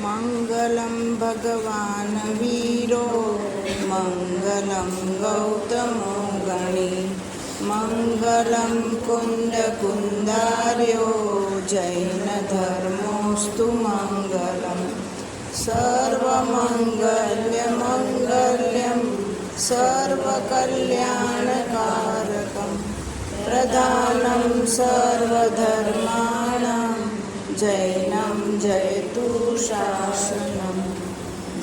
मङ्गलं भगवान् वीरो मङ्गलं गौतमो गणी मङ्गलं कुन्दकुन्दार्यो जैनधर्मोऽस्तु मङ्गलं सर्वमङ्गल्यमङ्गल्यं सर्वकल्याणकारकं प्रधानं सर्वधर्माणां जैनं जयतु शासनं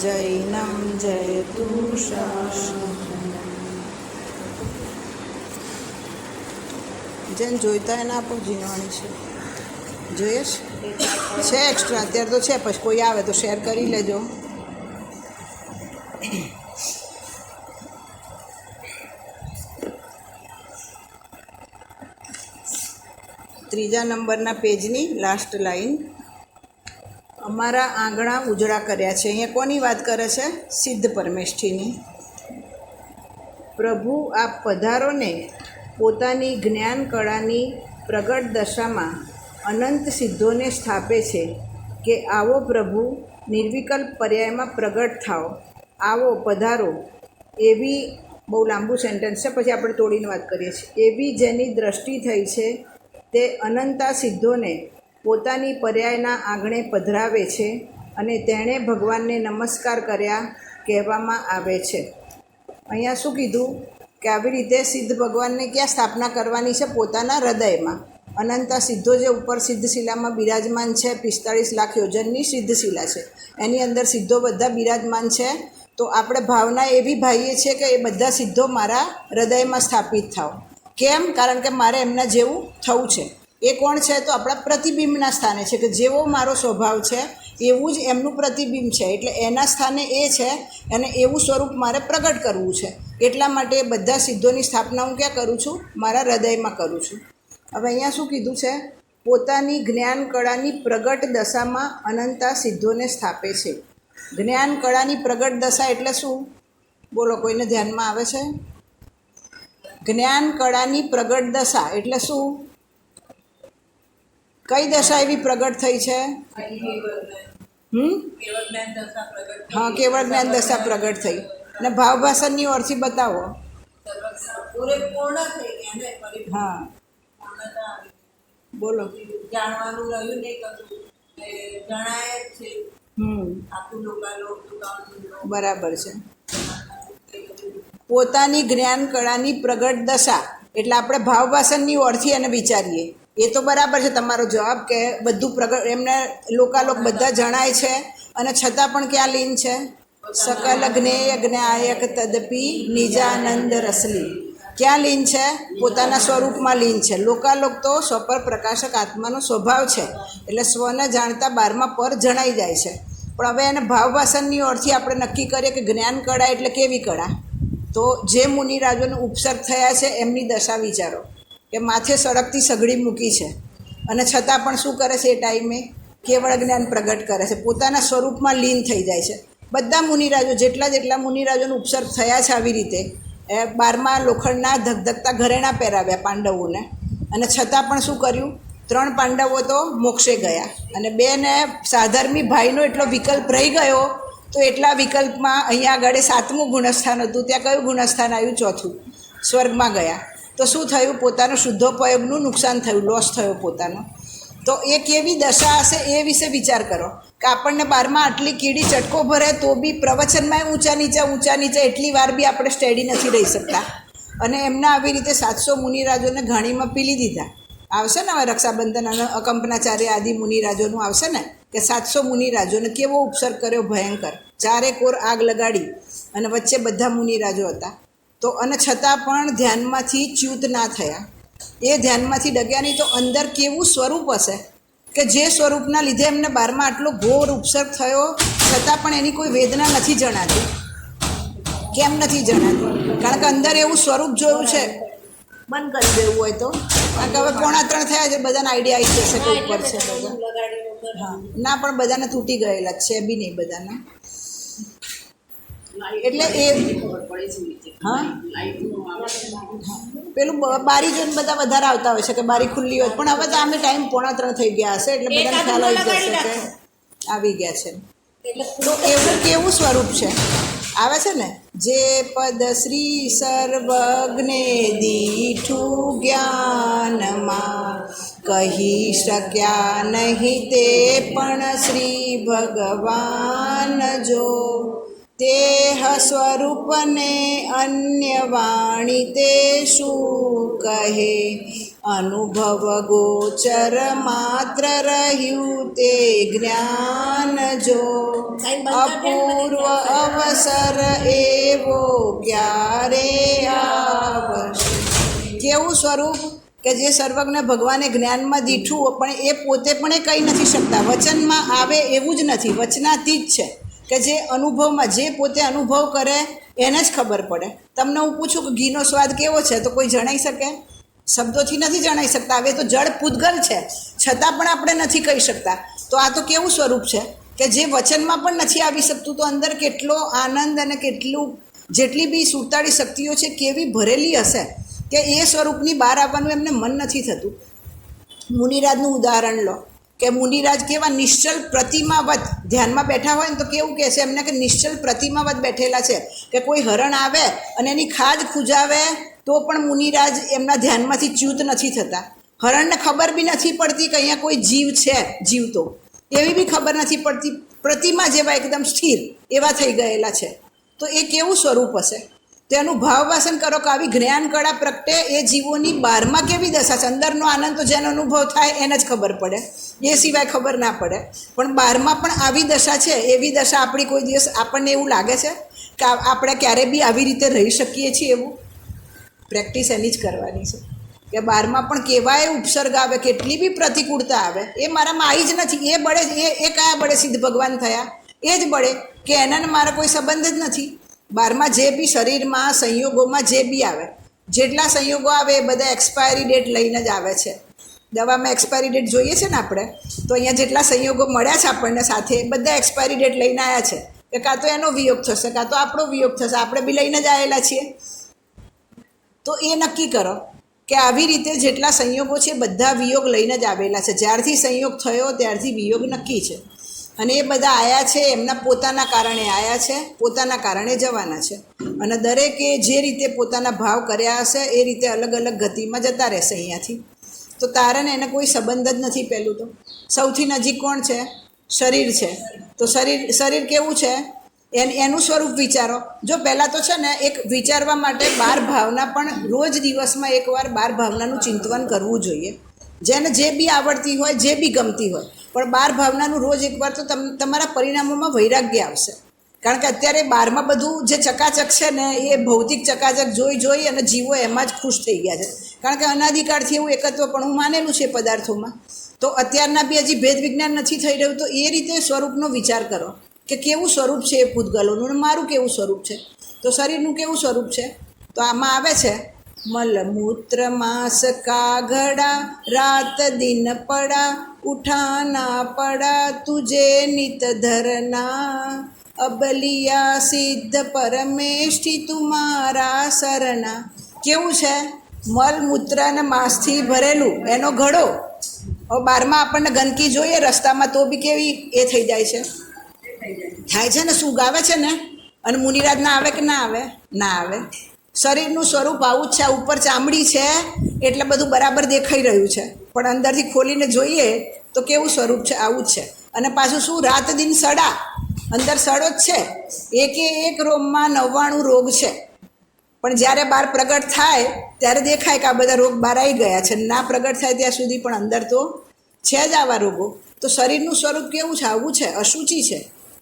जैनं जयतु शासनं। જેને જોઈતા એને આપો જીનવાણી છે જોઈએ છે એક્સ્ટ્રા અત્યારે તો છે, પછી કોઈ આવે તો શેર કરી લેજો. ત્રીજા નંબરના પેજની લાસ્ટ લાઈન, અમારા આંગણા ઉજળા કર્યા છે. અહીંયા કોની વાત કરે છે? સિદ્ધ પરમેષ્ઠીની. પ્રભુ આપ પધારો ને પોતાની જ્ઞાન કળાની પ્રગટ દશામાં અનંત સિદ્ધોને સ્થાપે છે કે આવો પ્રભુ નિર્વિકલ્પ પર્યાયમાં પ્રગટ થાઓ, આવો પધારો. એવી બહુ લાંબુ સેન્ટેન્સ છે, પછી આપણે તોડીને વાત કરીએ છીએ. એવી જેની દ્રષ્ટિ થઈ છે તે અનંતા સિદ્ધોને પોતાની પર્યાયના આંગણે પધરાવે છે અને તેણે ભગવાનને નમસ્કાર કર્યા કહેવામાં આવે છે. અહીંયા શું કીધું કે આવી રીતે સિદ્ધ ભગવાનને ક્યાં સ્થાપના કરવાની છે? પોતાના હૃદયમાં. અનંતા સિદ્ધો જે ઉપર સિદ્ધશિલામાં બિરાજમાન છે, 45 લાખ યોજનની સિદ્ધશિલા છે, એની અંદર સિદ્ધો બધા બિરાજમાન છે. તો આપણે ભાવના એવી ભાઈએ છીએ કે એ બધા સિદ્ધો મારા હૃદયમાં સ્થાપિત થાવ. કેમ? કારણ કે મારે એમના જેવું થવું છે. એ કોણ છે? તો આપણા પ્રતિબિંબના સ્થાને છે, કે જેવો મારો સ્વભાવ છે એવું જ એમનું પ્રતિબિંબ છે. એટલે એના સ્થાને એ છે અને એવું સ્વરૂપ મારે પ્રગટ કરવું છે. એટલા માટે એ બધા સિદ્ધોની સ્થાપના હું ક્યાં કરું છું? મારા હૃદયમાં કરું છું. હવે અહીંયા શું કીધું છે? પોતાની જ્ઞાન કળાની પ્રગટ દશામાં અનંતા સિદ્ધોને સ્થાપે છે. જ્ઞાન કળાની પ્રગટ દશા એટલે શું? બોલો, કોઈને ધ્યાનમાં આવે છે? જ્ઞાન કળાની પ્રગટ દશા એટલે શું? કઈ દશા એવી પ્રગટ થઈ છે? હા, કેવળ જ્ઞાન દશા પ્રગટ થઈ. અને ભાવભાષણની ઓરથી બતાવો. હા, બોલો. જાણવાનું રહ્યું નહીં, જણાય જ છે. બરાબર છે. પોતાની જ્ઞાન કળાની પ્રગટ દશા એટલે આપણે ભાવભાષણની ઓરથી એને વિચારીએ. એ તો બરાબર છે તમારો જવાબ કે બધું પ્રગટ એમને લોકાલોક બધા જણાય છે અને છતાં પણ ક્યાં લીન છે? સકલ જ્ઞેય જ્ઞાયક તદપી નિજાનંદ રસલી. ક્યાં લીન છે? પોતાના સ્વરૂપમાં લીન છે. લોકાલોક તો સ્વપર પ્રકાશક આત્માનો સ્વભાવ છે, એટલે સ્વને જાણતા 12મા પર જણાઈ જાય છે. પણ હવે એને ભાવભાષણની ઓરથી આપણે નક્કી કરીએ કે જ્ઞાન કળા એટલે કેવી કળા? તો જે મુનિરાજોને ઉપસર્ગ થયા છે એમની દશા વિચારો કે માથે સળગતી સઘળી મૂકી છે અને છતાં પણ શું કરે છે? એ ટાઈમે કેવળ જ્ઞાન પ્રગટ કરે છે, પોતાના સ્વરૂપમાં લીન થઈ જાય છે. બધા મુનિરાજો જેટલા મુનિરાજોનો ઉપસર્ગ થયા છે આવી રીતે 12મા લોખંડના ધગધગતા ઘરેણાં પહેરાવ્યા પાંડવોને, અને છતાં પણ શું કર્યું? 3 પાંડવો તો મોક્ષે ગયા અને 2 ને સાધર્મી ભાઈનો એટલો વિકલ્પ રહી ગયો. તો એટલા વિકલ્પમાં અહીંયા આગળ 7મું ગુણસ્થાન હતું, ત્યાં કયું ગુણસ્થાન આવ્યું? 4થું. સ્વર્ગમાં ગયા. તો શું થયું? પોતાનું શુદ્ધોપયોગનું નુકસાન થયું, લોસ થયો પોતાનો. તો એ કેવી દશા હશે એ વિશે વિચાર કરો કે આપણને 12માં આટલી કીડી ચટકો ભરે તો બી પ્રવચનમાં ઊંચા નીચે એટલી વાર બી આપણે સ્ટેડી નથી રહી શકતા. અને એમના આવી રીતે 700 મુનિરાજોને ઘાણીમાં પીલી દીધા. આવશે ને હવે રક્ષાબંધન અને અકંપનાચાર્ય આદિ મુનિરાજોનું આવશે ને કે 700 મુનિરાજોને કેવો ઉપસર્ગ કર્યો ભયંકર. 4 કોર આગ લગાડી અને વચ્ચે બધા મુનિરાજો હતા. તો અને છતાં પણ ધ્યાનમાંથી ચ્યુત ના થયા. એ ધ્યાનમાંથી ડગ્યા નહીં. તો અંદર કેવું સ્વરૂપ હશે કે જે સ્વરૂપના લીધે એમને 12માં આટલો ઘોર ઉપસર્ગ થયો છતાં પણ એની કોઈ વેદના નથી જણાતી. કેમ નથી જણાતી? કારણ કે અંદર એવું સ્વરૂપ જોયું છે. બંધ કરી દેવું હોય તો, કારણ કે હવે 2:45 થયા છે, બધાને આઈડિયા આવી જશે કે ઉપર છે બધા. હા, ના પણ બધાને તૂટી ગયેલા છે બી નહીં બધાના. એટલે એ હા પેલું બારી જોઈને બધા વધારે આવતા હોય છે કે બારી ખુલ્લી હોય, પણ હવે તો અમે ટાઈમ 2:45 થઈ ગયા હશે એટલે બધાને ખ્યાલ આવી જશે કે આવી ગયા છે. એટલે તો એવું કેવું સ્વરૂપ છે આવે છે ને, જે પદ શ્રી સર્વજ્ઞે દીઠું જ્ઞાનમાં કહી શક્યા નહીં તે પણ શ્રી ભગવાન જો તેહ સ્વરૂપને અન્ય વાણી તે શું કહે અનુભવ ગોચર માત્ર રહ્યું તે જ્ઞાન જો અપૂર્વ અવસર એવો ક્યારે આવશે. કેવું સ્વરૂપ કે જે સર્વજ્ઞ ભગવાને જ્ઞાનમાં દીઠું પણ એ પોતે પણ એ કહી નથી શકતા, વચનમાં આવે એવું જ નથી, વચનાતીત છે કે જે અનુભવમાં જે પોતે અનુભવ કરે એને જ ખબર પડે. તમને હું પૂછું કે ઘીનો સ્વાદ કેવો છે તો કોઈ જણાઈ શકે? શબ્દોથી નથી જણાઈ શકતા. હવે તો જળ પૂતગલ છે છતાં પણ આપણે નથી કહી શકતા. તો આ તો કેવું સ્વરૂપ છે કે જે વચનમાં પણ નથી આવી શકતું, તો અંદર કેટલો આનંદ અને કેટલું જેટલી બી સુતાળી શક્તિઓ છે કેવી ભરેલી હશે કે એ સ્વરૂપની બહાર આવવાનું એમને મન નથી થતું. મુનિરાજનું ઉદાહરણ લો કે મુનિરાજ કેવા નિશ્ચલ પ્રતિમાવત ધ્યાનમાં બેઠા હોય ને તો કેવું કહે છે એમને કે નિશ્ચલ પ્રતિમાવત બેઠેલા છે કે કોઈ હરણ આવે અને એની ખાજ ખૂજાવે તો પણ મુનિરાજ એમના ધ્યાનમાંથી ચ્યુત નથી થતા. હરણને ખબર બી નથી પડતી કે અહીંયા કોઈ જીવ છે જીવતો, એવી બી ખબર નથી પડતી. પ્રતિમા જેવા એકદમ સ્થિર એવા થઈ ગયેલા છે. તો એ કેવું સ્વરૂપ હશે? તો એનું ભાવવાસન કરો કે આવી જ્ઞાન કળા પ્રગટે એ જીવોની બહારમાં કેવી દશા છે. અંદરનો આનંદ તો જેનો અનુભવ થાય એને જ ખબર પડે, એ સિવાય ખબર ના પડે. પણ બહારમાં પણ આવી દશા છે. એવી દશા આપણી કોઈ દિવસ આપણને એવું લાગે છે કે આપણે ક્યારે બી આવી રીતે રહી શકીએ છીએ? એવું પ્રેક્ટિસ એની જ કરવાની છે કે બહારમાં પણ કેવાય ઉપસર્ગ આવે, કેટલી બી પ્રતિકૂળતા આવે, એ મારામાં આવી જ નથી. એ બળે એ કયા બળે સિદ્ધ ભગવાન થયા? એ જ બળે કે એનાને મારા કોઈ સંબંધ જ નથી. બહારમાં જે બી શરીરમાં સંયોગોમાં જે બી આવે, જેટલા સંયોગો આવે એ બધા એક્સપાયરી ડેટ લઈને જ આવે છે. દવામાં એક્સપાયરી ડેટ જોઈએ છે ને આપણે, તો અહીંયા જેટલા સંયોગો મળ્યા છે આપણને સાથે બધા એક્સપાયરી ડેટ લઈને આવ્યા છે કે કાં તો એનો વિયોગ થશે કાં તો આપણો વિયોગ થશે, આપણે બી લઈને જ આવેલા છીએ. તો એ નક્કી કરો કે આવી રીતે જેટલા સંયોગો છે બધા વિયોગ લઈને જ આવેલા છે. જ્યારથી સંયોગ થયો ત્યારથી વિયોગ નક્કી છે. અને એ બધા આયા છે એમના પોતાના કારણે આયા છે, પોતાના કારણે જવાના છે. અને દરેકે જે રીતે પોતાના ભાવ કર્યા હશે એ રીતે અલગ અલગ ગતિમાં જતા રહેશે અહીંયાથી. તો તારને એને કોઈ સંબંધ જ નથી. પહેલું તો સૌથી નજીક કોણ છે? શરીર છે. તો શરીર કેવું છે એનું સ્વરૂપ વિચારો. જો પહેલાં તો છે ને એક વિચારવા માટે 12 ભાવના પણ રોજ દિવસમાં એકવાર 12 ભાવનાનું ચિંતન કરવું જોઈએ. જેને જે બી આવડતી હોય, જે બી ગમતી હોય, પણ 12 ભાવનાનું રોજ એકવાર તો તમારા પરિણામોમાં વૈરાગ્ય આવશે. કારણ કે અત્યારે 12માં બધું જે ચકાચક છે ને એ ભૌતિક ચકાચક જોઈ અને જીવો એમાં જ ખુશ થઈ ગયા છે. કારણ કે અનાદિકાળથી એવું એકત્વ પણ હું માનેલું છે પદાર્થોમાં. તો અત્યારના બી હજી ભેદ વિજ્ઞાન નથી થઈ રહ્યું. તો એ રીતે સ્વરૂપનો વિચાર કરો કે કેવું સ્વરૂપ છે એ પૂતગલોનું અને મારું કેવું સ્વરૂપ છે. તો શરીરનું કેવું સ્વરૂપ છે? તો આમાં આવે છે મલમૂત્ર માસ કાગડા રાત દિન પડા ઉઠાના પડા તુજે નિત ધરના અબલિયા સિદ્ધ પરમેષ્ઠી તુમારા શરણા. કેવું છે? મલમૂત્ર અને માંસથી ભરેલું એનો ઘડો. હવે 12માં આપણને ગંદકી જોઈએ રસ્તામાં તો બી કેવી એ થઈ જાય છે, થાય છે ને, સૂગ આવે છે ને. અને મુનિરાજ ના આવે કે ના આવે? ના આવે. શરીરનું સ્વરૂપ આવું જ છે. ઉપર ચામડી છે એટલે બધું બરાબર દેખાઈ રહ્યું છે, પણ અંદરથી ખોલીને જોઈએ તો કેવું સ્વરૂપ છે? આવું જ છે. અને પાછું શું? રાત દિન સડા, અંદર સડો જ છે. એકે એક રોગમાં 99 રોગ છે. પણ જ્યારે બહાર પ્રગટ થાય ત્યારે દેખાય કે આ બધા રોગ બહાર આવી ગયા છે. ના પ્રગટ થાય ત્યાં સુધી પણ અંદર તો છે જ આવા રોગો. તો શરીરનું સ્વરૂપ કેવું છે? આવું છે. અશુચિ છે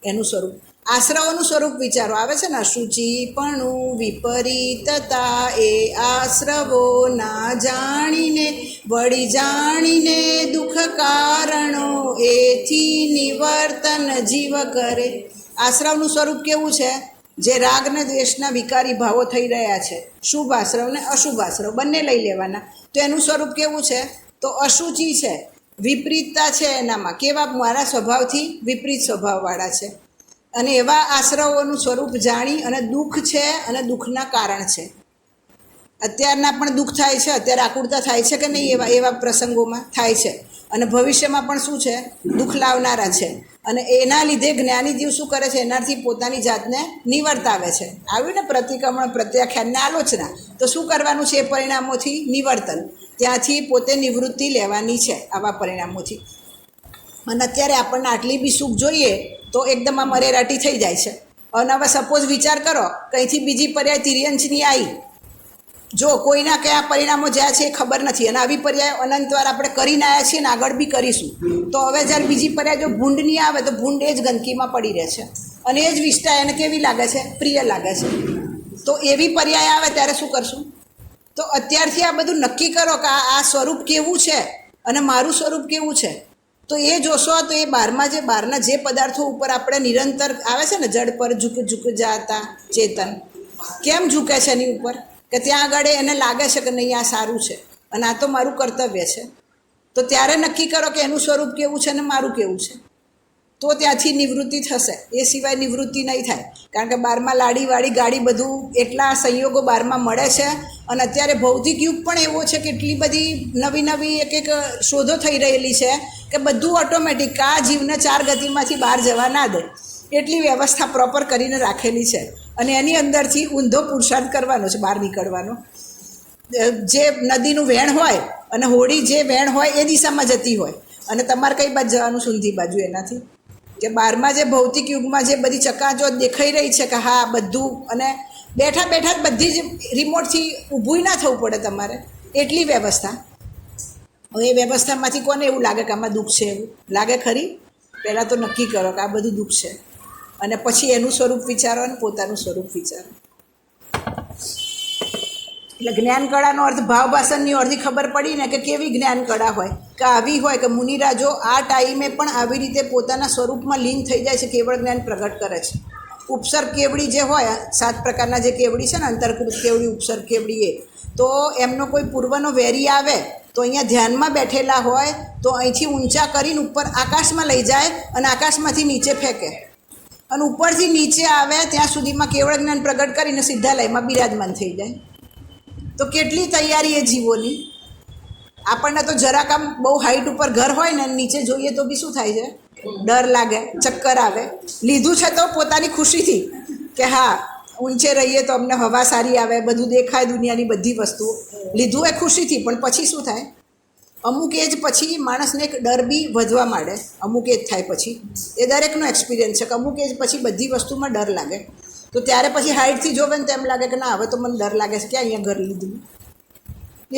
એનું સ્વરૂપ. આશ્રવોનું સ્વરૂપ વિચારો. આવે છે ને અશુચિપણું વિપરીતતા એ આશ્રવો ના જાણીને વળી જાણીને દુઃખ કારણો એથી નિવર્તન જીવ કરે. આશ્રવનું સ્વરૂપ કેવું છે? જે રાગ ને દ્વેષના વિકારી ભાવો થઈ રહ્યા છે, શુભ આશ્રવ ને અશુભ આશ્રવ બંને લઈ લેવાના. તો એનું સ્વરૂપ કેવું છે? તો અશુચિ છે, વિપરીતતા છે એનામાં. કેવા? મારા સ્વભાવથી વિપરીત સ્વભાવવાળા છે. અને એવા આશ્રવોનું સ્વરૂપ જાણી અને દુઃખ છે અને દુઃખના કારણ છે. અત્યારના પણ દુઃખ થાય છે, અત્યારે આકુળતા થાય છે કે નહીં? એવા પ્રસંગોમાં થાય છે. અને ભવિષ્યમાં પણ શું છે, દુઃખ લાવનારા છે. અને એના લીધે જ્ઞાની જીવ શું કરે છે, એનાથી પોતાની જાતને નિવર્તાવે છે. આવ્યું ને પ્રતિક્રમણ, પ્રત્યાખ્યાન ને આલોચના. તો શું કરવાનું છે, એ પરિણામોથી નિવર્તન, ત્યાંથી પોતે નિવૃત્તિ લેવાની છે આવા પરિણામોથી. અને અત્યારે આપણને આટલી બી સુખ જોઈએ તો એકદમ આ મરેરાટી થઈ જાય છે. અને હવે સપોઝ વિચાર કરો, કંઈથી બીજી પર્યાય તિર્યંચની આવી, જો કોઈના કયા પરિણામો જ્યાં છે એ ખબર નથી, અને આવી પર્યાય અનંતવાર આપણે કરીને આવ્યા છીએ ને આગળ બી કરીશું. તો હવે જ્યારે બીજી પર્યાય જો ભૂંડની આવે તો ભૂંડ એ જ ગંદકીમાં પડી રહે છે, અને એ જ વિષ્ટા એને કેવી લાગે છે, પ્રિય લાગે છે. તો એવી પર્યાય આવે ત્યારે શું કરશું? તો અત્યારથી આ બધું નક્કી કરો કે આ સ્વરૂપ કેવું છે અને મારું સ્વરૂપ કેવું છે. તો એ જોશો તો એ બહારના જે પદાર્થો ઉપર આપણે નિરંતર આવે છે ને, જડ પર ઝૂક જાતા ચેતન, કેમ ઝૂકે છે એની ઉપર? કે ત્યાં આગળ એને લાગે છે કે નહીં આ સારું છે અને આ તો મારું કર્તવ્ય છે. તો ત્યારે નક્કી કરો કે એનું સ્વરૂપ કેવું છે અને મારું કેવું છે. તો ત્યાંથી નિવૃત્તિ થશે, એ સિવાય નિવૃત્તિ નહીં થાય. કારણ કે બહારમાં લાડીવાળી ગાડી બધું એટલા સંયોગો બહારમાં મળે છે. અને અત્યારે ભૌતિક યુગ પણ એવો છે કે એટલી બધી નવી એક શોધો થઈ રહેલી છે કે બધું ઓટોમેટિક, આ જીવને 4 ગતિમાંથી બહાર જવા ના દે એટલી વ્યવસ્થા પ્રોપર કરીને રાખેલી છે. અને એની અંદરથી ઊંધો પુરુષાર્થ કરવાનો છે, બહાર નીકળવાનો. જે નદીનું વહેણ હોય અને હોડી જે વહેણ હોય એ દિશામાં જતી હોય, અને તમારે કઈ બાજુ જવાનું, સૂંધી બાજુ. એનાથી કે બહારમાં જે ભૌતિક યુગમાં જે બધી ચકાચોચ દેખાઈ રહી છે કે હા બધું, અને બેઠા બેઠા જ બધી જ રિમોટથી ઊભું ના થવું પડે તમારે, એટલી વ્યવસ્થા. હવે એ વ્યવસ્થામાંથી કોને એવું લાગે કે આમાં દુઃખ છે? એવું લાગે ખરી? પહેલાં તો નક્કી કરો કે આ બધું દુઃખ છે, અને પછી એનું સ્વરૂપ વિચારો અને પોતાનું સ્વરૂપ વિચારો. એટલે જ્ઞાન કળાનો અર્થ ભાવભાષણની અર્થી ખબર પડી ને કે કેવી જ્ઞાન કળા હોય, કે આવી હોય કે મુનિરાજો આ ટાઈમે પણ આવી રીતે પોતાના સ્વરૂપમાં લીન થઈ જાય છે, કેવળ જ્ઞાન પ્રગટ કરે છે. ઉપસર્ગ કેવડી જે હોય, 7 પ્રકારના જે કેવડી છે ને, અંતર્કૃત કેવડી, ઉપસર્ગ કેવડી, એ તો એમનો કોઈ પૂર્વનો વેરી આવે તો અહીંયા ધ્યાનમાં બેઠેલા હોય તો અહીંથી ઊંચા કરીને ઉપર આકાશમાં લઈ જાય અને આકાશમાંથી નીચે ફેંકે, અને ઉપરથી નીચે આવે ત્યાં સુધીમાં કેવળ જ્ઞાન પ્રગટ કરીને સીધા લયમાં બિરાજમાન થઈ જાય. તો કેટલી તૈયારી એ જીવોની! આપણને તો જરાક આમ બહુ હાઈટ ઉપર ઘર હોય ને, નીચે જોઈએ તો બી શું થાય છે, ડર લાગે, ચક્કર આવે. લીધું છે તો પોતાની ખુશીથી કે હા ઊંચે રહીએ તો અમને હવા સારી આવે, બધું દેખાય, દુનિયાની બધી વસ્તુઓ લીધું એ ખુશીથી. પણ પછી શું થાય, અમુક એજ પછી માણસને એક ડર બી વધવા માંડે. અમુક એજ થાય પછી, એ દરેકનો એક્સપિરિયન્સ છે કે અમુક એજ પછી બધી વસ્તુમાં ડર લાગે. તો ત્યારે પછી હાઈટથી જોવે ને તેમ લાગે કે ના હવે તો મને ડર લાગે છે, ક્યાં અહીંયા ઘર લીધું.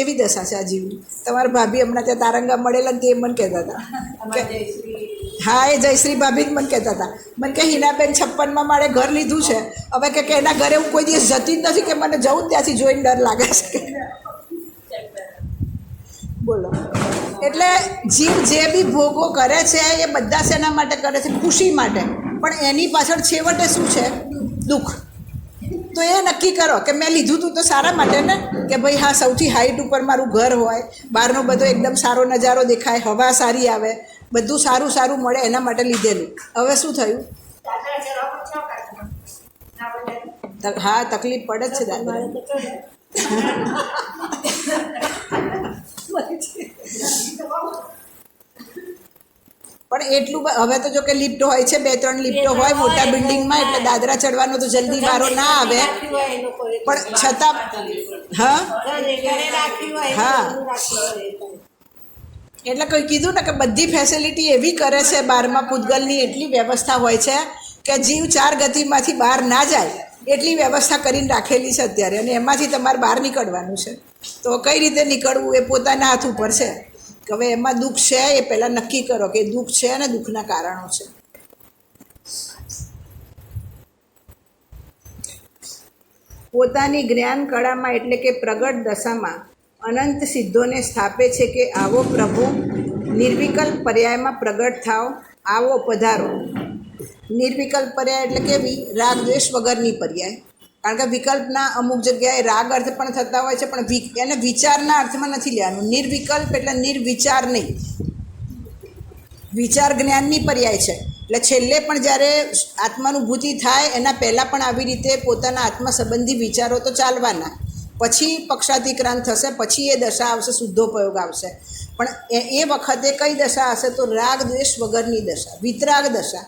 એવી દશા છે આ જીવની. તમારા ભાભી હમણાં ત્યાં તારંગા મળેલા ને તે મને કહેતા હતા, હા એ જયશ્રી ભાભી જ મને કહેતા હતા. મને કે હિનાબેન 56માં મારે ઘર લીધું છે, હવે કે એના ઘરે હું કોઈ દિવસ જતી જ નથી, કે મને જવું ત્યાંથી જોઈને ડર લાગે છે. બોલો, એટલે જીવ જે બી ભોગો કરે છે એ બધા શેના માટે કરે છે? ખુશી માટે. પણ એની પાછળ છેવટે શું છે? દુઃખ. તો એ નક્કી કરો કે મેં લીધું હતું તો સારા માટે ને, કે ભાઈ હા સૌથી હાઈટ ઉપર મારું ઘર હોય, બહારનો બધો એકદમ સારો નજારો દેખાય, હવા સારી આવે, બધું સારું સારું મળે, એના માટે લીધેલું. હવે શું થયું? હા તકલીફ પડે જ છે દાદા. પણ એટલું હવે તો જો કે લિફ્ટ હોય છે, 2-3 લિફ્ટો હોય મોટા બિલ્ડિંગમાં, એટલે દાદરા ચડવાનો તો જલ્દી વારો ના આવે. પણ છતાં હા એટલે કોઈ કીધું ને કે બધી ફેસિલિટી એવી કરે છે 12મા પૂતગલની, એટલી વ્યવસ્થા હોય છે કે જીવ 4 ગતિમાંથી બહાર ના જાય એટલી વ્યવસ્થા કરીને રાખેલી છે અત્યારે. અને એમાંથી તમારે બહાર નીકળવાનું છે. તો કઈ રીતે નીકળવું એ પોતાના હાથ ઉપર છે. કે હવે એમાં દુઃખ છે એ પહેલાં નક્કી કરો કે દુઃખ છે અને દુઃખના કારણો છે. પોતાની જ્ઞાન કળામાં એટલે કે પ્રગટ દશામાં અનંત સિદ્ધોને સ્થાપે છે કે આવો પ્રભુ નિર્વિકલ્પ પર્યાયમાં પ્રગટ થાવ, આવો પધારો. નિર્વિકલ્પ પર્યાય એટલે કેવી? રાગ દ્વેષ વગરની પર્યાય. કારણ કે વિકલ્પના અમુક જગ્યાએ રાગ અર્થ પણ થતા હોય છે, પણ એને વિચારના અર્થમાં નથી લેવાનું. નિર્વિકલ્પ એટલે નિર્વિચાર નહીં, વિચાર જ્ઞાનની પર્યાય છે. એટલે છેલ્લે પણ જ્યારે આત્માનુભૂતિ થાય એના પહેલાં પણ આવી રીતે પોતાના આત્મા સંબંધી વિચારો તો ચાલવાના. પછી પક્ષાતિક્રાંત થશે, પછી એ દશા આવશે, શુદ્ધોપયોગ આવશે. પણ એ વખતે કઈ દશા હશે? તો રાગ દ્વેષ વગરની દશા, વિતરાગ દશા.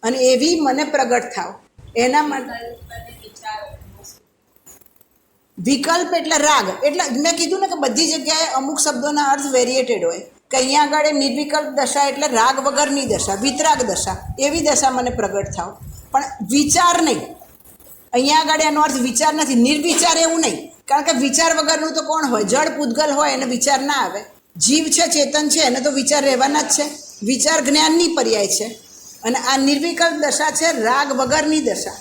અને એવી મને પ્રગટ થાવ એના માટે વિકલ્પ એટલે રાગ. એટલે મેં કીધું ને કે બધી જગ્યાએ અમુક શબ્દોના અર્થ વેરિએટેડ હોય, કે અહીંયા આગળ નિર્વિકલ્પ દશા એટલે રાગ વગરની દશા, વિતરાગ દશા, એવી દશા મને પ્રગટ થાવ. પણ વિચાર નહીં, અહીંયા આગળ એનો અર્થ વિચાર નથી, નિર્વિચાર એવું નહીં. કારણ કે વિચાર વગરનું તો કોણ હોય? જળ પૂતગલ હોય એને વિચાર ના આવે. જીવ છે, ચેતન છે, એને તો વિચાર રહેવાના જ છે. વિચાર જ્ઞાનની પર્યાય છે. અને આ નિર્વિકલ્પ દશા છે રાગ વગરની દશા,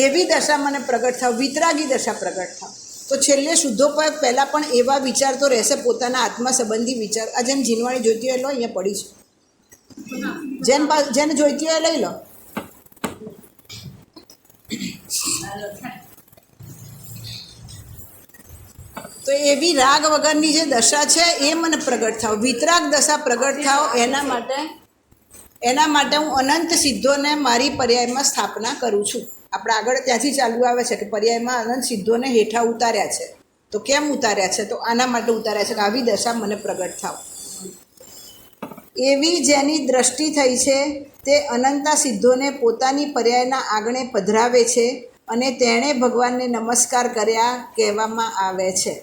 એવી દશા મને પ્રગટ થાવ, વિતરાગી દશા પ્રગટ થાવ. તો છેલ્લે શુદ્ધોપયોગ પહેલાં પણ એવા વિચાર તો રહેશે, પોતાના આત્મા સંબંધી વિચાર. આ જેમ જીનવાણી જોઈતી હોય લો, અહીંયા પડી છે, જેને જોઈતી હોય લઈ લો. તો એવી રાગ વગરની જે દશા છે એ મને પ્રગટ થાવ, વિતરાગ દશા પ્રગટ થાવ. એના માટે હું અનંત સિદ્ધોને મારી પર્યાયમાં સ્થાપના કરું છું. આપણે આગળ ત્યાંથી ચાલુ આવે છે કે પર્યાયમાં અનંત સિદ્ધોને હેઠા ઉતાર્યા છે. તો કેમ ઉતાર્યા છે? તો આના માટે ઉતાર્યા છે કે આવી દશા મને પ્રગટ થાવ. એવી જેની દ્રષ્ટિ થઈ છે તે અનંતા સિદ્ધોને પોતાની પર્યાયના આંગણે પધરાવે છે અને તેણે ભગવાનને નમસ્કાર કર્યા કહેવામાં આવે છે.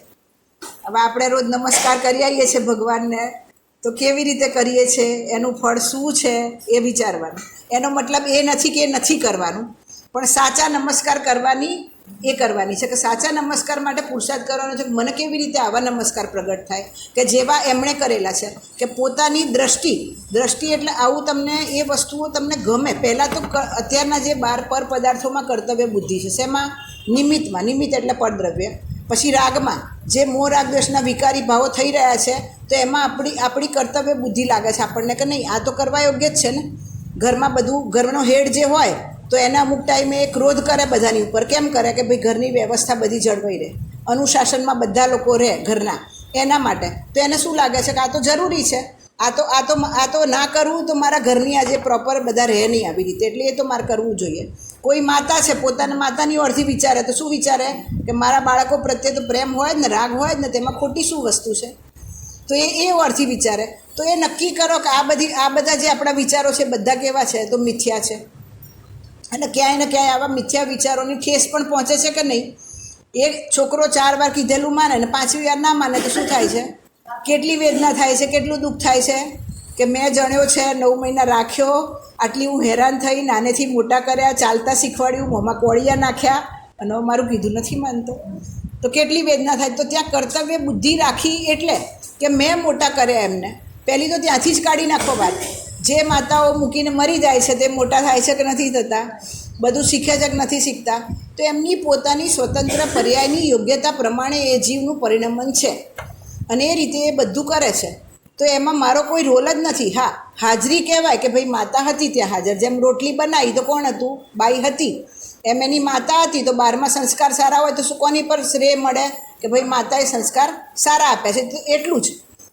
હવે આપણે રોજ નમસ્કાર કરી આવીએ છીએ ભગવાનને, તો કેવી રીતે કરીએ છીએ, એનું ફળ શું છે એ વિચારવાનું. એનો મતલબ એ નથી કે એ નથી કરવાનું, પણ સાચા નમસ્કાર કરવાની છે. કે સાચા નમસ્કાર માટે પુરુષાર્થ કરવાનો છે. મને કેવી રીતે આવા નમસ્કાર પ્રગટ થાય કે જેવા એમણે કરેલા છે, કે પોતાની દ્રષ્ટિ એટલે આવું તમને એ વસ્તુઓ તમને ગમે. પહેલાં તો અત્યારના જે પર પદાર્થોમાં કર્તવ્ય બુદ્ધિ છે, શેમાં? નિમિત્ત એટલે પરદ્રવ્ય. પછી રાગમાં જે મોહ રાગ દ્વેષના વિકારી ભાવો થઈ રહ્યા છે, તો એમાં આપણી કર્તવ્ય બુદ્ધિ લાગે છે આપણને કે નહીં, આ તો કરવા યોગ્ય જ છે ને. ઘરમાં બધું, ઘરનો હેડ જે હોય તો એને અમુક ટાઈમે એ ક્રોધ કરે બધાની ઉપર. કેમ કરે? કે ભાઈ ઘરની વ્યવસ્થા બધી જળવાઈ રહે, અનુશાસનમાં બધા લોકો રહે ઘરના, એના માટે. તો એને શું લાગે છે કે આ તો જરૂરી છે, આ તો ના કરવું તો મારા ઘરની આજે પ્રોપર બધા રહે નહીં આવી રીતે, એટલે એ તો મારે કરવું જોઈએ. કોઈ માતા છે, પોતાના માતાની ઓરથી વિચારે તો શું વિચારે? કે મારા બાળકો પ્રત્યે તો પ્રેમ હોય જ ને, રાગ હોય જ ને, તેમાં ખોટી શું વસ્તુ છે? તો એ ઓરથી વિચારે. તો એ નક્કી કરો કે આ બધા જે આપણા વિચારો છે બધા કેવા છે? તો મિથ્યા છે. અને ક્યાંય ને ક્યાંય આવા મિથ્યા વિચારોની ઠેસ પણ પહોંચે છે કે નહીં? એક છોકરો 4 વાર કીધેલું માને ને 5મી વાર ના માને તો શું થાય છે? કેટલી વેદના થાય છે, કેટલું દુઃખ થાય છે કે મેં જણ્યો છે, 9 મહિના રાખ્યો, આટલી હું હેરાન થઈ, નાનેથી મોટા કર્યા, ચાલતા શીખવાડ્યું, મોંમાં કોળિયા નાખ્યા, અને મારું કીધું નથી માનતો. તો કેટલી વેદના થાય. તો ત્યાં કર્તવ્ય બુદ્ધિ રાખી એટલે કે મેં મોટા કર્યા એમને, પહેલી તો ત્યાંથી જ કાઢી નાખો વાત. જે માતાઓ મૂકીને મરી જાય છે તે મોટા થાય છે કે નથી થતા? બધું શીખે છે કે નથી શીખતા? તો એમની પોતાની સ્વતંત્ર પર્યાયની યોગ્યતા પ્રમાણે એ જીવનું પરિણમન છે, અને એ રીતે એ બધું કરે છે. તો એમાં મારો કોઈ રોલ જ નથી. હા, હાજરી કહેવાય કે ભાઈ માતા હતી ત્યાં હાજર. જેમ રોટલી બનાવી તો કોણ હતું? બાઈ હતી. એમ એની માતા હતી. તો 12માં સંસ્કાર સારા હોય તો શું કોની પર શ્રેય મળે? કે ભાઈ માતાએ સંસ્કાર સારા આપ્યા છે, તો એટલું જ,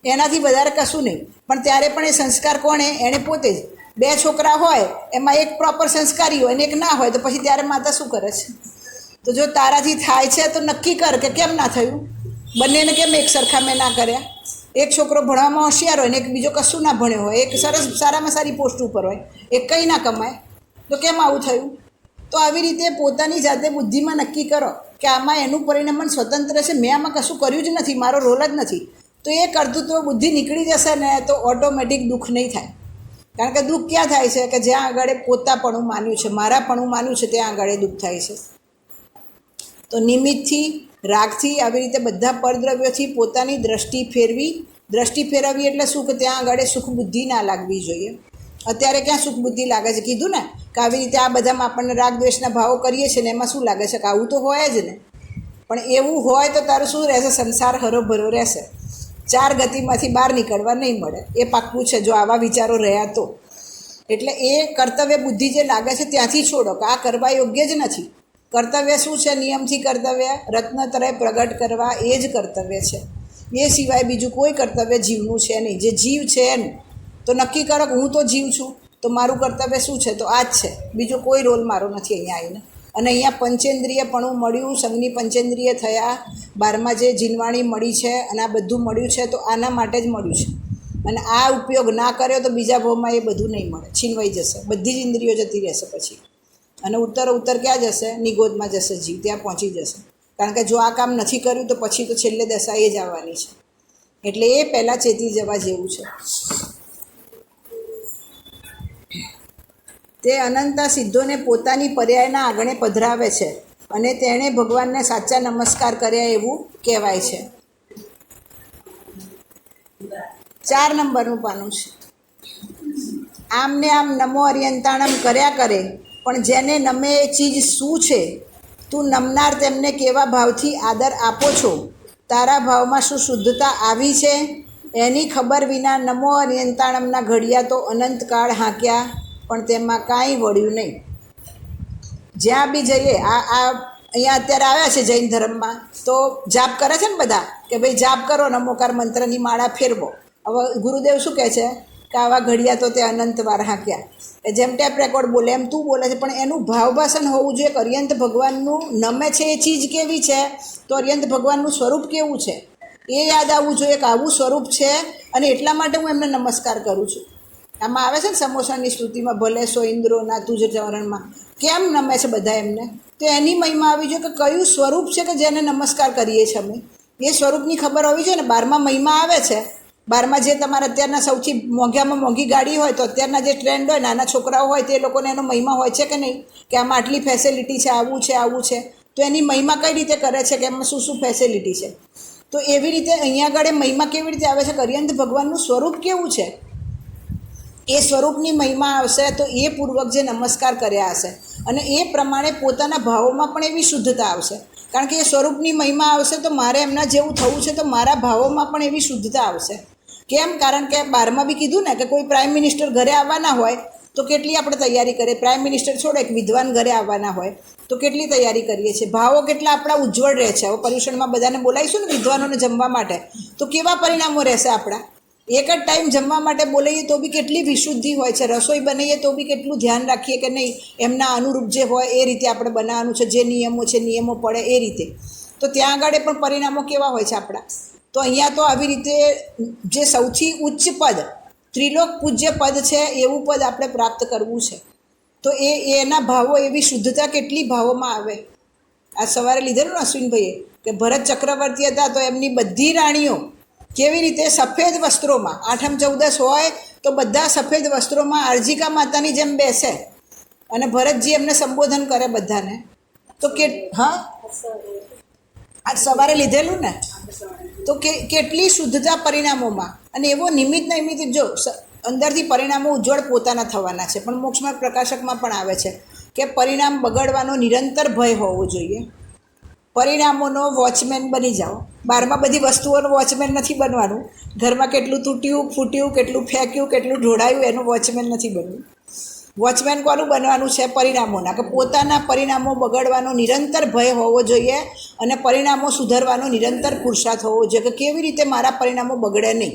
એનાથી વધારે કશું નહીં. પણ ત્યારે પણ એ સંસ્કાર કોણે? એણે પોતે જ. 2 છોકરા હોય એમાં એક પ્રોપર સંસ્કારી હોય અને એક ના હોય, તો પછી ત્યારે માતા શું કરે છે? તો જો તારાથી થાય છે તો નક્કી કર કે કેમ ના થયું. બંનેને કેમ એક સરખા મેં ના કર્યા? એક છોકરો ભણવામાં હોશિયાર હોય ને એક બીજો કશું ના ભણ્યો હોય, એક સારામાં સારી પોસ્ટ ઉપર હોય, એક કંઈ ના કમાય, તો કેમ આવું થયું? તો આવી રીતે પોતાની જાતે બુદ્ધિમાં નક્કી કરો કે આમાં એનું પરિણમન સ્વતંત્ર છે, મેં આમાં કશું કર્યું જ નથી, મારો રોલ જ નથી. તો એ કર્તૃત્વ બુદ્ધિ નીકળી જશે ને તો ઓટોમેટિક દુઃખ નહીં થાય. કારણ કે દુઃખ ક્યાં થાય છે? કે જ્યાં આગળ પોતાપણું માન્યું છે, મારાપણું માન્યું છે, ત્યાં આગળ દુઃખ થાય છે. તો નિમિત્તથી, રાગથી, આવી રીતે બધા પરદ્રવ્યોથી પોતાની દ્રષ્ટિ ફેરવવી એટલે શું? કે ત્યાં આગળ સુખ બુદ્ધિ ના લાગવી જોઈએ. અત્યારે ક્યાં સુખ બુદ્ધિ લાગે છે? કીધું ને કે આવી રીતે આ બધામાં આપણને રાગ દ્વેષના ભાવો કરીએ છીએ ને એમાં શું લાગે છે? કે આવું તો હોય જ ને. પણ એવું હોય તો તારું શું રહેશે? સંસાર હરોભરો રહેશે. 4 ગતિમાંથી બહાર નીકળવા નહીં મળે, એ પાક્કું છે જો આવા વિચારો રહ્યા તો. એટલે એ કર્તવ્ય બુદ્ધિ જે લાગે છે ત્યાંથી છોડો કે આ કરવા યોગ્ય જ નથી. કર્તવ્ય શું છે? નિયમથી કર્તવ્ય, રત્નત્રય પ્રગટ કરવા, એ જ કર્તવ્ય છે. એ સિવાય બીજું કોઈ કર્તવ્ય જીવનું છે નહીં. જે જીવ છે એનું તો નક્કી કરો કે હું તો જીવ છું, તો મારું કર્તવ્ય શું છે? તો આ જ છે. બીજો કોઈ રોલ મારો નથી અહીંયા આવીને. અને અહીંયા પંચેન્દ્રિયપણું મળ્યું, સંઘની પંચેન્દ્રિય થયા, 12માં જે જીનવાણી મળી છે અને આ બધું મળ્યું છે, તો આના માટે જ મળ્યું છે. અને આ ઉપયોગ ના કર્યો તો બીજા ભાવમાં એ બધું નહીં મળે, છીનવાઈ જશે, બધી જ ઇન્દ્રિયો જતી રહેશે પછી. અને ઉત્તર ક્યાં જશે? નિગોદમાં જશે જીવ, ત્યાં પહોંચી જશે. કારણ કે જો આ કામ નથી કર્યું તો પછી તો છેલ્લે દશા એ જ આવવાની છે. એટલે એ પહેલાં ચેતી જવા જેવું છે. તે અનંતા સિદ્ધોને પોતાની પર્યાયના આંગણે પધરાવે છે અને તેણે ભગવાનને સાચા નમસ્કાર કર્યા એવું કહેવાય છે. 4 નંબરનું પાનું છે. આમ ને આમ નમો અર્યંતાણમ કર્યા કરે, પણ જેને નમે એ ચીજ શું છે? તું નમનાર તેમને કેવા ભાવથી આદર આપો છો? તારા ભાવમાં શું શુદ્ધતા આવી છે? એની ખબર વિના નમો અર્યંતાણમના ઘડિયા તો અનંતકાળ હાંક્યા, પણ તેમાં કાંઈ વળ્યું નહીં. જ્યાં બી જઈએ, અહીંયા અત્યારે આવ્યા છે જૈન ધર્મમાં, તો જાપ કરે છે ને બધા, કે ભાઈ જાપ કરો, નમોકાર મંત્રની માળા ફેરવો. હવે ગુરુદેવ શું કહે છે કે આવા ઘડિયા તો તે અનંત વાર હાંક્યા. એ જેમ ટેપ રેકોર્ડ બોલે એમ તું બોલે છે, પણ એનું ભાવભાષણ હોવું જોઈએ કે અર્યંત ભગવાનનું નમે છે એ ચીજ કેવી છે, તો અર્યંત ભગવાનનું સ્વરૂપ કેવું છે એ યાદ આવવું જોઈએ કે આવું સ્વરૂપ છે અને એટલા માટે હું એમને નમસ્કાર કરું છું. આમાં આવે છે ને સમોસાની સ્તુતિમાં, ભલે સો ઇન્દ્રોના તુજ ચરણમાં, કેમ નમે છે બધા એમને? તો એની મહિમા આવી જોઈએ કે કયું સ્વરૂપ છે કે જેને નમસ્કાર કરીએ છીએ અમે, એ સ્વરૂપની ખબર હોવી જોઈએ ને. 12માં મહિમા આવે છે, 12માં જે તમારા અત્યારના સૌથી મોંઘામાં મોંઘી ગાડી હોય, તો અત્યારના જે ટ્રેન્ડ હોય, નાના છોકરાઓ હોય, તે લોકોને એનો મહિમા હોય છે કે નહીં, કે આમાં આટલી ફેસિલિટી છે, આવું છે, આવું છે. તો એની મહિમા કઈ રીતે કરે છે કે એમાં શું શું ફેસિલિટી છે? તો એવી રીતે અહીંયા આગળ મહિમા કેવી રીતે આવે છે કે અર્યંત ભગવાનનું સ્વરૂપ કેવું છે, એ સ્વરૂપની મહિમા આવશે તો એ પૂર્વક જે નમસ્કાર કર્યા હશે, અને એ પ્રમાણે પોતાના ભાવોમાં પણ એવી શુદ્ધતા આવશે. કારણ કે એ સ્વરૂપની મહિમા આવશે તો મારે એમના જેવું થવું છે, તો મારા ભાવોમાં પણ એવી શુદ્ધતા આવશે. કેમ? કારણ કે 12માં બી કીધું ને કે કોઈ પ્રાઇમ મિનિસ્ટર ઘરે આવવાના હોય તો કેટલી આપણે તૈયારી કરીએ. પ્રાઇમ મિનિસ્ટર છોડો, એક વિદ્વાન ઘરે આવવાના હોય તો કેટલી તૈયારી કરીએ છીએ. ભાવો કેટલા આપણા ઉજ્જવળ રહે છે. હવે પર્યુષણમાં બધાને બોલાવીશું ને વિદ્વાનોને જમવા માટે, તો કેવા પરિણામો રહેશે આપણા? એક જ ટાઈમ જમવા માટે બોલાવીએ તો બી કેટલી વિશુદ્ધિ હોય છે. રસોઈ બનાવીએ તો બી કેટલું ધ્યાન રાખીએ કે નહીં એમના અનુરૂપ જે હોય એ રીતે આપણે બનાવવાનું છે, જે નિયમો છે, નિયમો પડે એ રીતે. તો ત્યાં આગળ પણ પરિણામો કેવા હોય છે આપણા? તો અહીંયા તો આવી રીતે જે સૌથી ઉચ્ચ પદ, ત્રિલોક પૂજ્ય પદ છે, એવું પદ આપણે પ્રાપ્ત કરવું છે. તો એના ભાવો, એવી શુદ્ધતા કેટલી ભાવોમાં આવે. આ સવારે લીધેલું ને અશ્વિનભાઈએ કે ભરત ચક્રવર્તી હતા તો એમની બધી રાણીઓ કેવી રીતે સફેદ વસ્ત્રોમાં, 8મ 14 હોય તો બધા સફેદ વસ્ત્રોમાં આર્જિકા માતાની જેમ બેસે અને ભરતજી એમને સંબોધન કરે બધાને. તો આ સવારે લીધેલું ને, તો કેટલી શુદ્ધતા પરિણામોમાં. અને એવો નિમિત્ત જો અંદરથી પરિણામો ઉજ્જવળ પોતાના થવાના છે. પણ મોક્ષમાં પ્રકાશકમાં પણ આવે છે કે પરિણામ બગડવાનો નિરંતર ભય હોવો જોઈએ. પરિણામોનો વોચમેન બની જાઓ. 12માં બધી વસ્તુઓનો વોચમેન નથી બનવાનું. ઘરમાં કેટલું તૂટ્યું, ફૂટ્યું, કેટલું ફેંક્યું, કેટલું ઢોળાયું, એનું વોચમેન નથી બનવું. વોચમેન કોનું બનવાનું છે? પરિણામોના. કે પોતાના પરિણામો બગડવાનો નિરંતર ભય હોવો જોઈએ અને પરિણામો સુધારવાનો નિરંતર પુરુષાર્થ હોવો જોઈએ કે કેવી રીતે મારા પરિણામો બગડે નહીં.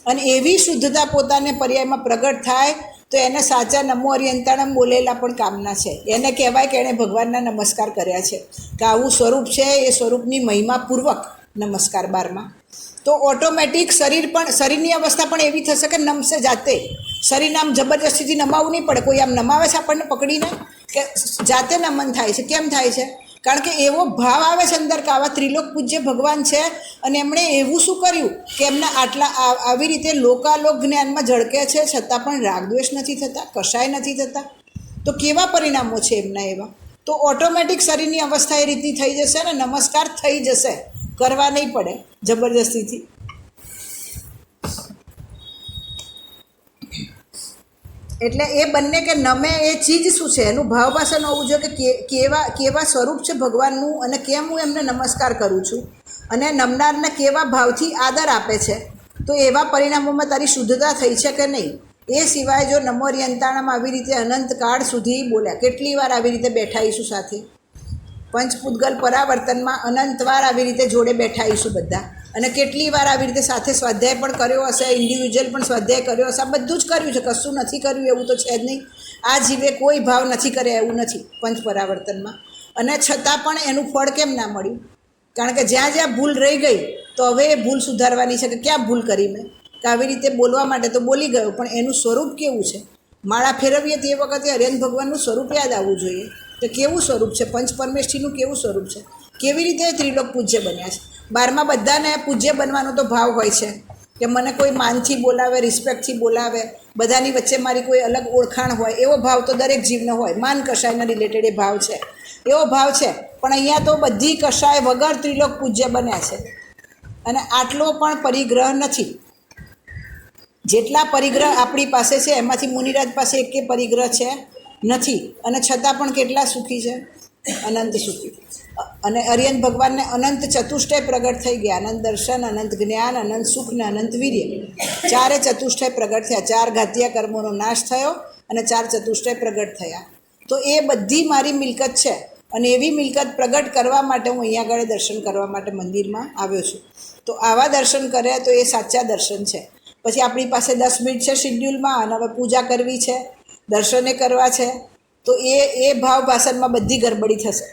અને એવી શુદ્ધતા પોતાને પર્યાયમાં પ્રગટ થાય તો એને સાચા નમો અર્યંતાણમ બોલેલા પણ કામના છે. એને કહેવાય કે એણે ભગવાનના નમસ્કાર કર્યા છે, કે આવું સ્વરૂપ છે, એ સ્વરૂપની મહિમાપૂર્વક નમસ્કાર. 12માં તો ઓટોમેટિક શરીરની અવસ્થા પણ એવી થશે કે નમશે જાતે. શરીરને આમ જબરજસ્તીથી નમાવવું નહીં પડે. કોઈ આમ નમાવે છે આપણને પકડીને, કે જાતે નમન થાય છે. કેમ થાય છે? કારણ કે એવો ભાવ આવે છે અંદર કે આવા ત્રિલોક પૂજ્ય ભગવાન છે અને એમણે એવું શું કર્યું કે એમના આટલા આવી રીતે લોકાલોક જ્ઞાનમાં ઝળકે છે, છતાં પણ રાગદ્વેષ નથી થતા, કશાય નથી થતા. તો કેવા પરિણામો છે એમના એવા. તો ઓટોમેટિક શરીરની અવસ્થા એ રીતની થઈ જશે ને નમસ્કાર થઈ જશે, કરવા નહીં પડે જબરજસ્તીથી. એટલે એ બંને કે નમે એ ચીજ શું છે, એનું ભાવભાષણ હોવું જોઈએ કે કેવા સ્વરૂપ છે ભગવાનનું અને કેમ હું એમને નમસ્કાર કરું છું અને નમનારને કેવા ભાવથી આદર આપે છે. તો એવા પરિણામોમાં તારી શુદ્ધતા થઈ છે કે નહીં. એ સિવાય જો નમો અર્યંતાણમ આવી રીતે અનંતકાળ સુધી બોલ્યા, કેટલી વાર આવી રીતે બેઠા આવીશું સાથે, પંચપૂતગલ પરાવર્તનમાં અનંતવાર આવી રીતે જોડે બેઠા આવીશું બધા. અને કેટલી વાર આવી રીતે સાથે સ્વાધ્યાય પણ કર્યો હશે, ઇન્ડિવિજ્યુઅલ પણ સ્વાધ્યાય કર્યો હશે, આ બધું જ કર્યું છે, કશું નથી કર્યું એવું તો છે જ નહીં. આ જીવે કોઈ ભાવ નથી કર્યા એવું નથી પંચ પરાવર્તનમાં, અને છતાં પણ એનું ફળ કેમ ના મળ્યું? કારણ કે જ્યાં જ્યાં ભૂલ રહી ગઈ તો હવે એ ભૂલ સુધારવાની છે કે ક્યાં ભૂલ કરી મેં, કે આવી રીતે બોલવા માટે તો બોલી ગયો, પણ એનું સ્વરૂપ કેવું છે? માળા ફેરવીએ તે વખતે હરિયન ભગવાનનું સ્વરૂપ યાદ આવવું જોઈએ કે કેવું સ્વરૂપ છે, પંચ પરમેષ્ઠીનું કેવું સ્વરૂપ છે, કેવી રીતે એ ત્રિલોક પૂજ્ય બન્યા છે. બારમાં બધાને પૂજ્ય બનવાનો તો ભાવ હોય છે કે મને કોઈ માનથી બોલાવે, રિસ્પેક્ટથી બોલાવે, બધાની વચ્ચે મારી કોઈ અલગ ઓળખાણ હોય, એવો ભાવ તો દરેક જીવને હોય. માન કશાયના રિલેટેડ એ ભાવ છે, એવો ભાવ છે. પણ અહીંયા તો બધી કશાય વગર ત્રિલોક પૂજ્ય બન્યા છે, અને આટલો પણ પરિગ્રહ નથી. જેટલા પરિગ્રહ આપણી પાસે છે એમાંથી મુનિરાજ પાસે એકે પરિગ્રહ છે નથી, અને છતાં પણ કેટલા સુખી છે? અનંત સુખી. અને હરિયન ભગવાનને અનંત ચતુષ્ટય પ્રગટ થઈ ગયા, અનંત દર્શન, અનંત જ્ઞાન, અનંત સુખ ને અનંત વીર્ય, ચારે ચતુષ્ટય પ્રગટ થયા. 4 ઘાતિયા કર્મોનો નાશ થયો અને 4 ચતુષ્ટય પ્રગટ થયા. તો એ બધી મારી મિલકત છે, અને એવી મિલકત પ્રગટ કરવા માટે હું અહીંયા આગળ દર્શન કરવા માટે મંદિરમાં આવ્યો છું. તો આવા દર્શન કરે તો એ સાચા દર્શન છે. પછી આપણી પાસે 10 મિનિટ છે શિડ્યુલમાં, અને હવે પૂજા કરવી છે, દર્શને કરવા છે, તો એ ભાવ ભાષણમાં બધી ગરબડી થશે.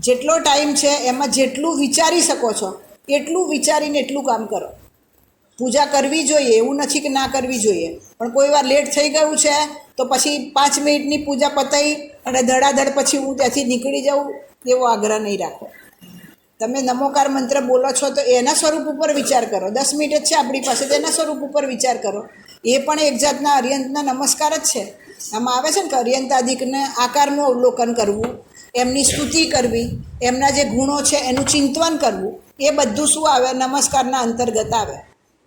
જેટલો ટાઈમ છે એમાં જેટલું વિચારી શકો છો એટલું વિચારીને એટલું કામ કરો. પૂજા કરવી જોઈએ એવું નથી કે ના કરવી જોઈએ, પણ કોઈ વાર લેટ થઈ ગયું છે તો પછી 5 મિનિટની પૂજા પતાવી અને ધડાધડ પછી હું ત્યાંથી નીકળી જાઉં એવો આગ્રહ નહીં રાખો. તમે નમોકાર મંત્ર બોલો છો તો એના સ્વરૂપ ઉપર વિચાર કરો. 10 મિનિટ જ છે આપણી પાસે, તો એના સ્વરૂપ ઉપર વિચાર કરો. એ પણ એક જાતના અર્યંતના નમસ્કાર જ છે. આમાં આવે છે ને કે અર્યંતાદિકને આકારનું અવલોકન કરવું, એમની સ્તુતિ કરવી, એમના જે ગુણો છે એનું ચિંતન કરવું, એ બધું શું આવે? નમસ્કારના અંતર્ગત આવે.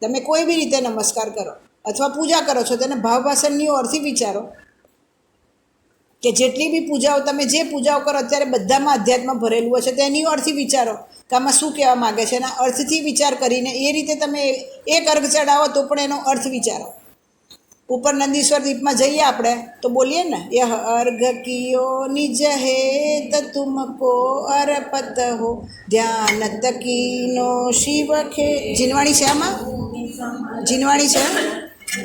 તમે કોઈ બી રીતે નમસ્કાર કરો અથવા પૂજા કરો છો તેને ભાવભાષણની ઓરથી વિચારો કે જેટલી બી પૂજાઓ તમે જે પૂજાઓ કરો અત્યારે બધામાં અધ્યાત્મ ભરેલું હશે, તો એની અર્થથી વિચારો કે આમાં શું કહેવા માગે છે. એના અર્થથી વિચાર કરીને એ રીતે તમે એક અર્ઘ ચડાવો તો પણ એનો અર્થ વિચારો. ઉપર નંદીશ્વર દીપમાં જઈએ આપણે તો બોલીએ ને, યહ અર્ઘ કિયો નિજ હેત તુમકો અર્પત હો, ધ્યાનત કીનો શિવ ખે. જીનવાણી છે આમાં, જીનવાણી છે.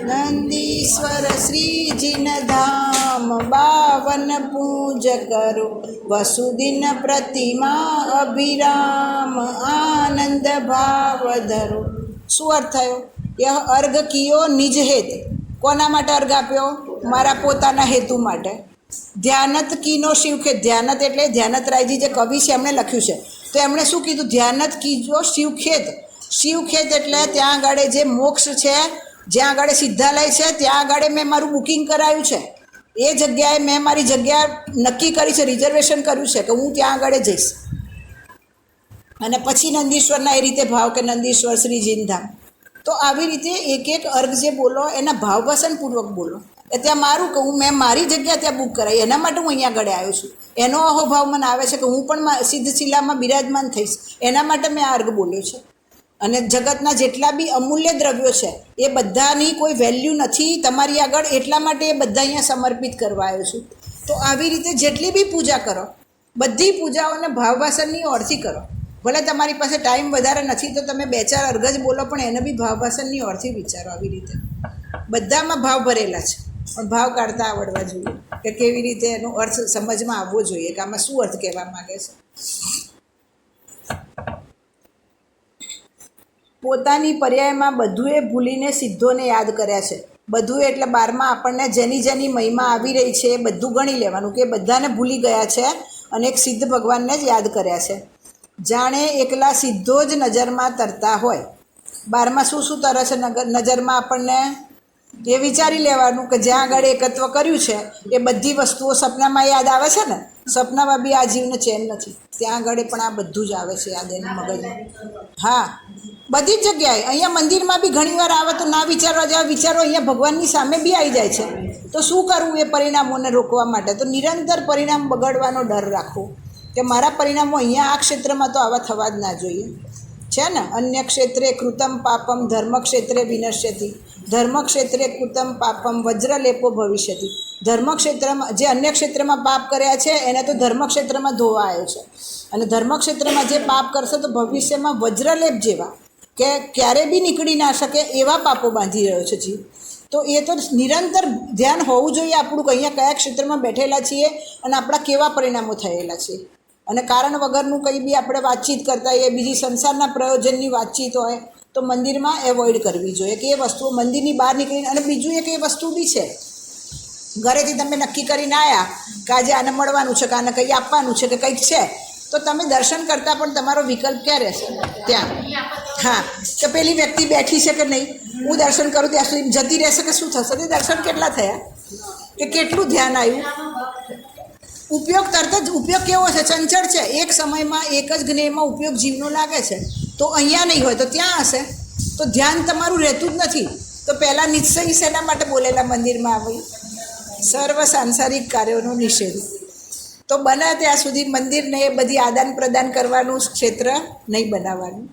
નંદીશ્વર શ્રીજીન ધામ 52 પૂજ કરો, વસુદિન પ્રતિમા અભિરામ આનંદ ભાવ ધરો. શું અર્થ થયો? યહ અર્ઘ કિયો નિજ હેત. કોના માટે અર્ઘ આપ્યો? મારા પોતાના હેતુ માટે. ધ્યાનત કીનો શિવખેત. ધ્યાનત એટલે ધ્યાનતરાયજી જે કવિ છે એમણે લખ્યું છે, તો એમણે શું કીધું? ધ્યાનત કીજો શિવખેત. શિવખેત એટલે ત્યાં આગળ જે મોક્ષ છે, જ્યાં આગળ સિદ્ધાલય છે, ત્યાં આગળ મેં મારું બુકિંગ કરાયું છે. એ જગ્યાએ મેં મારી જગ્યા નક્કી કરી છે, રિઝર્વેશન કર્યું છે કે હું ત્યાં આગળ જઈશ. અને પછી નંદીશ્વરના એ રીતે ભાવ કે નંદીશ્વર શ્રીજીન ધામ. તો આવી રીતે એક એક અર્ઘ જે બોલો એના ભાવભાષણપૂર્વક બોલો. એ ત્યાં મારું કે મેં મારી જગ્યા ત્યાં બુક કરાવી, એના માટે હું અહીંયા આગળ આવ્યો છું. એનો અહોભાવ મને આવે છે કે હું પણ સિદ્ધ શિલામાં બિરાજમાન થઈશ, એના માટે મેં આ અર્ઘ બોલ્યો છે. અને જગતના જેટલા બી અમૂલ્ય દ્રવ્યો છે એ બધાની કોઈ વેલ્યુ નથી તમારી આગળ, એટલા માટે એ બધા અહીંયા સમર્પિત કરવા આવ્યો છું. તો આવી રીતે જેટલી બી પૂજા કરો, બધી પૂજાઓને ભાવભાષણની ઓરથી કરો. ભલે તમારી પાસે ટાઈમ વધારે નથી તો તમે 2-4 અર્ઘ જ બોલો, પણ એને બી ભાવભાષણની ઓરથી વિચારો. આવી રીતે બધામાં ભાવ ભરેલા છે, પણ ભાવ કાઢતા આવડવા જોઈએ કે કેવી રીતે એનો અર્થ સમજમાં આવવો જોઈએ કે આમાં શું અર્થ કહેવા માગે છે. પોતાની પર્યાયમાં બધું એ ભૂલીને સિદ્ધોને યાદ કર્યા છે. બધું એટલે 12માં આપણને જેની જેની મહિમા આવી રહી છે એ બધું ગણી લેવાનું કે બધાને ભૂલી ગયા છે અને એક સિદ્ધ ભગવાનને જ યાદ કર્યા છે. જાણે એકલા સિદ્ધો જ નજરમાં તરતા હોય. 12માં શું શું તરે છે નજરમાં આપણને? એ વિચારી લેવાનું કે જ્યાં આગળ એકત્વ કર્યું છે એ બધી વસ્તુઓ સપનામાં યાદ આવે છે ને. સપનામાં બી આ જીવને ચેન નથી, ત્યાં આગળ પણ આ બધું જ આવે છે યાદ એની મગજમાં. હા, બધી જ જગ્યાએ. અહીંયા મંદિરમાં બી ઘણી વાર આવે તો ના વિચારવા જેવા વિચારો અહીંયા ભગવાનની સામે બી આવી જાય છે. તો શું કરવું એ પરિણામોને રોકવા માટે? તો નિરંતર પરિણામ બગડવાનો ડર રાખવો કે મારા પરિણામો અહીંયા આ ક્ષેત્રમાં તો આવા થવા જ ના જોઈએ. છે ને, અન્ય ક્ષેત્રે કૃતમ પાપમ ધર્મક્ષેત્રે વિનશ્યતિ, ધર્મક્ષેત્રે કૃતમ પાપમ વજ્રલેપો ભવિષ્યતિ. ધર્મક્ષેત્રમાં જે અન્ય ક્ષેત્રમાં પાપ કર્યા છે એને તો ધર્મક્ષેત્રમાં ધોવા આવ્યો છે, અને ધર્મક્ષેત્રમાં જે પાપ કરશે તો ભવિષ્યમાં વજ્રલેપ જેવા કે ક્યારે બી નીકળી ના શકે એવા પાપો બાંધી રહ્યો છે જીવ. તો એ તો નિરંતર ધ્યાન હોવું જોઈએ આપણું કે અહીંયા કયા ક્ષેત્રમાં બેઠેલા છીએ અને આપણા કેવા પરિણામો થયેલા છે. અને કારણ વગરનું કંઈ બી આપણે વાતચીત કરતા હોઈએ, બીજી સંસારના પ્રયોજનની વાતચીત હોય તો મંદિરમાં એવોઇડ કરવી જોઈએ કે એ વસ્તુઓ મંદિરની બહાર નીકળીને. અને બીજું એક એ વસ્તુ બી છે, ઘરેથી તમે નક્કી કરીને આવ્યા કે આજે આને મળવાનું છે કે આને કંઈ આપવાનું છે કે કંઈક છે, તો તમે દર્શન કરતાં પણ તમારો વિકલ્પ ક્યાં રહેશે ત્યાં? હા, કે પેલી વ્યક્તિ બેઠી છે કે નહીં, હું દર્શન કરું ત્યાં સુધી જતી રહેશે કે શું થશે? તે દર્શન કેટલા થયા કે કેટલું ધ્યાન આવ્યું? ઉપયોગ તરત જ ઉપયોગ કેવો છે? ચંચળ છે. એક સમયમાં એક જ જ્ઞેયમાં ઉપયોગ જીવનો લાગે છે, તો અહીંયા નહીં હોય તો ત્યાં હશે, તો ધ્યાન તમારું રહેતું જ નથી. તો પહેલાં નિશ્ચય શેના માટે બોલેલા મંદિરમાં આવી? સર્વ સાંસારિક કાર્યોનો નિષેધ. તો બને ત્યાં સુધી મંદિરને એ બધી આદાન પ્રદાન કરવાનું ક્ષેત્ર નહીં બનાવવાનું,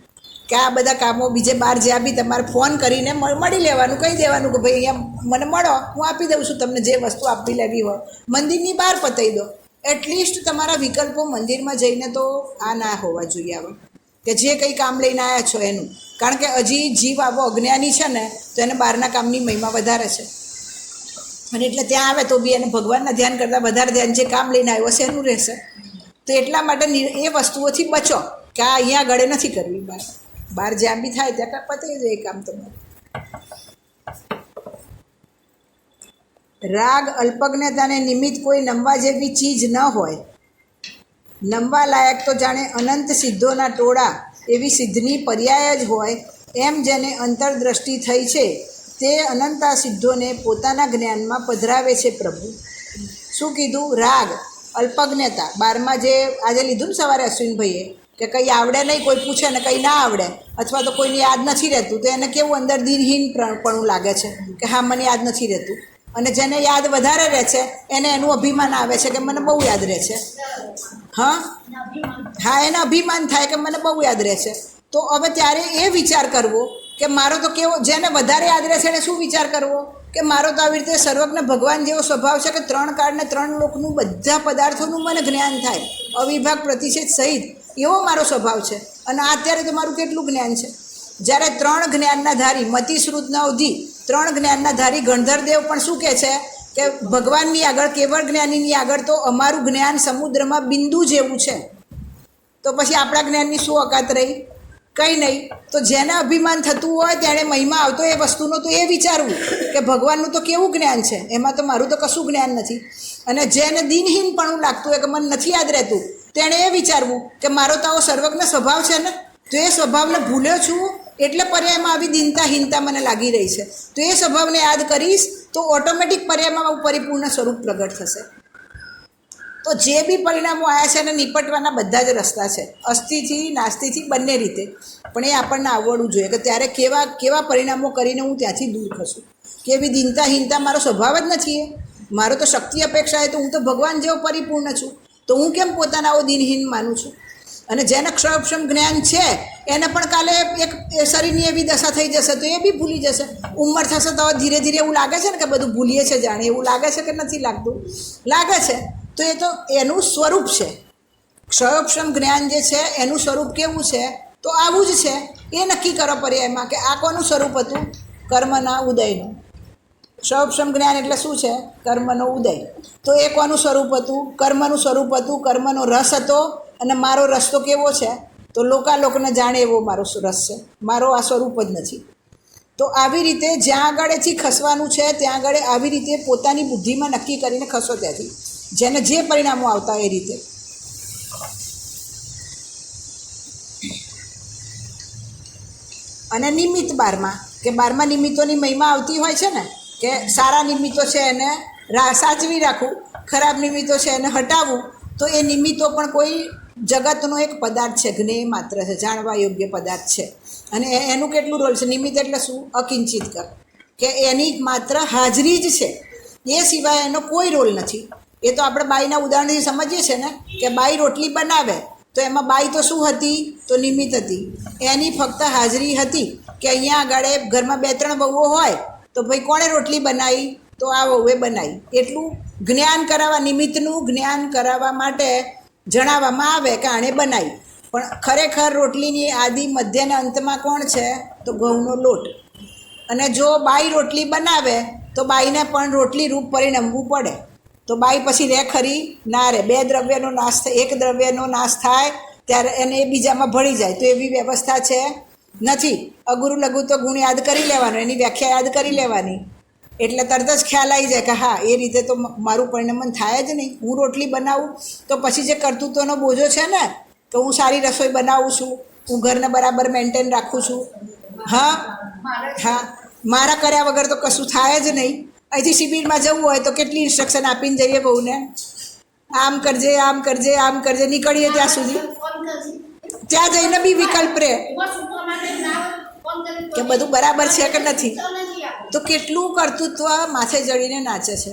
કે આ બધા કામો બીજે બહાર જ્યાં બી તમારે ફોન કરીને મળી લેવાનું, કહી દેવાનું કે ભાઈ અહીંયા મને મળો, હું આપી દઉં છું તમને જે વસ્તુ આપવી લેવી હોય. મંદિરની બહાર પતાવી દો. એટલીસ્ટ તમારા વિકલ્પો મંદિરમાં જઈને તો આ ના હોવા જોઈએ આવા, કે જે કંઈ કામ લઈને આવ્યા છો એનું. કારણ કે હજી જીવ આવો અજ્ઞાની છે ને, તો એને બહારના કામની મહિમા વધારે છે. અને એટલે ત્યાં આવે તો બી એને ભગવાનના ધ્યાન કરતાં વધારે ધ્યાન જે કામ લઈને આવ્યો છે એનું રહેશે. તો એટલા માટે એ વસ્તુઓથી બચો કે આ અહીંયા ગળે નથી કરવી. બહાર જ્યાં બી થાય ત્યાં પતાવી દે એ કામ તમારું. રાગ અલ્પજ્ઞતાને નિમિત્ત કોઈ નમવા જેવી ચીજ ન હોય. નમવા લાયક તો જાણે અનંત સિદ્ધોના ટોળા એવી સિદ્ધની પર્યાય જ હોય. એમ જેને અંતરદ્રષ્ટિ થઈ છે તે અનંતા સિદ્ધોને પોતાના જ્ઞાનમાં પધરાવે છે પ્રભુ. શું કીધું? રાગ, અલ્પજ્ઞતા. 12માં જે આજે લીધું ને સવારે અશ્વિનભાઈએ, કે કંઈ આવડે નહીં, કોઈ પૂછે ને કંઈ ના આવડે, અથવા તો કોઈને યાદ નથી રહેતું, તો એને કેવું અંદર દિનહીનપણું લાગે છે કે હા મને યાદ નથી રહેતું. અને જેને યાદ વધારે રહે છે એને એનું અભિમાન આવે છે કે મને બહુ યાદ રહે છે. હા, એને અભિમાન થાય કે મને બહુ યાદ રહે છે. તો હવે ત્યારે એ વિચાર કરવો કે મારો તો કેવો, જેને વધારે યાદ રહે છે એને શું વિચાર કરવો કે મારો તો આવી રીતે સર્વજ્ઞ ભગવાન જેવો સ્વભાવ છે કે 3 કાળ ને 3 લોકનું બધા પદાર્થોનું મને જ્ઞાન થાય, અવિભાગ પ્રતિષેધ સહિત, એવો મારો સ્વભાવ છે. અને અત્યારે તો મારું કેટલું જ્ઞાન છે. જ્યારે 3 જ્ઞાનના ધારી મતિ શ્રુત નવધિ 3 જ્ઞાનના ધારી ગણધરદેવ પણ શું કહે છે કે ભગવાનની આગળ, કેવળ જ્ઞાનીની આગળ તો અમારું જ્ઞાન સમુદ્રમાં બિંદુ જેવું છે. તો પછી આપણા જ્ઞાનની શું ઓકાત રહી? કંઈ નહીં. તો જેને અભિમાન થતું હોય તેણે મહિમા આવતો એ વસ્તુનો તો એ વિચારવું કે ભગવાનનું તો કેવું જ્ઞાન છે, એમાં તો મારું તો કશું જ્ઞાન નથી. અને જેને દિનહીનપણું લાગતું હોય કે મને નથી યાદ રહેતું, તેણે એ વિચારવું કે મારો તો આવો સર્વજ્ઞ સ્વભાવ છે ને, તો એ સ્વભાવને ભૂલ્યો છું એટલે પર્યાયમાં આવી દીનતાહીનતા મને લાગી રહી છે. તો એ સ્વભાવને યાદ કરીશ તો ઓટોમેટિક પર્યાયમાં પરિપૂર્ણ સ્વરૂપ પ્રગટ થશે. તો જે બી પરિણામો આવ્યા છે એને નિપટવાના બધા જ રસ્તા છે, અસ્થિથી નાસ્તિથી બંને રીતે. પણ એ આપણને આવડવું જોઈએ કે ત્યારે કેવા પરિણામો કરીને હું ત્યાંથી દૂર ખસું. કેવી દીનતાહીનતા મારો સ્વભાવ જ નથી. મારો તો શક્તિ અપેક્ષા તો હું તો ભગવાન જેવો પરિપૂર્ણ છું, તો હું કેમ પોતાના આવો દિનહીન માનું છું? અને જેને ક્ષયક્ષમ જ્ઞાન છે એને પણ કાલે એક શરીરની એવી દશા થઈ જશે તો એ બી ભૂલી જશે. ઉંમર થશે તો ધીરે ધીરે એવું લાગે છે ને કે બધું ભૂલીએ છે, જાણે એવું લાગે છે કે નથી લાગતું? લાગે છે. તો એ તો એનું સ્વરૂપ છે. ક્ષયોક્ષમ જ્ઞાન જે છે એનું સ્વરૂપ કેવું છે? તો આવું જ છે. એ નક્કી કરો પર્યાયમાં કે આ કોનું સ્વરૂપ હતું? કર્મના ઉદયનું. ક્ષયોક્ષમ જ્ઞાન એટલે શું છે? કર્મનો ઉદય. તો એ કોનું સ્વરૂપ હતું? કર્મનું સ્વરૂપ હતું. કર્મનો રસ હતો. અને મારો રસ તો કેવો છે? તો લોકાલોકને જાણે એવો મારો રસ છે, મારો આ સ્વરૂપ જ નથી. તો આવી રીતે જ્યાં આગળથી ખસવાનું છે ત્યાં આગળ આવી રીતે પોતાની બુદ્ધિમાં નક્કી કરીને ખસો ત્યાંથી, જેને જે પરિણામો આવતા એ રીતે. અને નિમિત્ત 12માં કે 12માં નિમિત્તોની મહિમા આવતી હોય છે ને, કે સારા નિમિત્તો છે એને સાચવી રાખવું, ખરાબ નિમિત્તો છે એને હટાવવું. તો એ નિમિત્તો પણ કોઈ જગતનો એક પદાર્થ છે, જ્ઞેય માત્ર છે, જાણવા યોગ્ય પદાર્થ છે. અને એનું કેટલું રોલ છે? નિમિત્ત એટલે શું? અકિંચિત કર, કે એની માત્ર હાજરી જ છે, એ સિવાય એનો કોઈ રોલ નથી. એ તો આપણે બાઈના ઉદાહરણથી સમજીએ છીએ ને કે બાઈ રોટલી બનાવે તો એમાં બાઈ તો શું હતી? તો નિમિત્ત હતી. એની ફક્ત હાજરી હતી કે અહીંયા આગળ ઘરમાં 2-3 વહુઓ હોય તો ભાઈ કોણે રોટલી બનાવી? તો આ વહુએ બનાવી. એટલું જ્ઞાન કરાવવા, નિમિત્તનું જ્ઞાન કરાવવા માટે જણાવવામાં આવે કે આણે બનાવી. પણ ખરેખર રોટલીની આદિ મધ્ય અને અંતમાં કોણ છે? તો ઘઉંનો લોટ. અને જો બાઈ રોટલી બનાવે તો બાઈને પણ રોટલી રૂપ પરિણમવું પડે. તો બાઈ પછી રહે ખરી? ના રહે. 2 દ્રવ્યનો નાશ થાય, 1 દ્રવ્યનો નાશ થાય ત્યારે એને એ બીજામાં ભળી જાય. તો એવી વ્યવસ્થા છે નથી. અગુરુ લઘુ તો ગુણ યાદ કરી લેવાનો, એની વ્યાખ્યા યાદ કરી લેવાની, એટલે તરત જ ખ્યાલ આવી જાય કે હા, એ રીતે તો મારું પરિણમન થાય જ નહીં. હું રોટલી બનાવું તો પછી જે કર્તૃત્વનો બોજો છે ને, કે હું સારી રસોઈ બનાવું છું, હું ઘરને બરાબર મેન્ટેન રાખું છું, હા હા, મારા કર્યા વગર તો કશું થાય જ નહીં. અહીંથી શિબિરમાં જવું હોય તો કેટલી ઇન્સ્ટ્રક્શન આપીને જઈએ બહુને, આમ કરજે, આમ કરજે, આમ કરજે. નીકળીએ ત્યાં સુધી, ત્યાં જઈને બી વિકલ્પ રહે કે બધું બરાબર છે કે નથી. તો કેટલું કર્તૃત્વ માથે જડીને નાચે છે.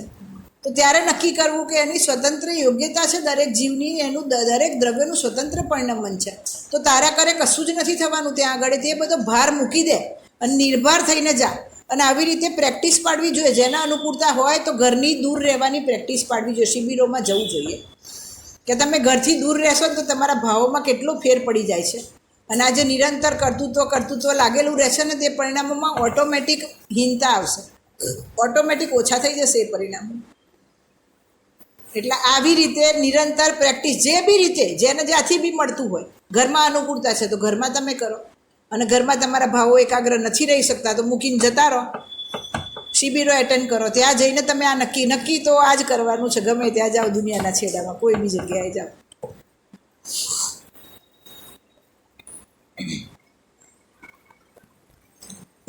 તો ત્યારે નક્કી કરવું કે એની સ્વતંત્ર યોગ્યતા છે દરેક જીવની, એનું દરેક દ્રવ્યનું સ્વતંત્ર પરિણમન છે. તો તારા કરે કશું જ નથી થવાનું ત્યાં આગળ. તે બધો ભાર મૂકી દે અને નિર્ભર થઈને જા. અને આવી રીતે પ્રેક્ટિસ પાડવી જોઈએ. જેના અનુકૂળતા હોય તો ઘરની દૂર રહેવાની પ્રેક્ટિસ પાડવી જોઈએ. શિબિરોમાં જવું જોઈએ કે તમે ઘરથી દૂર રહેશો તો તમારા ભાવોમાં કેટલો ફેર પડી જાય છે. અને આ જે નિરંતર કર્તૃત્વ લાગેલું રહેશે ને, તે પરિણામોમાં ઓટોમેટિક હીનતા આવશે, ઓટોમેટિક ઓછા થઈ જશે એ પરિણામો. એટલે આવી રીતે નિરંતર પ્રેક્ટિસ, જે બી રીતે જેને જ્યાંથી બી મળતું હોય, ઘરમાં અનુકૂળતા છે તો ઘરમાં તમે કરો. અને ઘરમાં તમારા ભાવો એકાગ્ર નથી રહી શકતા તો મૂકીને જતા રહો. શિબિરો એટેન્ડ કરો, ત્યાં જઈને તમે આ નક્કી તો આ જ કરવાનું છે. ગમે ત્યાં જાઓ, દુનિયાના છેડામાં, કોઈ બી જગ્યાએ જાઓ.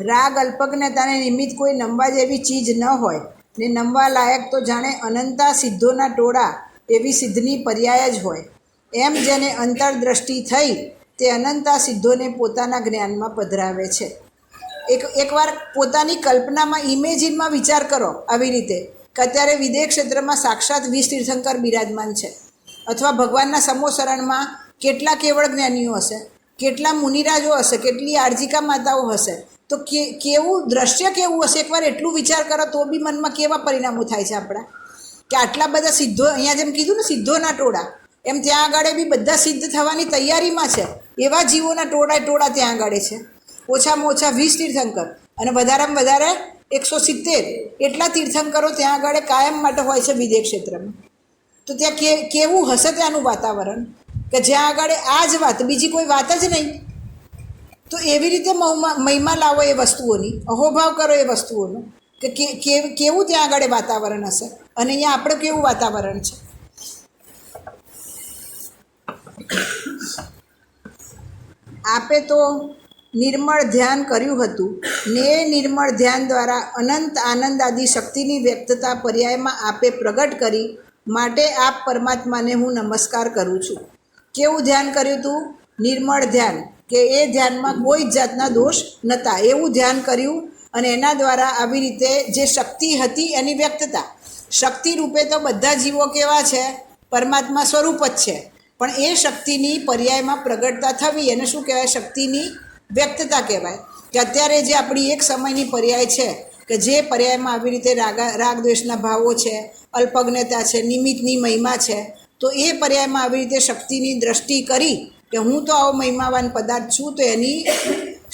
રાગ અલ્પજ્ઞતાને નિમિત્ત કોઈ નમવા જેવી ચીજ ન હોય ને નમવા લાયક તો જાણે અનંતા સિદ્ધોના ટોળા એવી સિદ્ધની પર્યાય જ હોય. એમ જેને અંતરદ્રષ્ટિ થઈ તે અનંતા સિદ્ધોને પોતાના જ્ઞાનમાં પધરાવે છે. એકવાર પોતાની કલ્પનામાં, ઇમેજિનમાં વિચાર કરો આવી રીતે કે અત્યારે વિદેહ ક્ષેત્રમાં સાક્ષાત 20 તીર્થંકર બિરાજમાન છે, અથવા ભગવાનના સમોસરણમાં કેટલા કેવળ જ્ઞાનીઓ હશે, કેટલા મુનિરાજો હશે, કેટલી આર્જિકા માતાઓ હશે. તો કેવું દ્રશ્ય કેવું હશે? એકવાર એટલું વિચાર કરો તો બી મનમાં કેવા પરિણામો થાય છે આપણા, કે આટલા બધા સિદ્ધો, અહીંયા જેમ કીધું ને સિદ્ધોના ટોળા, એમ ત્યાં આગળ બી બધા સિદ્ધ થવાની તૈયારીમાં છે. એવા જીવોના ટોળા ત્યાં આગળ છે. ઓછામાં ઓછા 20 તીર્થંકર અને વધારેમાં વધારે 170 એટલા તીર્થંકરો ત્યાં આગળ કાયમ માટે હોય છે વિદેહ ક્ષેત્રમાં. તો ત્યાં કેવું હશે ત્યાંનું વાતાવરણ, કે જ્યાં આગળ આ જ વાત, બીજી કોઈ વાત જ નહીં. તો એવી રીતે મહિમા લાવો એ વસ્તુઓની, અહોભાવ કરો એ વસ્તુઓનો, કે કેવું ત્યાં આગળ વાતાવરણ હશે. અને અહીંયા આપણે કેવું વાતાવરણ છે. આપે તો નિર્મળ ધ્યાન કર્યું હતું ને એ નિર્મળ ધ્યાન દ્વારા અનંત આનંદ આદિ શક્તિની વ્યક્તતા પર્યાયમાં આપે પ્રગટ કરી, માટે આપ પરમાત્માને હું નમસ્કાર કરું છું. કેવું ધ્યાન કર્યું હતું? નિર્મળ ધ્યાન, કે એ ધ્યાનમાં કોઈ જ જાતના દોષ નહોતા એવું ધ્યાન કર્યું. અને એના દ્વારા આવી રીતે જે શક્તિ હતી એની વ્યક્તતા, શક્તિ રૂપે તો બધા જીવો કેવા છે? પરમાત્મા સ્વરૂપ જ છે. પણ એ શક્તિની પર્યાયમાં પ્રગટતા થવી એને શું કહેવાય? શક્તિની વ્યક્તતા કહેવાય. કે અત્યારે જે આપણી એક સમયની પર્યાય છે, કે જે પર્યાયમાં આવી રીતે રાગ દ્વેષના ભાવો છે, અલ્પજ્ઞતા છે, નિમિત્તની મહિમા છે, તો એ પર્યાયમાં આવી રીતે શક્તિની દ્રષ્ટિ કરી કે હું તો આવો મહિમાવાન પદાર્થ છું, તો એની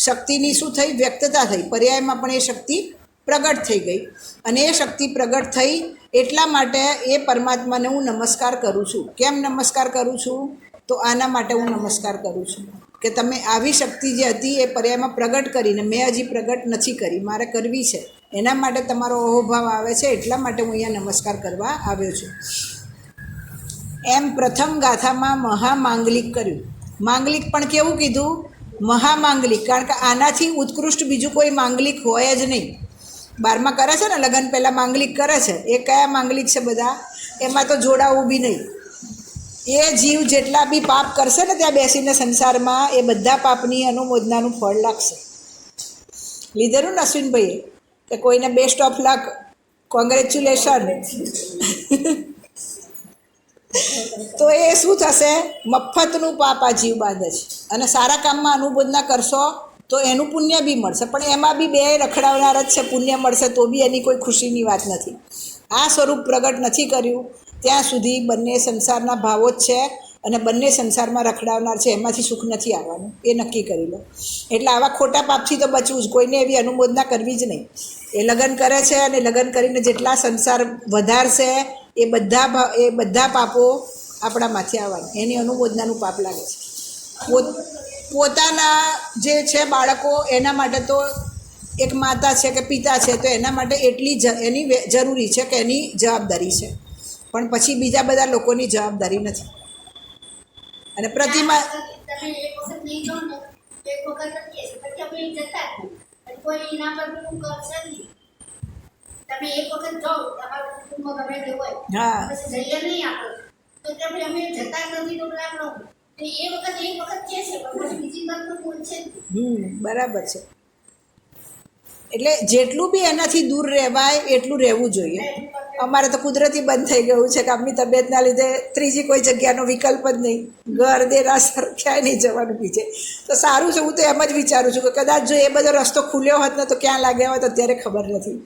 શક્તિની શું થઈ? વ્યક્તતા થઈ. પર્યાયમાં પણ એ શક્તિ પ્રગટ થઈ ગઈ. અને એ શક્તિ પ્રગટ થઈ એટલા માટે એ પરમાત્માને હું નમસ્કાર કરું છું. કેમ નમસ્કાર કરું છું? તો આના માટે હું નમસ્કાર કરું છું કે તમે આવી શક્તિ જે હતી એ પર્યાયમાં પ્રગટ કરીને, મેં હજી પ્રગટ નથી કરી, મારે કરવી છે, એના માટે તમારો અહોભાવ આવે છે. એટલા માટે હું અહીંયા નમસ્કાર કરવા આવ્યો છું. એમ પ્રથમ ગાથામાં મહામાંગલિક કર્યું. માંગલિક પણ કેવું કીધું? મહામાંગલિક. કારણ કે આનાથી ઉત્કૃષ્ટ બીજું કોઈ માંગલિક હોય જ નહીં. 12મા કરે છે ને, લગ્ન પહેલાં માંગલિક કરે છે. એ કયા માંગલિક છે? બધા એમાં તો જોડાવું બી નહીં. એ જીવ જેટલા બી પાપ કરશે ને ત્યાં બેસીને સંસારમાં, એ બધા પાપની અનુમોદનાનું ફળ લાગશે. લીધેલું ને અશ્વિનભાઈએ કે કોઈને બેસ્ટ ઓફ લક, કોંગ્રેચ્યુલેશન. તો એ શું થશે? મફતનું પાપ આ જીવ બાંધે છે. અને સારા કામમાં અનુમોદના કરશો તો એનું પુણ્ય બી મળશે, પણ એમાં બી બે રખડાવનાર જ છે. પુણ્ય મળશે તો બી એની કોઈ ખુશીની વાત નથી. આ સ્વરૂપ પ્રગટ નથી કર્યું ત્યાં સુધી બંને સંસારના ભાવો જ છે અને બંને સંસારમાં રખડાવનાર છે. એમાંથી સુખ નથી આવવાનું, એ નક્કી કરી લો. એટલે આવા ખોટા પાપથી તો બચવું જ, કોઈને એવી અનુમોદના કરવી જ નહીં. એ લગ્ન કરે છે અને લગ્ન કરીને જેટલા સંસાર વધારશે એ બધા પાપો આપણામાંથી આવવાના. એની અનુમોદનાનું પાપ લાગે છે. પોતાના જે છે બાળકો, એના માટે તો એક માતા છે કે પિતા છે તો એના માટે એટલી એની જરૂરી છે કે એની જવાબદારી છે, પણ પછી બીજા બધા લોકોની જવાબદારી નથી. અને પ્રતિમા તમે એક વખત નહીં જાઓ ને તો એક વખત જ કહેશે, પછી અમે જતા જ નહીં. અને કોઈ એના પર પેલું કરશે જ નહીં. તમે એક વખત જાઓ, તમારા કુટુંબમાં ગમે તે હોય, હા. પછી જઈએ નહીં આપણે, તો તમે અમે જતા જ નથી તો આપણે એ વખત એક વખત કહેશે, પણ પછી બીજી વાર તો બોલશે જ નહીં. બરાબર છે. એટલે જેટલું બી એનાથી દૂર રહેવાય એટલું રહેવું જોઈએ. અમારે તો કુદરતી બંધ થઈ ગયું છે કે આપણી તબિયતના લીધે ત્રીજી કોઈ જગ્યાનો વિકલ્પ જ નહીં. ઘર દેરાસર ક્યાંય નહીં જવાનું બીજે. તો સારું છે. હું તો એમ જ વિચારું છું કે કદાચ જો એ બધો રસ્તો ખુલ્યો હોત ને તો ક્યાં લાગ્યા હોત અત્યારે ખબર નથી.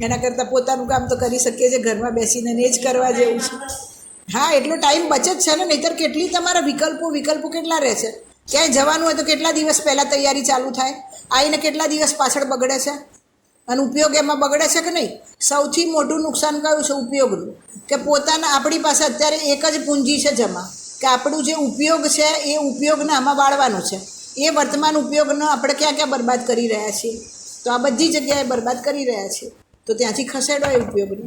એના કરતાં પોતાનું કામ તો કરી શકીએ છીએ ઘરમાં બેસીને, ને જ કરવા જેવું છે. હા, એટલો ટાઈમ બચે જ છે ને. નહીંતર કેટલી તમારા વિકલ્પો કેટલા રહે છે. ક્યાંય જવાનું હોય તો કેટલા દિવસ પહેલાં તૈયારી ચાલુ થાય, આવીને કેટલા દિવસ પાછળ બગડે છે. અને ઉપયોગ એમાં બગડે છે કે નહીં? સૌથી મોટું નુકસાન કયું છે? ઉપયોગનું. કે પોતાના આપણી પાસે અત્યારે એક જ પૂંજી છે જમા, કે આપણું જે ઉપયોગ છે એ ઉપયોગને આમાં વાળવાનું છે. એ વર્તમાન ઉપયોગનો આપણે ક્યાં ક્યાં બરબાદ કરી રહ્યા છીએ? તો આ બધી જગ્યાએ બરબાદ કરી રહ્યા છીએ. તો ત્યાંથી ખસેડો એ ઉપયોગને.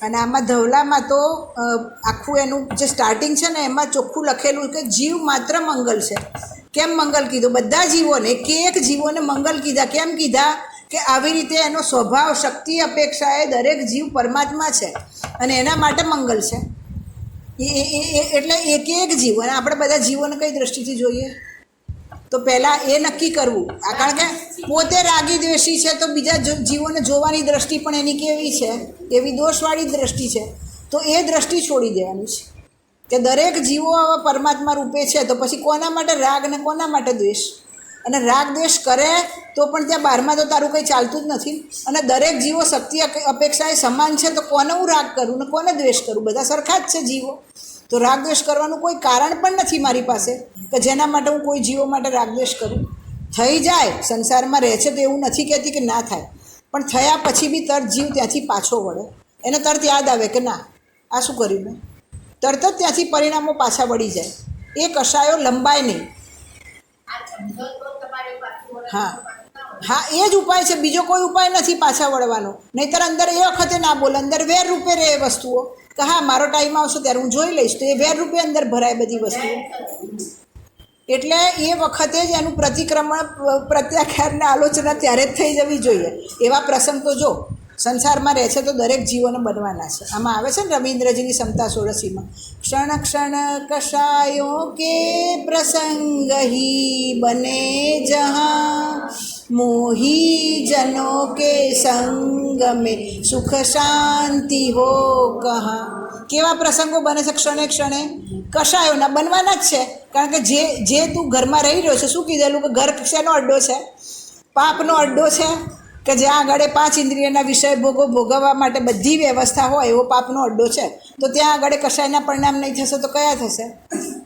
અને આમાં ધવલામાં તો આખું એનું જે સ્ટાર્ટિંગ છે ને એમાં ચોખ્ખું લખેલું કે જીવ માત્ર મંગલ છે. કેમ મંગલ કીધું? બધા જીવોને, એક જીવોને મંગલ કીધા. કેમ કીધા? કે આવી રીતે એનો સ્વભાવ, શક્તિ, અપેક્ષાએ દરેક જીવ પરમાત્મા છે અને એના માટે મંગલ છે. એટલે એક જીવ. અને આપણે બધા જીવોને કઈ દ્રષ્ટિથી જોઈએ? તો પહેલાં એ નક્કી કરવું. કારણ કે પોતે રાગી દ્વેષી છે તો બીજા જીવોને જોવાની દ્રષ્ટિ પણ એની કેવી છે? એવી દોષવાળી દ્રષ્ટિ છે. તો એ દ્રષ્ટિ છોડી દેવાની છે કે દરેક જીવો આવા પરમાત્મા રૂપે છે. તો પછી કોના માટે રાગ ને કોના માટે દ્વેષ? અને રાગ દ્વેષ કરે તો પણ ત્યાં બહારમાં તો તારું કંઈ ચાલતું જ નથી. અને દરેક જીવો શક્તિ અપેક્ષાએ સમાન છે તો કોને હું રાગ કરું ને કોને દ્વેષ કરું? બધા સરખા જ છે જીવો. તો રાગ દ્વેષ કરવાનું કોઈ કારણ પણ નથી મારી પાસે કે જેના માટે હું કોઈ જીવો માટે રાગ દ્વેષ કરું. થઈ જાય, સંસારમાં રહે છે તો એવું નથી કહેતી કે ના થાય, પણ થયા પછી બી તરત જીવ ત્યાંથી પાછો વળે. એને તરત યાદ આવે કે ના, આ શું કર્યું મેં? તરત જ ત્યાંથી પરિણામો પાછા વળી જાય. એ કશાયો લંબાય નહીં. આ સમજો તો તમારી પાછું હા હા, એ જ ઉપાય છે. બીજો કોઈ ઉપાય નથી પાછા વળવાનો. નહીંતર અંદર એ વખતે ના બોલે, અંદર વેર રૂપે રહે એ વસ્તુઓ કે હા મારો ટાઈમ આવશે ત્યારે હું જોઈ લઈશ. તો એ વેર રૂપે અંદર ભરાય બધી વસ્તુઓ. એટલે એ વખતે જ એનું પ્રતિક્રમણ, પ્રત્યાખ્યાનને આલોચના ત્યારે જ થઈ જવી જોઈએ. એવા પ્રસંગ તો જો સંસારમાં રહે છે તો દરેક જીવોને બનવાના છે. આમાં આવે છે ને રવિન્દ્રજીની સમતા સોળસીમાં, ક્ષણ ક્ષણ કશાયો કે પ્રસંગ હી બને જહાં, મોહી જનો કે સંગ में સુખ શાંતિ હો કહાં. કેવા પ્રસંગો બને છે? ક્ષણે ક્ષણે કશાયોના બનવાના જ છે. કારણ કે જે તું ઘરમાં રહી રહ્યો છે, શું કીધેલું કે ઘર શેનો અડ્ડો છે? પાપનો અડ્ડો છે. કે જ્યાં આગળ 5 ઇન્દ્રિયના વિષય ભોગવવા માટે બધી વ્યવસ્થા હોય એવો પાપનો અડ્ડો છે. તો ત્યાં આગળ કશાયના પરિણામ નહીં થશે તો કયા થશે?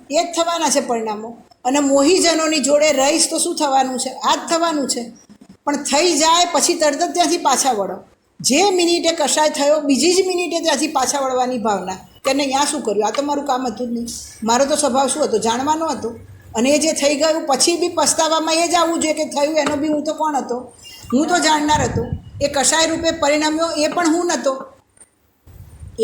એ જ થવાના છે પરિણામો. અને મોહીજનોની જોડે રહીશ તો શું થવાનું છે? આ જ થવાનું છે. પણ થઈ જાય પછી તરત જ ત્યાંથી પાછા વળો. જે મિનિટે કશાય થયો બીજી જ મિનિટે ત્યાંથી પાછા વળવાની ભાવના કે નહીં, આ શું કર્યું? આ તો મારું કામ હતું જ નહીં. મારો તો સ્વભાવ શું હતો? જાણવાનો હતો. અને એ જે થઈ ગયું પછી બી પસ્તાવામાં એ જ આવવું જોઈએ કે થયું એનો બી હું તો કોણ હતો? હું તો જાણનાર હતો. એ કશાય રૂપે પરિણામ્યો એ પણ હું નહોતો.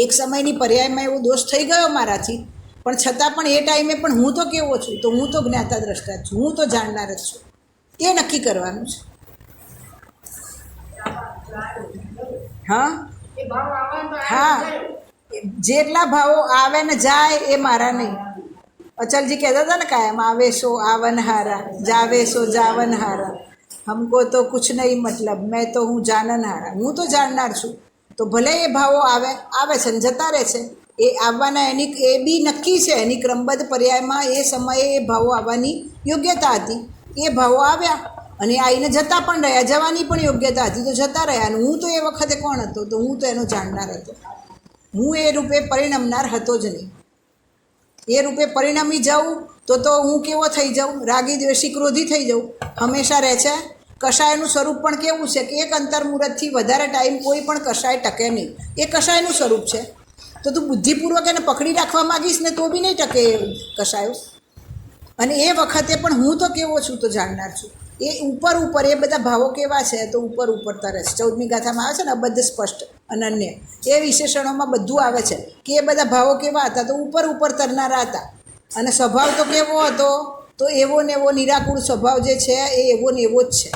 એક સમયની પર્યાયમાં એવો દોષ થઈ ગયો મારાથી, પણ છતાં પણ એ ટાઈમે પણ હું તો કેવો છું? તો હું તો જ્ઞાતા દ્રષ્ટા જ છું, હું તો જાણનાર જ છું. એ નક્કી કરવાનું છે. હા હા, જેટલા ભાવો આવે ને જાય એ મારા નહીં. અચલજી કહેતા હતા ને કાયમ, આવે સો આવન હારા, જાવે સો જાવન હારા. હમકો તો કુછ નહીં મતલબ, મેં તો હું જાણનાર, હું તો જાણનાર છું. તો ભલે એ ભાવો આવે છે ને જતા રહે છે. એ આવવાના એ બી નક્કી છે, એની ક્રમબદ્ધ પર્યાયમાં એ સમયે એ ભાવો આવવાની યોગ્યતા હતી. એ ભાવો આવ્યા અને આવીને જતા પણ રહ્યા, જવાની પણ યોગ્યતા હતી તો જતા રહ્યા. અને હું તો એ વખતે કોણ હતો? તો હું તો એનો જાણનાર હતો. હું એ રૂપે પરિણમનાર હતો જ નહીં. એ રૂપે પરિણમી જાઉં તો હું કેવો થઈ જાઉં? રાગી, દ્વેષી, ક્રોધી થઈ જાઉં. હંમેશા રહે છે. કષાયનું સ્વરૂપ પણ કેવું છે કે એક અંતર્મુહૂર્તથી વધારે ટાઈમ કોઈ પણ કષાય ટકે નહીં. એ કષાયનું સ્વરૂપ છે. તો તું બુદ્ધિપૂર્વક એને પકડી રાખવા માગીશ ને તો બી નહીં ટકે એ કષાયો. અને એ વખતે પણ હું તો કેવો છું તો જાણનાર છું. એ ઉપર એ બધા ભાવો કેવા છે તો ઉપર તરે છે. 14મી ગાથામાં આવે છે ને અબદ્ધ, સ્પષ્ટ, અનન્ય, એ વિશેષણોમાં બધું આવે છે કે એ બધા ભાવો કેવા હતા તો ઉપર તરનારા હતા. અને સ્વભાવ તો કેવો હતો? તો એવો ને એવો નિરાકુળ સ્વભાવ જે છે એ એવો ને એવો જ છે.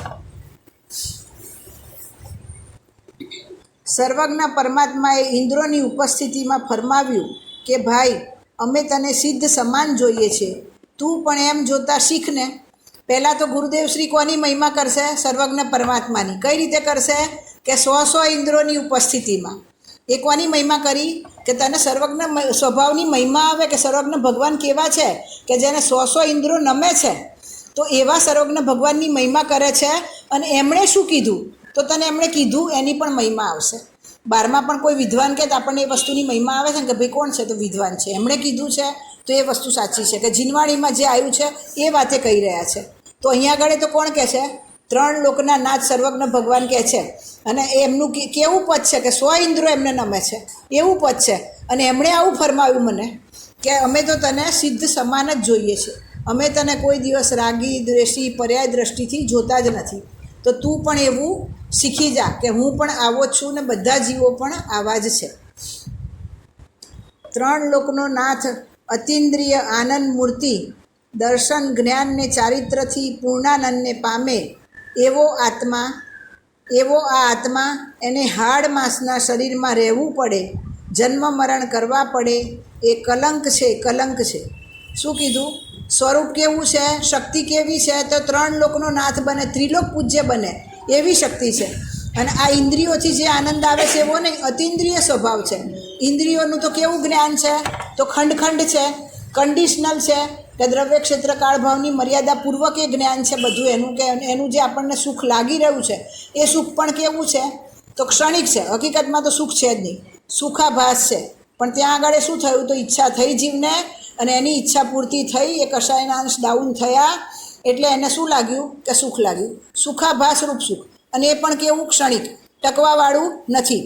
સર્વજ્ઞ પરમાત્માએ ઇન્દ્રોની ઉપસ્થિતિમાં ફરમાવ્યું કે ભાઈ, અમે તને સિદ્ધ સમાન જોઈએ છે, તું પણ એમ જોતા શીખ ને. પહેલાં તો ગુરુદેવ શ્રી કોની મહિમા કરશે? સર્વજ્ઞ પરમાત્માની. કઈ રીતે કરશે? કે 100 ઇન્દ્રોની ઉપસ્થિતિમાં. એ કોની મહિમા કરી? કે તને સર્વજ્ઞ સ્વભાવની મહિમા આવે કે સર્વજ્ઞ ભગવાન કેવા છે કે જેને 100 ઇન્દ્રો નમે છે. તો એવા સર્વજ્ઞ ભગવાનની મહિમા કરે છે. અને એમણે શું કીધું? તો તને એમણે કીધું એની પણ મહિમા આવશે. 12માં પણ કોઈ વિદ્વાન કે આપણને એ વસ્તુની મહિમા આવે છે ને કે ભાઈ કોણ છે? તો વિદ્વાન છે, એમણે કીધું છે તો એ વસ્તુ સાચી છે. કે જીનવાણીમાં જે આવ્યું છે એ વાતે કહી રહ્યા છે. તો અહીંયા આગળ તો કોણ કહે છે? 3 લોકના નાથ સર્વજ્ઞ ભગવાન કહે છે. અને એમનું કેવું પદ છે કે 100 ઇન્દ્રો એમને નમે છે, એવું પદ છે. અને એમણે આવું ફરમાવ્યું મને કે અમે તો તને સિદ્ધ સમાન જ જોઈએ છે. અમે તને કોઈ દિવસ રાગી, દ્વેષી, પર્યાય દ્રષ્ટિથી જોતા જ નથી. તો તું પણ એવું શીખી જા કે હું પણ આવો જ છું ને બધા જીવો પણ આવા જ છે. 3 લોકનો નાથ, અતિન્દ્રિય આનંદ મૂર્તિ, દર્શન, જ્ઞાન ને ચારિત્રથી પૂર્ણાનંદને પામે એવો આ આત્મા એને હાડ માંસના શરીરમાં રહેવું પડે, જન્મ મરણ કરવા પડે, એ કલંક છે. શું કીધું? સ્વરૂપ કેવું છે? શક્તિ કેવી છે? તો 3 લોકનો નાથ બને, ત્રિલોક પૂજ્ય બને એવી શક્તિ છે. અને આ ઇન્દ્રિયોથી જે આનંદ આવે છે એવો નહીં, અતિન્દ્રિય સ્વભાવ છે. ઇન્દ્રિયોનું તો કેવું જ્ઞાન છે? તો ખંડ છે, કન્ડિશનલ છે. કે દ્રવ્ય, ક્ષેત્ર, કાળ, ભાવની મર્યાદાપૂર્વક એ જ્ઞાન છે બધું એનું. કે એનું જે આપણને સુખ લાગી રહ્યું છે એ સુખ પણ કેવું છે? તો ક્ષણિક છે. હકીકતમાં તો સુખ છે જ નહીં, સુખાભાસ છે. પણ ત્યાં આગળ શું થયું? તો ઈચ્છા થઈ જીવને, અને એની ઈચ્છા પૂર્તિ થઈ, એ કષાયના અંશ ડાઉન થયા એટલે એને શું લાગ્યું? કે સુખ લાગ્યું. સુખાભાસ રૂપ સુખ. અને એ પણ કેવું? ક્ષણિક, ટકવાવાળું નથી.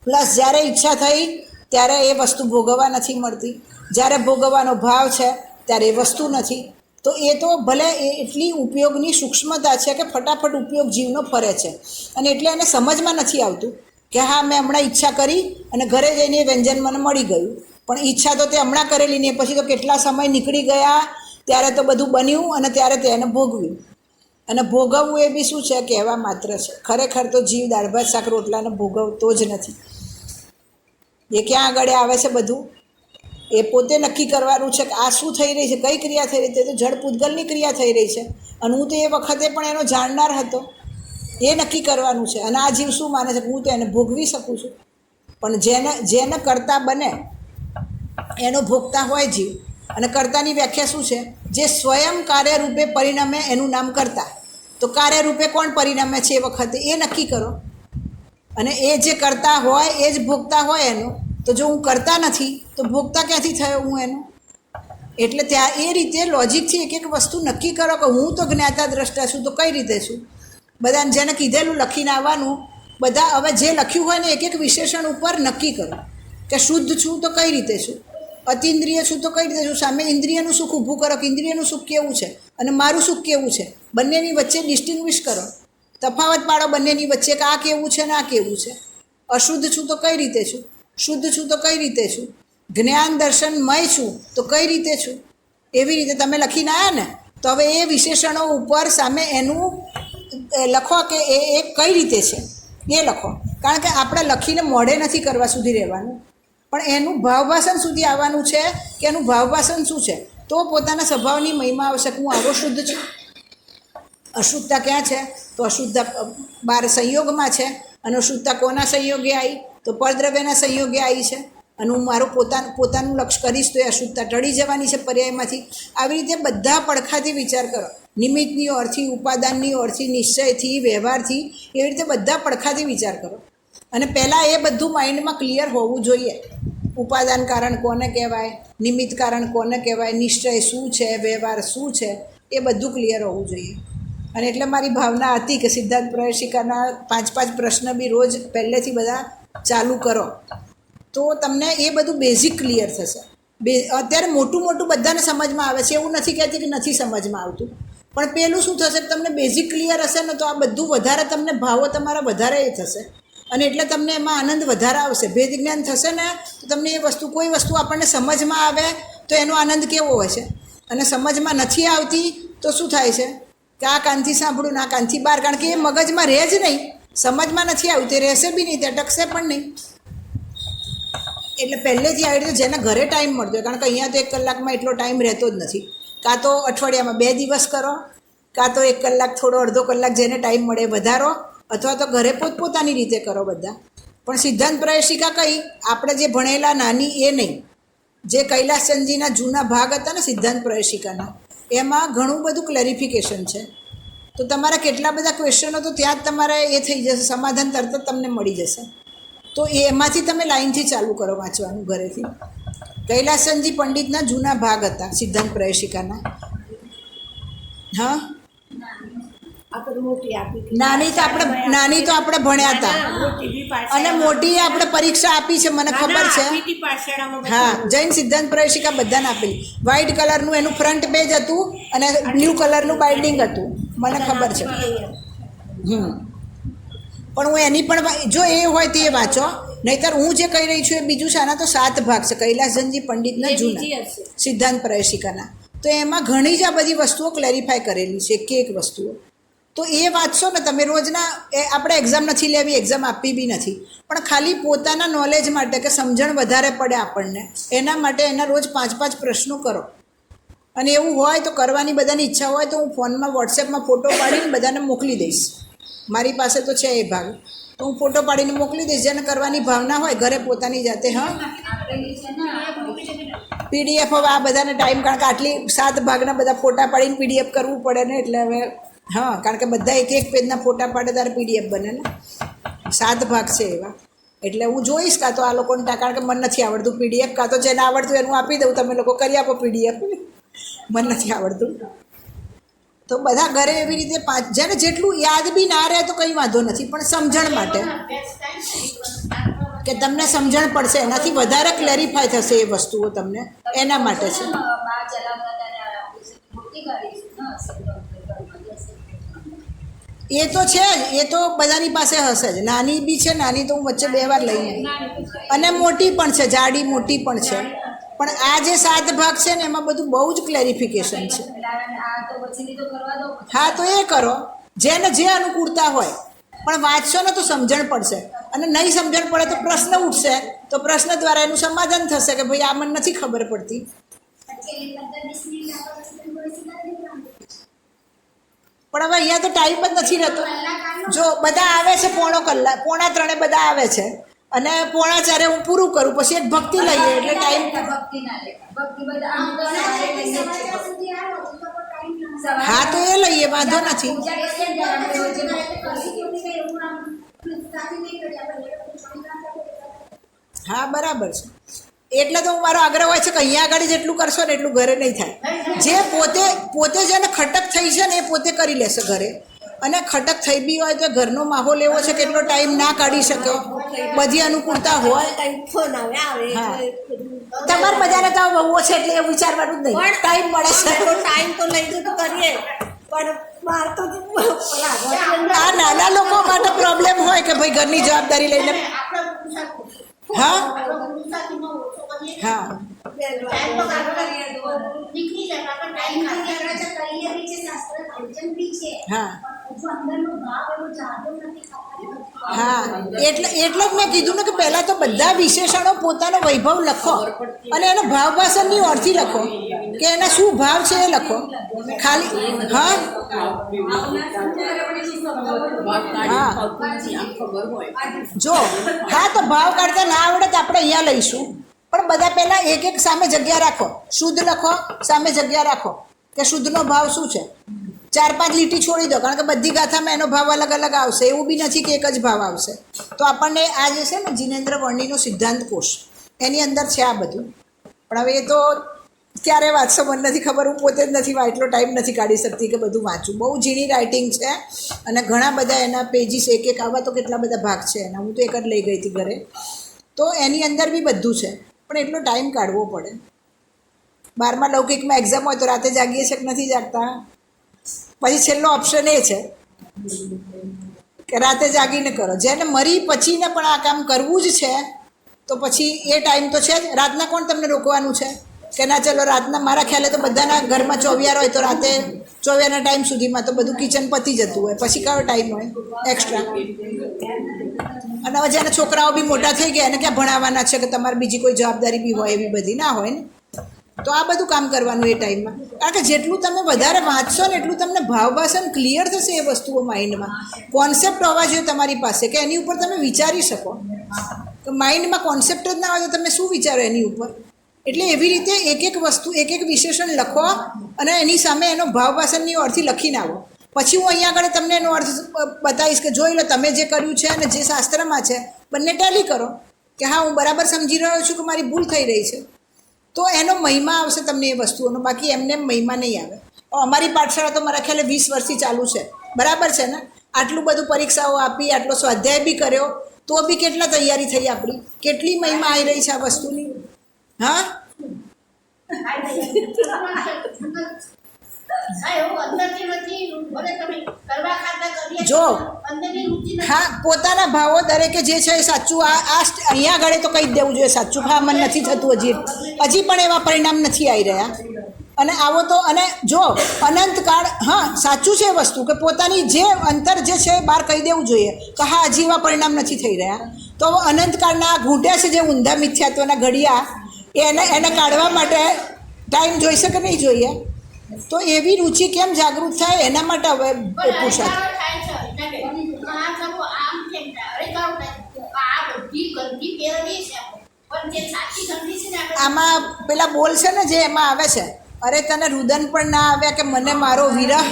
પ્લસ જ્યારે ઈચ્છા થઈ ત્યારે એ વસ્તુ ભોગવવા નથી મળતી. જ્યારે ભોગવવાનો ભાવ છે ત્યારે એ વસ્તુ નથી. તો એ તો ભલે એટલી ઉપયોગની સૂક્ષ્મતા છે કે ફટાફટ ઉપયોગ જીવનો ફરે છે. અને એટલે એને સમજમાં નથી આવતું કે હા મેં હમણાં ઈચ્છા કરી અને ઘરે જઈને એ વ્યંજન મને મળી ગયું. પણ ઈચ્છા તો તે હમણાં કરેલી ને પછી તો કેટલા સમય નીકળી ગયા, ત્યારે તો બધું બન્યું અને ત્યારે તેને ભોગવ્યું. અને ભોગવવું એ બી શું છે? કહેવા માત્ર છે. ખરેખર તો જીવ દાળ ભાત શાક રોટલાને ભોગવતો જ નથી. એ ક્યાં આગળ આવે છે બધું? એ પોતે નક્કી કરવાનું છે કે આ શું થઈ રહી છે, કઈ ક્રિયા થઈ રહી છે. તો જળ પૂતગલની ક્રિયા થઈ રહી છે. અને હું તો એ વખતે પણ એનો જાણનાર હતો. એ નક્કી કરવાનું છે. અને આ જીવ શું માને છે? હું તો એને ભોગવી શકું છું. પણ જેને કરતા બને એનો ભોગતા હોય જીવ. અને કર્તાની વ્યાખ્યા શું છે? જે સ્વયં કાર્યરૂપે પરિણમે એનું નામ કરતા. તો કાર્યરૂપે કોણ પરિણમે છે એ વખતે એ નક્કી કરો. અને એ જે કરતા હોય એ જ ભોગતા હોય એનો. તો જો હું કરતા નથી તો ભોગતા ક્યાંથી થયો હું એનો? એટલે ત્યાં એ રીતે લોજિકથી એક વસ્તુ નક્કી કરો કે હું તો જ્ઞાતા દ્રષ્ટા છું તો કઈ રીતે છું. બધાને જેને કીધેલું લખીને આવવાનું, બધા હવે જે લખ્યું હોય ને એક વિશેષણ ઉપર નક્કી કરો કે શુદ્ધ છું તો કઈ રીતે છું, અતિન્દ્રિય છું તો કઈ રીતે છું. સામે ઇન્દ્રિયનું સુખ ઊભું કરો કે ઇન્દ્રિયનું સુખ કેવું છે અને મારું સુખ કેવું છે. બંનેની વચ્ચે ડિસ્ટિંગ્વિશ કરો, તફાવત પાડો બંનેની વચ્ચે કે આ કેવું છે ને આ કેવું છે. અશુદ્ધ છું તો કઈ રીતે છું, શુદ્ધ છું તો કઈ રીતે છું, જ્ઞાન દર્શનમય છું તો કઈ રીતે છું. એવી રીતે તમે લખીને આવ્યા ને, તો હવે એ વિશેષણો ઉપર સામે એનું લખો કે એ કઈ રીતે છે એ લખો. કારણ કે આપણે લખીને મોઢે નથી કરવા સુધી રહેવાનું, પણ એનું ભાવભાષણ સુધી આવવાનું છે કે એનું ભાવભાષણ શું છે. તો પોતાના સ્વભાવની મહિમા આવશે કે હું આવો શુદ્ધ છું. અશુદ્ધતા ક્યાં છે? તો અશુદ્ધતા 12 સંયોગમાં છે. અને અશુદ્ધતા કોના સંયોગે આવી? તો પરદ્રવ્યના સંયોગે આવી છે. અને હું મારું પોતાનું લક્ષ્ય કરીશ તો એ અશુદ્ધતા ટળી જવાની છે પર્યાયમાંથી. આવી રીતે બધા પડખાથી વિચાર કરો, નિમિત્તની ઓરથી, ઉપાદાનની ઓરથી, નિશ્ચયથી, વ્યવહારથી, એવી રીતે બધા પડખાથી વિચાર કરો. અને પહેલાં એ બધું માઇન્ડમાં ક્લિયર હોવું જોઈએ. ઉપાદાન કારણ કોને કહેવાય, નિમિત્ત કારણ કોને કહેવાય, નિશ્ચય શું છે, વ્યવહાર શું છે, એ બધું ક્લિયર હોવું જોઈએ. અને એટલે મારી ભાવના હતી કે સિદ્ધાંત પ્રવેશિકાના 5 પ્રશ્ન બી રોજ પહેલેથી બધા ચાલુ કરો તો તમને એ બધું બેઝિક ક્લિયર થશે. અત્યારે મોટું બધાને સમજમાં આવે છે, એવું નથી કહેતી કે નથી સમજમાં આવતું, પણ પેલું શું થશે, તમને બેઝિક ક્લિયર હશે ને તો આ બધું વધારે તમને ભાવો તમારા વધારે એ થશે. અને એટલે તમને એમાં આનંદ વધારે આવશે. ભેદ જ્ઞાન થશે ને તો તમને એ વસ્તુ, કોઈ વસ્તુ આપણને સમજમાં આવે તો એનો આનંદ કેવો હોય છે, અને સમજમાં નથી આવતી તો શું થાય છે કે આ કાનથી સાંભળું ના કાનથી બહાર, કારણ કે એ મગજમાં રહે જ નહીં. સમજમાં નથી આવ્યું તે રહેશે બી નહીં, તે અટકશે પણ નહીં. એટલે પહેલેથી આવી રીતે જેના ઘરે ટાઈમ મળતો હોય, કારણ કે અહીંયા તો 1 કલાકમાં એટલો ટાઈમ રહેતો જ નથી. કાં તો અઠવાડિયામાં 2 દિવસ કરો, કાં તો 1 કલાક થોડો અડધો કલાક જેને ટાઈમ મળે વધારો, અથવા તો ઘરે પોતપોતાની રીતે કરો બધા. પણ સિદ્ધાંત પ્રવેશિકા કઈ આપણે જે ભણેલા નાની એ નહીં, જે કૈલાસચંદજીના જૂના ભાગ હતા ને સિદ્ધાંત પ્રવેશિકાના, એમાં ઘણું બધું ક્લેરિફિકેશન છે. તો તમારા કેટલા બધા ક્વેશ્ચનો તો ત્યાં જ તમારે એ થઈ જશે, સમાધાન તરત જ તમને મળી જશે. તો એમાંથી તમે લાઈનથી ચાલુ કરો વાંચવાનું ઘરેથી. કૈલાસચંદજી પંડિતના જૂના ભાગ હતા સિદ્ધાંત પ્રવેશિકાના. હા, નાની તો આપણે ભણ્યા હતા, અને મોટી આપણે પરીક્ષા આપી છે, મને ખબર છે. હા, જૈન સિદ્ધાંત પ્રવેશિકા બધાને આપેલી. વ્હાઇટ કલરનું એનું ફ્રન્ટ પેજ હતું અને બ્લુ કલરનું બાઇન્ડિંગ હતું, મને ખબર છે. પણ હું એની પણ જો એ હોય તો એ વાંચો, નહીંતર હું જે કહી રહી છું એ બીજું છે. આના તો 7 ભાગ છે કૈલાસચંદજી પંડિતના જૂના સિદ્ધાંત પ્રવેશિકાના. તો એમાં ઘણી જ આ બધી વસ્તુઓ ક્લેરિફાય કરેલી છે, એક વસ્તુઓ. તો એ વાંચશો ને તમે રોજના. આપણે એક્ઝામ નથી લેવી, એક્ઝામ આપવી બી નથી, પણ ખાલી પોતાના નોલેજ માટે કે સમજણ વધારે પડે આપણને, એના માટે એના રોજ 5 પ્રશ્નો કરો. અને એવું હોય તો કરવાની બધાની ઈચ્છા હોય તો હું ફોનમાં વોટ્સએપમાં ફોટો પાડીને બધાને મોકલી દઈશ. મારી પાસે તો છે એ ભાગ, તો હું ફોટો પાડીને મોકલી દઈશ. જેને કરવાની ભાવના હોય ઘરે પોતાની જાતે. હા, PDF હવે આ બધાને ટાઈમ, કારણ કે આટલી 7 ભાગના બધા ફોટા પાડીને PDF કરવું પડે ને, એટલે હવે હા, કારણ કે બધા એક પેજના ફોટા પાડે ત્યારે PDF બને ને. 7 ભાગ છે એવા. એટલે હું જોઈશ, કાં તો આ લોકોને, કારણ કે મને નથી આવડતું PDF, કાં તો જેને આવડતું એનું આપી દઉં, તમે લોકો કરી આપો PDF. મને નથી આવડતું. તો બધા ઘરે એવી રીતે 5, જેને જેટલું યાદ બી ના રહે તો કંઈ વાંધો નથી, પણ સમજણ માટે કે તમને સમજણ પડશે, એનાથી વધારે ક્લેરિફાય થશે એ વસ્તુઓ તમને, એના માટે છે. એ તો છે જ, એ તો બધાની પાસે હશે જ. નાની બી છે, નાની તો હું વચ્ચે 2 વાર લઈ આવી, અને મોટી પણ છે, જાડી મોટી પણ છે. પણ આ જે 7 ભાગ છે ને એમાં બધું બહુ જ ક્લેરિફિકેશન છે. હા, તો એ કરો જેને જે અનુકૂળતા હોય, પણ વાંચશો ને તો સમજણ પડશે. અને નહીં સમજણ પડે તો પ્રશ્ન ઉઠશે, તો પ્રશ્ન દ્વારા એનું સમાધાન થશે કે ભાઈ આ મને નથી ખબર પડતી. પણ હવે અહીંયા તો ટાઈમ જ નથી રહેતો. જો બધા આવે છે 2:45 બધા આવે છે, અને 3:45 હું પૂરું કરું, પછી એક ભક્તિ લઈએ એટલે ટાઈમ. હા, તો એ લઈએ, વાંધો નથી. હા, બરાબર છે. એટલે તો મારો આગ્રહ હોય છે કે અહીંયા આગળ જેટલું કરશો ને એટલું ઘરે નહીં થાય. જે પોતે જેને ખટક થઈ છે ને એ પોતે કરી લેશે ઘરે. અને ખટક થઈ બી હોય તો ઘરનો માહોલ એવો છે કે એટલો ટાઈમ ના કાઢી શકો, બધી અનુકૂળતા હોય. હા, તમારે બધાને તો બહુ છે એટલે એ વિચારવાનું જ નહીં, ટાઈમ મળે છે. ટાઈમ તો લઈ તો કરીએ, પણ આ નાના લોકો માટે પ્રોબ્લેમ હોય કે ભાઈ ઘરની જવાબદારી લઈને. હા, હા, હા. એટલે જ મેં કીધું ને કે પહેલાં તો બધા વિશેષણો પોતાનો વૈભવ લખો, અને એનો ભાવભાષણની ઓરથી લખો. કે એના શું ભાવ છે એ લખો ખાલી. હા જો હા તો ભાવ કાઢતા ના આવડે તો આપણે અહીંયા લઈશું, પણ બધા પહેલાં એક એક સામે જગ્યા રાખો. શુદ્ધ લખો, સામે જગ્યા રાખો કે શુદ્ધનો ભાવ શું છે. 4-5 લીટી છોડી દો, કારણ કે બધી ગાથામાં એનો ભાવ અલગ અલગ આવશે. એવું બી નથી કે એક જ ભાવ આવશે. તો આપણને આ જે છે ને જિનેન્દ્ર વર્ણીનો સિદ્ધાંત કોશ એની અંદર છે આ બધું. પણ હવે એ તો ક્યારે વાંચશો મને નથી ખબર, હું પોતે જ નથી એટલો ટાઈમ નથી કાઢી શકતી કે બધું વાંચું. બહુ ઝીણી રાઇટિંગ છે અને ઘણા બધા એના પેજીસ એક એક આવા તો કેટલા બધા ભાગ છે એના. હું તો એક જ લઈ ગઈ હતી ઘરે, તો એની અંદર બી બધું છે, પણ એટલો ટાઈમ કાઢવો પડે. 12મા લૌકિકમાં એક્ઝામ હોય તો રાતે જાગીએ છે કે નથી જાગતા. પછી છેલ્લો ઓપ્શન એ છે કે રાતે જાગીને કરો. જેને મરી પછીને પણ આ કામ કરવું જ છે તો પછી એ ટાઈમ તો છે જ. રાતના કોણ તમને રોકવાનું છે કે ના ચલો રાતના? મારા ખ્યાલે તો બધાના ઘરમાં ચોવિયાર હોય તો રાતે ચોવિયારના ટાઈમ સુધીમાં તો બધું કિચન પતી જતું હોય. પછી કયો ટાઈમ હોય એક્સ્ટ્રા? અને હવે જેના છોકરાઓ બી મોટા થઈ ગયા એને ક્યાં ભણાવવાના છે કે તમારે બીજી કોઈ જવાબદારી બી હોય, એવી બધી ના હોય ને. તો આ બધું કામ કરવાનું એ ટાઈમમાં, કારણ કે જેટલું તમે વધારે વાંચશો ને એટલું તમને ભાવભાષણ ક્લિયર થશે એ વસ્તુઓ માઇન્ડમાં. કોન્સેપ્ટ હોવા જોઈએ તમારી પાસે કે એની ઉપર તમે વિચારી શકો. તો માઇન્ડમાં કોન્સેપ્ટ જ ના હોય તો તમે શું વિચારો એની ઉપર? એટલે એવી રીતે એક એક વસ્તુ એક એક વિશેષણ લખો અને એની સામે એનો ભાવભાષણની અર્થી લખીને આવો. પછી હું અહીંયા આગળ તમને એનો અર્થ બતાવીશ કે જોઈ લો તમે જે કર્યું છે અને જે શાસ્ત્રમાં છે બંને ટેલી કરો કે હા હું બરાબર સમજી રહ્યો છું કે મારી ભૂલ થઈ રહી છે. તો એનો મહિમા આવશે તમને એ વસ્તુઓનો, બાકી એમને મહિમા નહીં આવે. અમારી પાઠશાળા તો મારા ખ્યાલે 20 વર્ષથી ચાલુ છે, બરાબર છે ને? આટલું બધું પરીક્ષાઓ આપી, આટલો સ્વાધ્યાય બી કર્યો, તો બી કેટલા તૈયારી થઈ આપણી, કેટલી મહિમા આવી રહી છે આ વસ્તુની. હા જો હા પોતાના ભાવો દરેકે જે છે એ સાચું અહીંયા આગળ તો કહી જ દેવું જોઈએ સાચું. હા મને નથી થતું, હજી પણ એવા પરિણામ નથી આવી રહ્યા. અને આવો તો અને જો અનંતકાળ હા સાચું છે એ વસ્તુ કે પોતાની જે અંતર જે છે એ બહાર કહી દેવું જોઈએ કે હા હજી એવા પરિણામ નથી થઈ રહ્યા. તો અનંતકાળના ઘૂંટ્યા છે જે ઊંધા મિથ્યાત્વના ઘડિયા એને કાઢવા માટે ટાઈમ જોઈશે કે નહીં જોઈએ? તો એવી રુચિ કેમ જાગૃત થાય એના માટે હવે પુરુષાર્થ. આમાં પેલા બોલ છે ને જે એમાં આવે છે, અરે તને રુદન પણ ના આવે કે મને મારો વિરહ.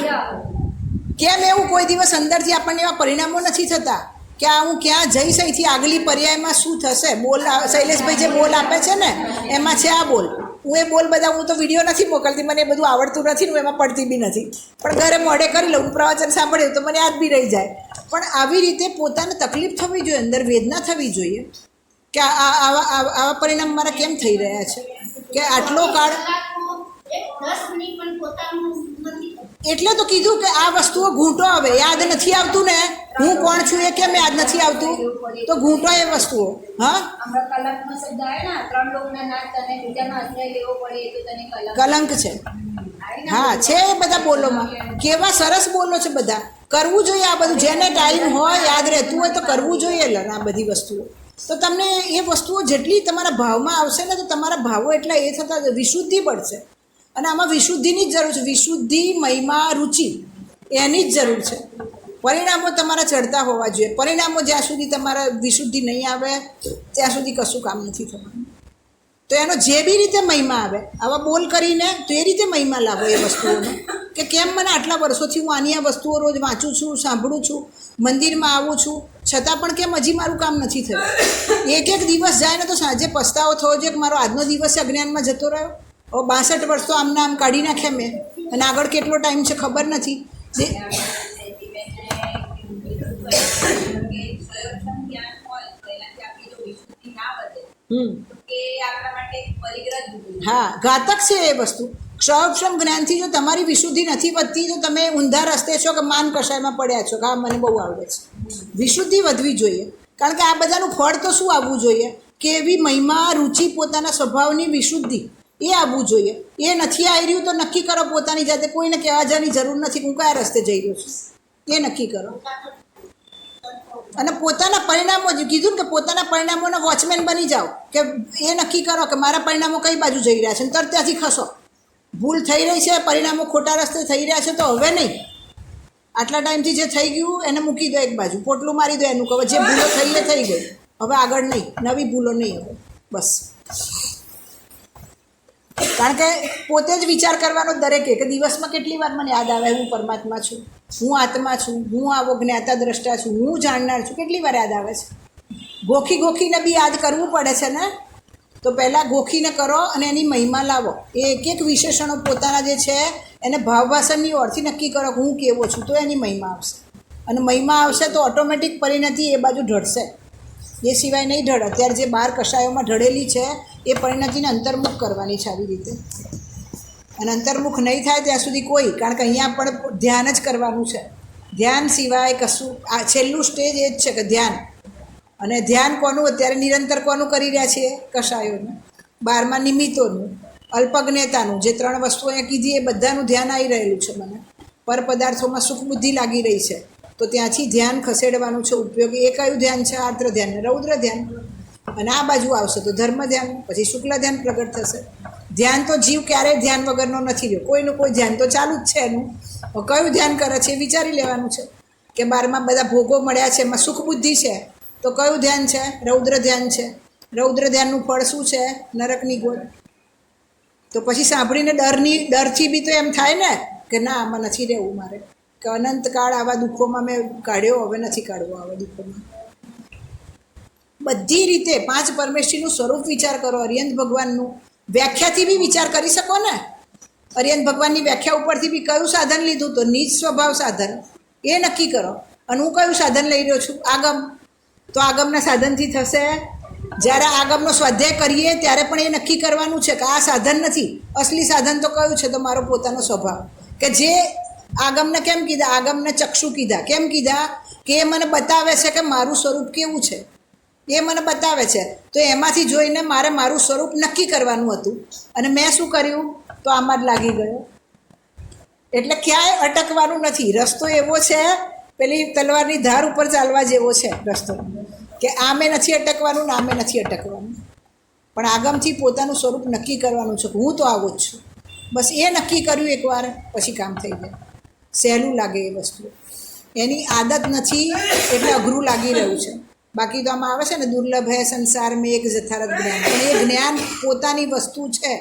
કેમ એવું કોઈ દિવસ અંદરથી આપણને એવા પરિણામો નથી થતા કે આ હું ક્યાં જઈશ, અહીંથી આગલી પર્યાયમાં શું થશે? બોલ શૈલેષભાઈ જે બોલ આપે છે ને એમાં છે આ બોલ. હું એ બોલ બધા હું તો વિડીયો નથી મોકલતી, મને એ બધું આવડતું નથી ને હું એમાં પડતી બી નથી, પણ ઘરે મોઢે કરી લઉં. પ્રવચન સાંભળ્યું તો મને યાદ બી રહી જાય. પણ આવી રીતે પોતાને તકલીફ થવી જોઈએ, અંદર વેદના થવી જોઈએ કે આવા પરિણામ મારા કેમ થઈ રહ્યા છે કે આટલો કાળ. એટલે તો કીધું કે આ વસ્તુઓ ઘૂંટો આવે, યાદ નથી આવતું ને હું કોણ છું એ કેમ યાદ નથી આવતું? તો ઘૂંટો એ વસ્તુઓ. હા કલંક છે. હા છે એ બધા બોલોમાં, કેવા સરસ બોલો છે બધા. કરવું જોઈએ આ બધું, જેને ટાઈમ હોય યાદ રહેતું હોય તો કરવું જોઈએ આ બધી વસ્તુઓ. તો તમને એ વસ્તુઓ જેટલી તમારા ભાવમાં આવશે ને તો તમારા ભાવો એટલા એ થતાં વિશુદ્ધિ પડશે. અને આમાં વિશુદ્ધિની જ જરૂર છે. વિશુદ્ધિ, મહિમા, રુચિ એની જ જરૂર છે. પરિણામો તમારા ચડતા હોવા જોઈએ. પરિણામો જ્યાં સુધી તમારા વિશુદ્ધિ નહીં આવે ત્યાં સુધી કશું કામ નથી થવાનું. તો એનો જે બી રીતે મહિમા આવે, આવા બોલ કરીને તો એ રીતે મહિમા લાવો એ વસ્તુઓનો કે કેમ મને આટલા વર્ષોથી હું આની આ વસ્તુઓ રોજ વાંચું છું, સાંભળું છું, મંદિરમાં આવું છું, છતાં પણ કેમ હજી મારું કામ નથી થયું? એક એક દિવસ જાય ને તો સાંજે પસ્તાવો થવો જોઈએ કે મારો આજનો દિવસ અજ્ઞાનમાં જતો રહ્યો. 62 વર્ષ તો આમના આમ કાઢી નાખ્યા મેં, અને આગળ કેટલો ટાઈમ છે ખબર નથી. હા ઘાતક છે એ વસ્તુ. ક્ષયક્ષમ જ્ઞાનથી જો તમારી વિશુદ્ધિ નથી વધતી તો તમે ઊંધા રસ્તે છો કે માન કષાયમાં પડ્યા છો કે આ મને બહુ આવડે છે. વિશુદ્ધિ વધવી જોઈએ, કારણ કે આ બધાનું ફળ તો શું આવવું જોઈએ કે એવી મહિમા, રુચિ, પોતાના સ્વભાવની વિશુદ્ધિ એ આવવું જોઈએ. એ નથી આવી રહ્યું તો નક્કી કરો પોતાની જાતે, કોઈને કહેવા જવાની જરૂર નથી હું કયા રસ્તે જઈ રહ્યો છું, એ નક્કી કરો. અને પોતાના પરિણામો જ કીધું કે પોતાના પરિણામોના વોચમેન બની જાઓ કે એ નક્કી કરો કે મારા પરિણામો કઈ બાજુ જઈ રહ્યા છે, તરત ત્યાંથી ખસો. ભૂલ થઈ રહી છે, પરિણામો ખોટા રસ્તે થઈ રહ્યા છે, તો હવે નહીં. આટલા ટાઈમથી જે થઈ ગયું એને મૂકી દો એક બાજુ, પોટલું મારી દો એનું, કહો જે ભૂલો થઈ એ થઈ ગઈ, હવે આગળ નહીં, નવી ભૂલો નહીં હવે, બસ. કારણ કે પોતે જ વિચાર કરવાનો દરેકે કે દિવસમાં કેટલી વાર મને યાદ આવે હું પરમાત્મા છું, હું આત્મા છું, હું આવો જ્ઞાતા દ્રષ્ટા છું, હું જાણનાર છું, કેટલી વાર યાદ આવે છે. ગોખીને બી યાદ કરવું પડે છે ને, તો પહેલાં ગોખીને કરો અને એની મહિમા લાવો. એ એક એક વિશેષણો પોતાના જે છે એને ભાવભાષણની ઓળથી નક્કી કરો કે હું કેવો છું, તો એની મહિમા આવશે. અને મહિમા આવશે તો ઓટોમેટિક પરિણતિ એ બાજુ ઢળશે, એ સિવાય નહીં ઢળ. અત્યારે જે 12 કષાયોમાં ઢળેલી છે એ પરિણતિને અંતર્મુખ કરવાની છે આવી રીતે. અને અંતર્મુખ નહીં થાય ત્યાં સુધી કોઈ, કારણ કે અહીંયા પણ ધ્યાન જ કરવાનું છે. ધ્યાન સિવાય કશું, આ છેલ્લું સ્ટેજ એ જ છે કે ધ્યાન. અને ધ્યાન કોનું અત્યારે નિરંતર કોનું કરી રહ્યા છીએ? કષાયોનું, 12મા નિમિત્તોનું, અલ્પજ્ઞતાનું, જે 3 વસ્તુઓ અહીંયા કીધી એ બધાનું ધ્યાન આવી રહેલું છે. મને પર પદાર્થોમાં સુખ બુદ્ધિ લાગી રહી છે, તો ત્યાંથી ધ્યાન ખસેડવાનું છે. ઉપયોગી એ કયું ધ્યાન છે? આર્દ્ર ધ્યાન, રૌદ્ર ધ્યાન. અને આ બાજુ આવશે તો ધર્મ ધ્યાન, પછી શુક્લ ધ્યાન પ્રગટ થશે. ધ્યાન તો જીવ ક્યારેય ધ્યાન વગરનો નથી રહ્યો, કોઈનું કોઈ ધ્યાન તો ચાલુ જ છે એનું. કયું ધ્યાન કરે છે એ વિચારી લેવાનું છે કે 12માં બધા ભોગો મળ્યા છે, એમાં સુખ બુદ્ધિ છે, તો કયું ધ્યાન છે? રૌદ્ર ધ્યાન છે. રૌદ્ર ધ્યાનનું ફળ શું છે? નરકની ગોળ. તો પછી સાંભળીને ડરથી બી તો એમ થાય ને કે ના, આમાં નથી રહેવું મારે, કે અનંતકાળ આવા દુઃખોમાં મેં કાઢ્યો, હવે નથી કાઢવો આવા દુઃખોમાં. બધી રીતે 5 પરમેશ્વરીનું સ્વરૂપ વિચાર કરો, અરિયંત ભગવાનનું વ્યાખ્યાથી બી વિચાર કરી શકો ને. અરિયંત ભગવાનની વ્યાખ્યા ઉપરથી બી કયું સાધન લીધું? તો નિજ સ્વભાવ સાધન, એ નક્કી કરો. અને હું કયું સાધન લઈ રહ્યો છું? આગમ. તો આગમના સાધનથી થશે. જ્યારે આગમનો સ્વાધ્યાય કરીએ ત્યારે પણ એ નક્કી કરવાનું છે કે આ સાધન નથી, અસલી સાધન તો કયું છે? તો મારો પોતાનો સ્વભાવ. કે જે આગમને કેમ કીધા? આગમને ચક્ષુ કીધા. કેમ કીધા? કે એ મને બતાવે છે કે મારું સ્વરૂપ કેવું છે, એ મને બતાવે છે. તો એમાંથી જોઈને મારે મારું સ્વરૂપ નક્કી કરવાનું હતું, અને મેં શું કર્યું? તો આમાં જ લાગી ગયો. એટલે ક્યાંય અટકવાનું નથી. રસ્તો એવો છે, પેલી તલવારની ધાર ઉપર ચાલવા જેવો છે રસ્તો, કે આમે નથી અટકવાનું ને આમે નથી અટકવાનું. પણ આગમથી પોતાનું સ્વરૂપ નક્કી કરવાનું છે કે હું તો આવો જ છું. બસ એ નક્કી કર્યું એકવાર, પછી કામ થઈ જાય. સહેલું લાગે એ વસ્તુ, એની આદત નથી એટલે અઘરું લાગી રહ્યું છે. બાકી તો આમાં આવે છે ને, દુર્લભ હે સંસાર મેં એક જથારત જ્ઞાન. પણ એ જ્ઞાન પોતાની વસ્તુ છે,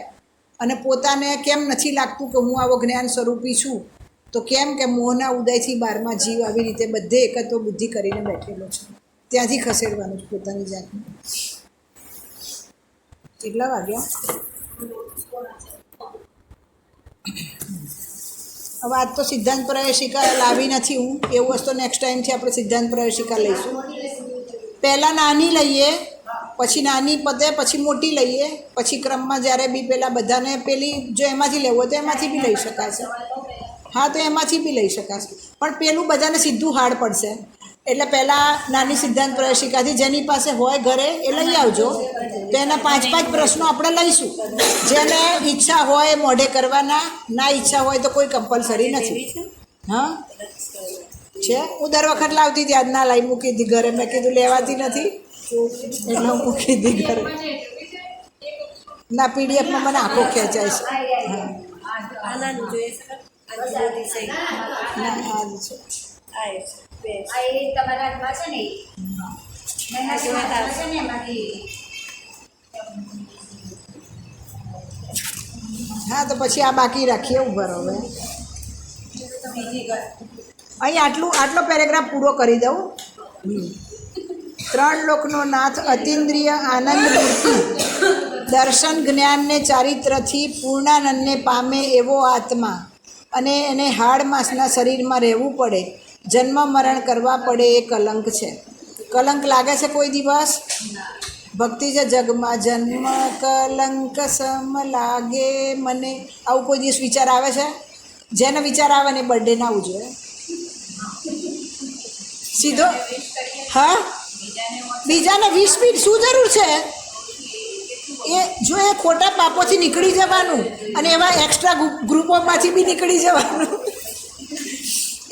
અને પોતાને કેમ નથી લાગતું કે હું આવો જ્ઞાન સ્વરૂપી છું? તો કેમ કે મોહના ઉદયથી 12મા જીવ આવી રીતે બધે એકત્વ બુદ્ધિ કરીને બેઠેલો છે. ત્યાંથી ખસેડવાનું છે પોતાની જાતને. કેટલા વાગ્યા? હવે આજ તો સિદ્ધાંત પ્રવેશિકા લાવી નથી હું, એવું વસ્તુ નેક્સ્ટ ટાઈમથી આપણે સિદ્ધાંત પ્રવેશિકા લઈશું. પહેલાં નાની લઈએ, પછી નાની પતે, પછી મોટી લઈએ, પછી ક્રમમાં જ્યારે બી પેલા બધાને પેલી જો એમાંથી લેવું હોય તો એમાંથી બી લઈ શકાશે. હા, તો એમાંથી બી લઈ શકાશે, પણ પેલું બધાને સીધું હાર્ડ પડશે. એટલે પહેલાં નાની સિદ્ધાંત પ્રવેશિકાથી જેની પાસે હોય ઘરે એ લઈ આવજો. તો એના 5-5 પ્રશ્નો આપણે લઈશું. જેને ઈચ્છા હોય મોઢે કરવાના, ના ઈચ્છા હોય તો કોઈ કમ્પલસરી નથી. હા છે, હું દર વખત લાવતી હતી, આજ ના લાવી, મૂકી હતી ઘરે. મેં કીધું લેવાતી નથી એટલે હું મૂકી હતી ઘરે. ના, પીડીએફમાં મને આંખો ખેંચાય છે. ના, સારું છે. હા, તો પછી આ બાકી રાખીએ. ઉભર હવે અહીં આટલો પેરેગ્રાફ પૂરો કરી દઉં. 3 લોકનો નાથ અતિન્દ્રિય આનંદ મૂર્તિ, દર્શન જ્ઞાનને ચારિત્રથી પૂર્ણાનંદને પામે એવો આત્મા, અને એને હાડ માંસના શરીરમાં રહેવું પડે, જન્મ મરણ કરવા પડે એ કલંક છે. કલંક લાગે છે કોઈ દિવસ? ભક્તિ છે જગમાં જન્મ કલંક સમ લાગે મને, આવું કોઈ દિવસ વિચાર આવે છે? જેને વિચાર આવે ને બર્થડે ના ઉજવે સીધો. હા, બીજાને 20 મિનિટ શું જરૂર છે? એ જો એ ખોટા પાપોથી નીકળી જવાનું, અને એવા એક્સ્ટ્રા ગ્રુપોમાંથી બી નીકળી જવાનું.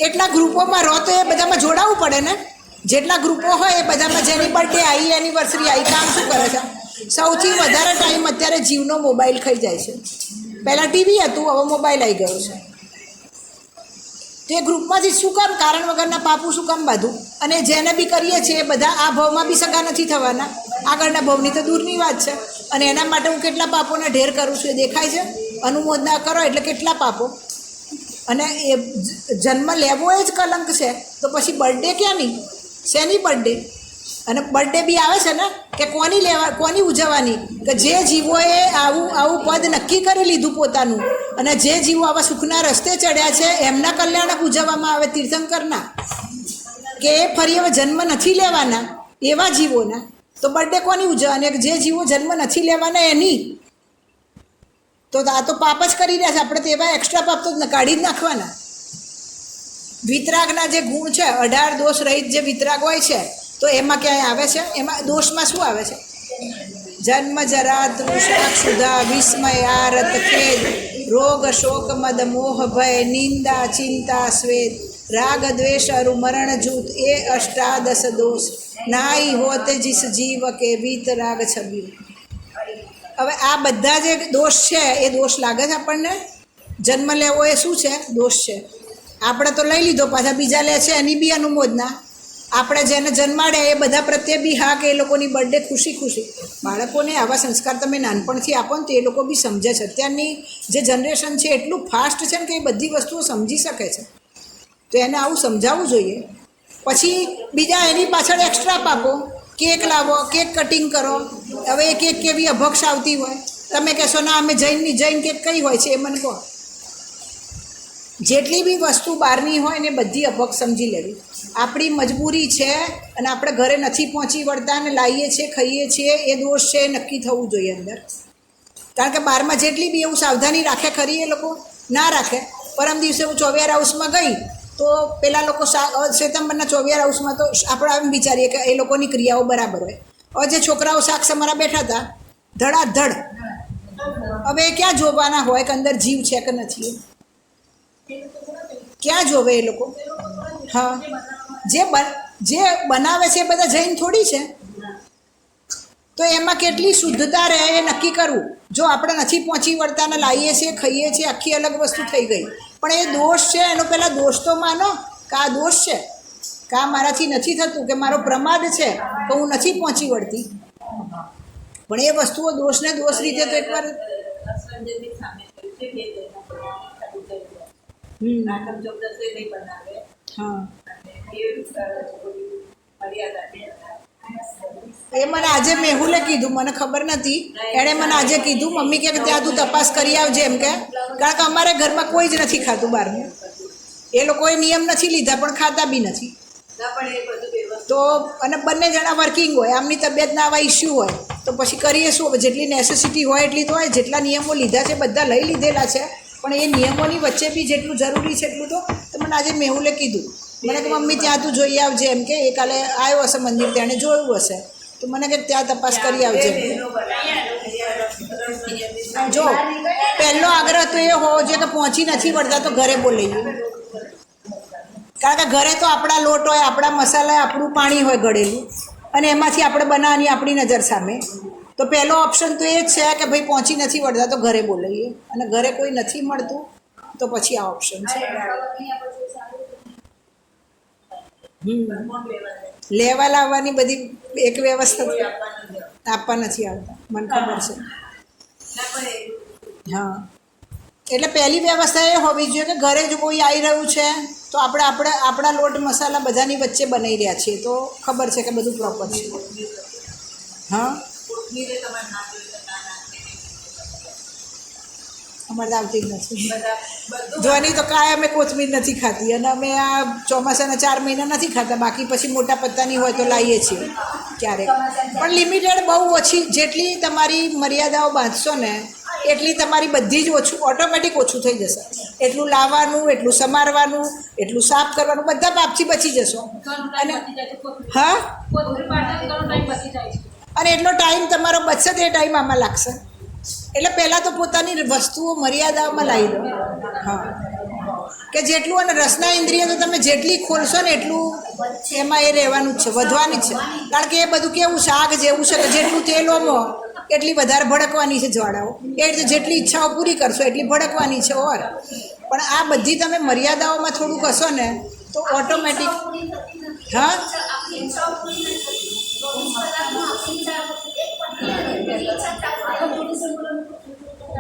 એટલા ગ્રુપોમાં રહો તો એ બધામાં જોડાવવું પડે ને. જેટલા ગ્રુપો હોય એ બધામાં જેની બર્થડે આવી, એનિવર્સરી આવી, કામ શું કરે છે? સૌથી વધારે ટાઈમ અત્યારે જીવનો મોબાઈલ ખાઈ જાય છે. પહેલાં ટીવી હતું, હવે મોબાઈલ આવી ગયો છે. તો એ ગ્રુપમાંથી શું કામ કારણ વગરના પાપું શું કામ બાંધું? અને જેને બી કરીએ છીએ એ બધા આ ભાવમાં બી સગા નથી થવાના, આગળના ભાવની તો દૂરની વાત છે. અને એના માટે હું કેટલા પાપોને ઢેર કરું છું એ દેખાય છે. અનુમોદના કરો એટલે કેટલા પાપો. અને એ જન્મ લેવો એ જ કલંક છે, તો પછી બર્થડે ક્યાંની, શેની બર્થડે? અને બર્થડે બી આવે છે ને કે કોની ઉજવવાની? કે જે જીવોએ આવું પદ નક્કી કરી લીધું પોતાનું, અને જે જીવો આવા સુખના રસ્તે ચડ્યા છે એમના કલ્યાણક ઉજવવામાં આવે, તીર્થંકરના. કે એ ફરી હવે જન્મ નથી લેવાના એવા જીવોના તો બર્થડે કોની ઉજવવાની? જે જીવો જન્મ નથી લેવાના એની. તો આ તો પાપ જ કરી રહ્યા છે આપણે. તો એવા એક્સ્ટ્રા પાપ તો કાઢી જ નાખવાના. વિતરાગના જે ગુણ છે, 18 દોષ રહિત જે વિતરાગ હોય છે, તો એમાં ક્યાંય આવે છે? એમાં દોષમાં શું આવે છે? જન્મ જરા તૃષા ક્ષુધા વિસ્મય આરત ખેદ રોગ શોક મદ મોહ ભય નિંદા ચિંતા સ્વેદ રાગ દ્વેષ અરુ મરણ જૂત એ અષ્ટાદશ દોષ નાઈ હોતે જીસ જીવ કે વિતરાગ છબી. હવે આ બધા જે દોષ છે એ દોષ લાગે છે આપણને? જન્મ લેવો એ શું છે? દોષ છે. આપણે તો લઈ લીધો, પાછા બીજા લે છે એની બી અનુમોદના. આપણે જેને જન્માડે એ બધા પ્રત્યે બી હા, કે એ લોકોની બર્થડે ખુશી ખુશી. બાળકોને આવા સંસ્કાર તમે નાનપણથી આપો ને તો એ લોકો બી સમજે છે. અત્યારની જે જનરેશન છે એટલું ફાસ્ટ છે ને કે એ બધી વસ્તુઓ સમજી શકે છે. તો એને આવું સમજાવવું જોઈએ. પછી બીજા એની પાછળ એક્સ્ટ્રા પાપો. કેક લાવો, કેક કટિંગ કરો. હવે એ કેક કેવી અભક્ષ આવતી હોય, તમે કહેશો ના અમે જૈન કેક કઈ હોય છે એ મને કહો. જેટલી બી વસ્તુ બહારની હોય ને બધી અભક્ષ સમજી લેવી. આપણી મજબૂરી છે અને આપણે ઘરે નથી પહોંચી વળતા ને લાવીએ છીએ, ખાઈએ છીએ, એ દોષ છે એ નક્કી થવું જોઈએ અંદર. કારણ કે બહારમાં જેટલી બી એવું સાવધાની રાખે ખરી, એ લોકો ના રાખે. પરમ દિવસે હું ચોવિયાર હાઉસમાં ગઈ તો પેલા લોકો શ્વેતાંબરના ચોવિયાર હાઉસમાં તો આપણે એમ વિચારીએ કે એ લોકોની ક્રિયાઓ બરાબર હોય. હવે જે છોકરાઓ શાક સમારા બેઠા હતા ધડાધડ, હવે એ ક્યાં જોવાના હોય કે અંદર જીવ છે કે નથી? ક્યાં જોવે એ લોકો? હા, જે બનાવે છે એ બધા જૈન થોડી છે. તો એમાં કેટલી શુદ્ધતા રહે એ નક્કી કરવું. જો આપણે નથી પહોંચી વળતા ને લાવીએ છીએ, ખાઈએ છીએ, આખી અલગ વસ્તુ થઈ ગઈ. પણ એ દોષ છે, એનો પહેલાં દોષ તો માનો કે આ દોષ છે, કે આ મારાથી નથી થતું, કે મારો પ્રમાદ છે કે હું નથી પહોંચી વળતી. પણ એ વસ્તુઓ દોષને દોષ રીતે તો એકવાર હા, એ મને આજે મેહુલે કીધું, મને ખબર નથી, એણે મને આજે કીધું મમ્મી કે ત્યાં તું તપાસ કરી આવજે એમ કે. કારણ કે અમારે ઘરમાં કોઈ જ નથી ખાતું બહારનું. એ લોકોએ નિયમ નથી લીધા પણ ખાતા બી નથી. તો અને બંને જણા વર્કિંગ હોય, આમની તબિયતના આવા ઇસ્યુ હોય તો પછી કરીએ શું? હવે જેટલી નેસેસિટી હોય એટલી તો હોય. જેટલા નિયમો લીધા છે બધા લઈ લીધેલા છે, પણ એ નિયમોની વચ્ચે બી જેટલું જરૂરી છે એટલું તો મને આજે મેહુલે કીધું. મને કે મમ્મી ત્યાં તું જોઈ આવજે એમ કે. એ કાલે આવ્યો હશે મંદિર, તેણે જોયું હશે તો મને કે ત્યાં તપાસ કરી આવજે. જો પહેલો આગ્રહ તો એ હોવો જોઈએ કે પહોંચી નથી વળતા તો ઘરે બોલાવીએ. કારણ કે ઘરે તો આપણા લોટ હોય, આપણા મસાલા હોય, આપણું પાણી હોય ગળેલું, અને એમાંથી આપણે બનાવવાની આપણી નજર સામે. તો પહેલો ઓપ્શન તો એ જ છે કે ભાઈ પહોંચી નથી વળતા તો ઘરે બોલાવીએ. અને ઘરે કોઈ નથી મળતું તો પછી આ ઓપ્શન છે. લેવા લાવવાની બધી એક વ્યવસ્થા આપવા નથી આવતા, મને ખબર છે. હા, એટલે પહેલી વ્યવસ્થા એ હોવી જોઈએ કે ઘરે જો કોઈ આવી રહ્યું છે તો આપણા લોટ મસાલા બધાની વચ્ચે બનાવી રહ્યા છીએ તો ખબર છે કે બધું પ્રોપર છે. હા, અમારે આવતી જ નથી. જોવાની તો કાંઈ અમે કોથમીર નથી ખાતી, અને અમે આ ચોમાસાના 4 મહિના નથી ખાતા. બાકી પછી મોટા પત્તાની હોય તો લાવીએ છીએ ક્યારેક, પણ લિમિટેડ, બહુ ઓછી. જેટલી તમારી મર્યાદાઓ બાંધશો ને એટલી તમારી બધી જ ઓટોમેટિક ઓછું થઈ જશે. એટલું લાવવાનું, એટલું સમારવાનું, એટલું સાફ કરવાનું, બધા પાપથી બચી જશો. અને હા, અને એટલો ટાઈમ તમારો બચશે તો એ ટાઈમ આમાં લાગશે. એટલે પહેલાં તો પોતાની વસ્તુઓ મર્યાદામાં લાવી દો. હા, કે જેટલું, અને રસના ઇન્દ્રિય તો તમે જેટલી ખોલશો ને એટલું એમાં એ રહેવાનું જ છે, વધવાની જ છે. કારણ કે એ બધું કેવું શાક જેવું છે કે જેટલું તેલ ઓમો એટલી વધારે ભડકવાની છે જ્વાળાઓ. એ રીતે જેટલી ઈચ્છાઓ પૂરી કરશો એટલી ભડકવાની છે ઓર. પણ આ બધી તમે મર્યાદાઓમાં થોડુંક હશો ને તો ઓટોમેટિક. હા આપણી ઈચ્છાઓ પૂરી નથી થતી. 24 કલાકમાં આપણી ઈચ્છા એક પણ ઈચ્છા ચાલુ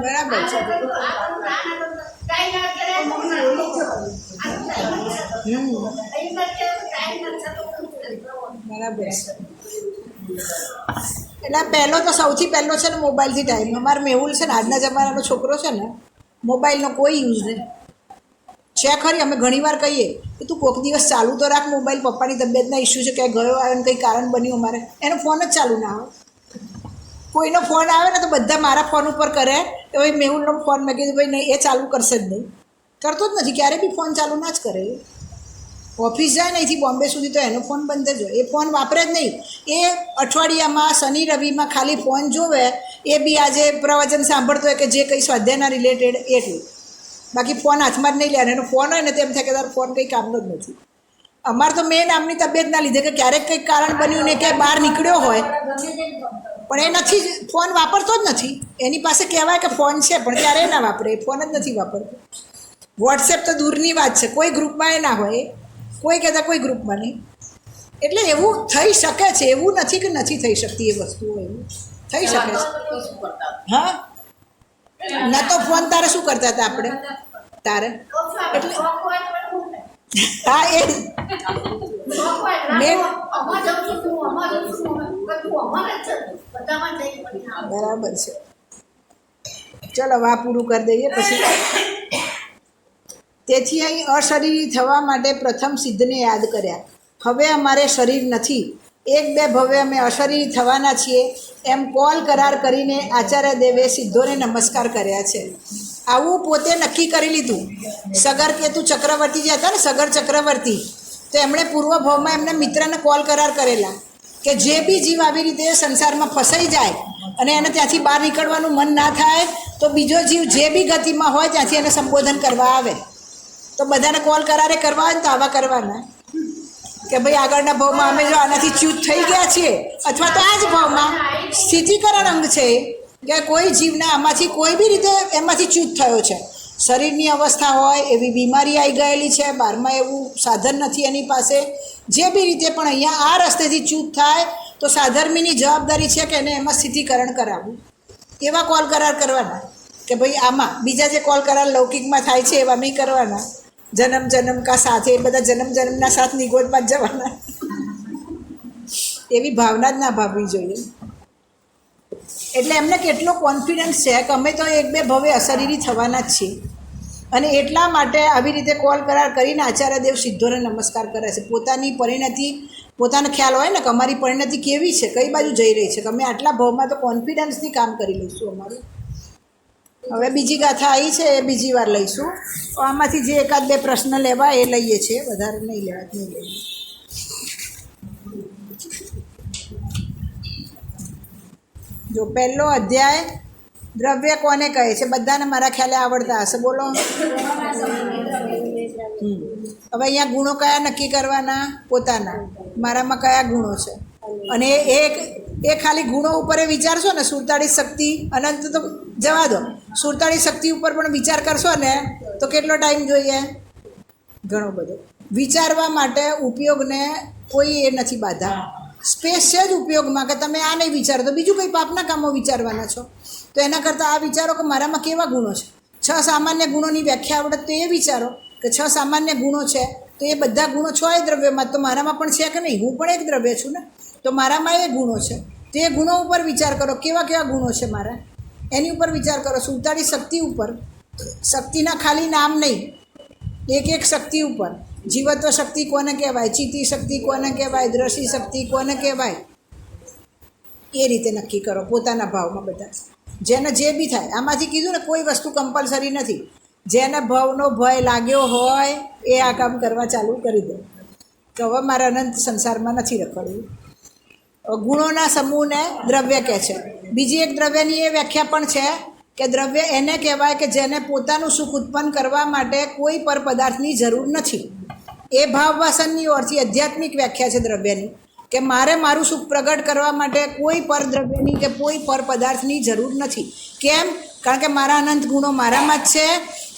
બરાબર છે. બરાબર છે. એટલે પહેલો તો સૌથી પહેલો છે ને મોબાઈલથી ટાઈમ. અમારે મેહુલ છે ને આજના જમાનાનો છોકરો છે ને મોબાઈલનો કોઈ યુઝ નહીં છે ખરી. અમે ઘણીવાર કહીએ કે તું કોઈક દિવસ ચાલુ તો રાખ મોબાઈલ, પપ્પાની તબિયતના ઇસ્યુ છે, ક્યાંય ગયો આવ્યો ને કંઈ કારણ બન્યું અમારે, એનો ફોન જ ચાલુ ના આવે. કોઈનો ફોન આવે ને તો બધા મારા ફોન ઉપર કરે કે ભાઈ મેહુલનો ફોન. મેં કીધું ભાઈ નહીં, એ ચાલુ કરશે જ નહીં, કરતો જ નથી, ક્યારે બી ફોન ચાલુ ના જ કરે. ઓફિસ જાય ને અહીંથી બોમ્બે સુધી તો એનો ફોન બંધ જ હોય, એ ફોન વાપરે જ નહીં. એ અઠવાડિયામાં શનિ રવિમાં ખાલી ફોન જોવે, એ બી આજે પ્રવચન સાંભળતો હોય કે જે કંઈ સ્વાધ્યાયના રિલેટેડ એટલું, બાકી ફોન હાથમાં જ નહીં લેવાનો. એનો ફોન હોય ને તેમ થાય કે તારો ફોન કંઈ કામનો જ નથી. અમારે તો મેન આમની તબિયતના લીધે કે ક્યારેક કંઈક કારણ બન્યું ને કે બહાર નીકળ્યો હોય પણ એ નથી, ફોન વાપરતો જ નથી. એની પાસે કહેવાય કે ફોન છે પણ ક્યારેય ના વાપરે, એ ફોન જ નથી વાપરતો. વોટ્સએપ તો દૂરની વાત છે, કોઈ ગ્રુપમાં એ ના હોય, કોઈ કહેતા કોઈ ગ્રુપમાં નહીં. એટલે એવું થઈ શકે છે, એવું નથી કે નથી થઈ શકતી એ વસ્તુઓ, એવું થઈ શકે છે. હા ના તો ફોન તારે શું કરતા હતા આપણે તારે? એટલે હા એ મેં બરાબર છે. ચલો આ પૂરું કરી દઈએ પછી. તેથી અહીં અશરીરી થવા માટે પ્રથમ સિદ્ધને યાદ કર્યા. હવે અમારે શરીર નથી, એક બે ભવે અમે અશરીરી થવાના છીએ એમ કોલ કરાર કરીને આચાર્ય દેવે સિદ્ધોને નમસ્કાર કર્યા છે. આવું પોતે નક્કી કરી લીધું. સગર કેતુ ચક્રવર્તી જે હતા ને, સગર ચક્રવર્તી, તો એમણે પૂર્વ ભાવમાં એમના મિત્રને કોલ કરાર કરેલા કે જે બી જીવ આવી રીતે સંસારમાં ફસાઈ જાય અને એને ત્યાંથી બહાર નીકળવાનું મન ના થાય તો બીજો જીવ જે બી ગતિમાં હોય ત્યાંથી એને સંબોધન કરવા આવે. તો બધાને કોલ કરારે કરવા હોય ને તો આવા કરવાના કે ભાઈ આગળના ભાવમાં અમે જો આનાથી ચ્યુત થઈ ગયા છીએ, અથવા તો આ જ ભાવમાં સ્થિતિકરણ અંગ છે કે કોઈ જીવને આમાંથી કોઈ બી રીતે એમાંથી ચ્યુત થયો છે. શરીરની અવસ્થા હોય, એવી બીમારી આવી ગયેલી છે, બહારમાં એવું સાધન નથી એની પાસે, જે બી રીતે પણ અહીંયા આ રસ્તેથી ચ્યુત થાય તો સાધર્મીની જવાબદારી છે કે એને એમાં સ્થિતિકરણ કરાવવું. એવા કોલ કરાર કરવાના કે ભાઈ આમાં બીજા જે કોલ કરાર લૌકિકમાં થાય છે એવા નહીં કરવાના. જન્મ જન્મ કા સાથે, એ બધા જન્મ જન્મના સાથ નિગોદમાં જ જવાના. એવી ભાવના જ ના ભાવવી જોઈએ. એટલે એમને કેટલો કોન્ફિડન્સ છે કે અમે તો એક બે ભવે અશરીરી થવાના જ છીએ, અને એટલા માટે આવી રીતે કોલ કરાર કરીને આચાર્ય દેવ સિદ્ધોને નમસ્કાર કરે છે. પોતાની પરિણતિ, પોતાનો ખ્યાલ હોય ને કે અમારી પરિણતિ કેવી છે, કઈ બાજુ જઈ રહી છે, કે અમે આટલા ભાવમાં તો કોન્ફિડન્સથી કામ કરી લઈશું અમારું. હવે બીજી ગાથા આવી છે એ બીજી વાર લઈશું. આમાંથી જે એકાદ બે પ્રશ્ન લેવા એ લઈએ છીએ, વધારે નહીં લેવા, નહીં લઈએ. જો પહેલો અધ્યાય દ્રવ્ય કોને કહે છે, બધાને મારા ખ્યાલે આવડતા હશે, બોલો. હવે અહીંયા ગુણો કયા નક્કી કરવાના? પોતાના. મારામાં કયા ગુણો છે, અને એ ખાલી ગુણો ઉપર વિચારશો ને, 47 શક્તિ અનંત તો જવા દો, 47 શક્તિ ઉપર પણ વિચાર કરશો ને તો કેટલો ટાઈમ જોઈએ? ઘણો બધો. વિચારવા માટે ઉપયોગને કોઈ એ નથી બાધા. સ્પેસ છે જ ઉપયોગમાં કે તમે આ નહીં વિચારો તો બીજું કંઈ પાપના કામો વિચારવાના છો. તો એના કરતાં આ વિચારો કે મારામાં કેવા ગુણો છે. 6 સામાન્ય ગુણોની વ્યાખ્યા આવડે તો એ વિચારો કે 6 સામાન્ય ગુણો છે, તો એ બધા ગુણો 6 દ્રવ્યમાં, તો મારામાં પણ છે કે નહીં? હું પણ એક દ્રવ્ય છું ને, તો મારામાં એ ગુણો છે. તો એ ગુણો ઉપર વિચાર કરો, કેવા કેવા ગુણો છે મારા, એની ઉપર વિચાર કરો. 47 શક્તિ ઉપર, શક્તિના ખાલી નામ નહીં, એક એક શક્તિ ઉપર. જીવત્વ શક્તિ કોને કહેવાય, ચિત્તી શક્તિ કોને કહેવાય, દ્રષ્ટિ શક્તિ કોને કહેવાય, એ રીતે નક્કી કરો પોતાના ભાવમાં. બધા જેને જે બી થાય, આમાંથી કીધું ને કોઈ વસ્તુ કમ્પલસરી નથી. જેને ભાવનો ભય લાગ્યો હોય એ આ કામ કરવા ચાલુ કરી દે કે હવે મારા અનંત સંસારમાં નથી રખડવું. ગુણોના સમૂહને દ્રવ્ય કહે છે. બીજી એક દ્રવ્યની એ વ્યાખ્યા પણ છે કે દ્રવ્ય એને કહેવાય કે જેને પોતાનું સુખ ઉત્પન્ન કરવા માટે કોઈ પર પદાર્થની જરૂર નથી. એ ભાવ વાસનની ઓરથી આધ્યાત્મિક વ્યાખ્યા છે દ્રવ્યની. કે મારે મારું સુખ પ્રગટ કરવા માટે કોઈ પરદ્રવ્યની કે કોઈ પર પદાર્થની જરૂર નથી. કેમ? કારણ કે મારા અનંત ગુણો મારામાં જ છે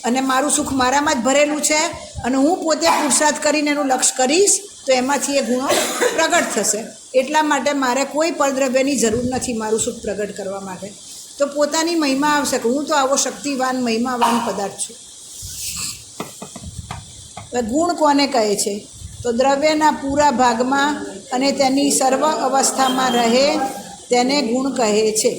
અને મારું સુખ મારામાં જ ભરેલું છે અને હું પોતે પુરુષાર્થ કરીને એનું લક્ષ્ય કરીશ તો એમાંથી એ ગુણો પ્રગટ થશે. એટલા માટે મારે કોઈ પરદ્રવ્યની જરૂર નથી મારું સુખ પ્રગટ કરવા માટે. તો પોતાની મહિમા આવશે કે હું તો આવો શક્તિવાન મહિમાવાન પદાર્થ છું. ગુણ કોને કહે છે? તો દ્રવ્યના પૂરા ભાગમાં અને તેની સર્વ અવસ્થામાં રહે તેને ગુણ કહે છે.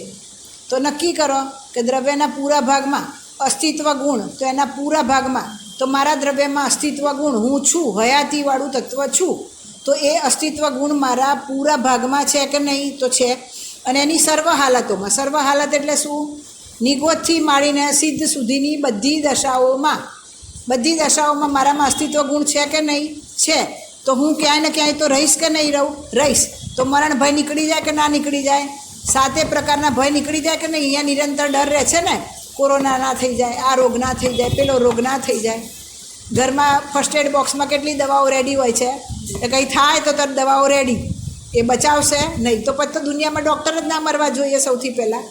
તો નક્કી કરો કે દ્રવ્યના પૂરા ભાગમાં અસ્તિત્વ ગુણ, તો એના પૂરા ભાગમાં તો મારા દ્રવ્યમાં અસ્તિત્વ ગુણ હું છું, હયાતીવાળું તત્વ છું. તો એ અસ્તિત્વ ગુણ મારા પૂરા ભાગમાં છે કે નહીં? તો છે. અને એની સર્વ હાલતોમાં, સર્વ હાલત એટલે શું? નિગોદથી માંડીને સિદ્ધ સુધીની બધી દશાઓમાં મારામાં અસ્તિત્વ ગુણ છે કે નહીં? છે. તો હું ક્યાંય ને ક્યાંય તો રહીશ કે નહીં રહું? રહીશ. તો મરણ ભય નીકળી જાય કે ના નીકળી જાય? 7 પ્રકારના ભય નીકળી જાય કે નહીં? અહીંયા નિરંતર ડર રહે છે ને, કોરોના ના થઈ જાય, આ રોગ ના થઈ જાય, પેલો રોગ ના થઈ જાય. ઘરમાં ફર્સ્ટ એડ બોક્સમાં કેટલી દવાઓ રેડી હોય છે કે કંઈ થાય તો તરત દવાઓ રેડી. એ બચાવશે નહીં તો પછી તો દુનિયામાં ડૉક્ટર જ ના મરવા જોઈએ સૌથી પહેલાં.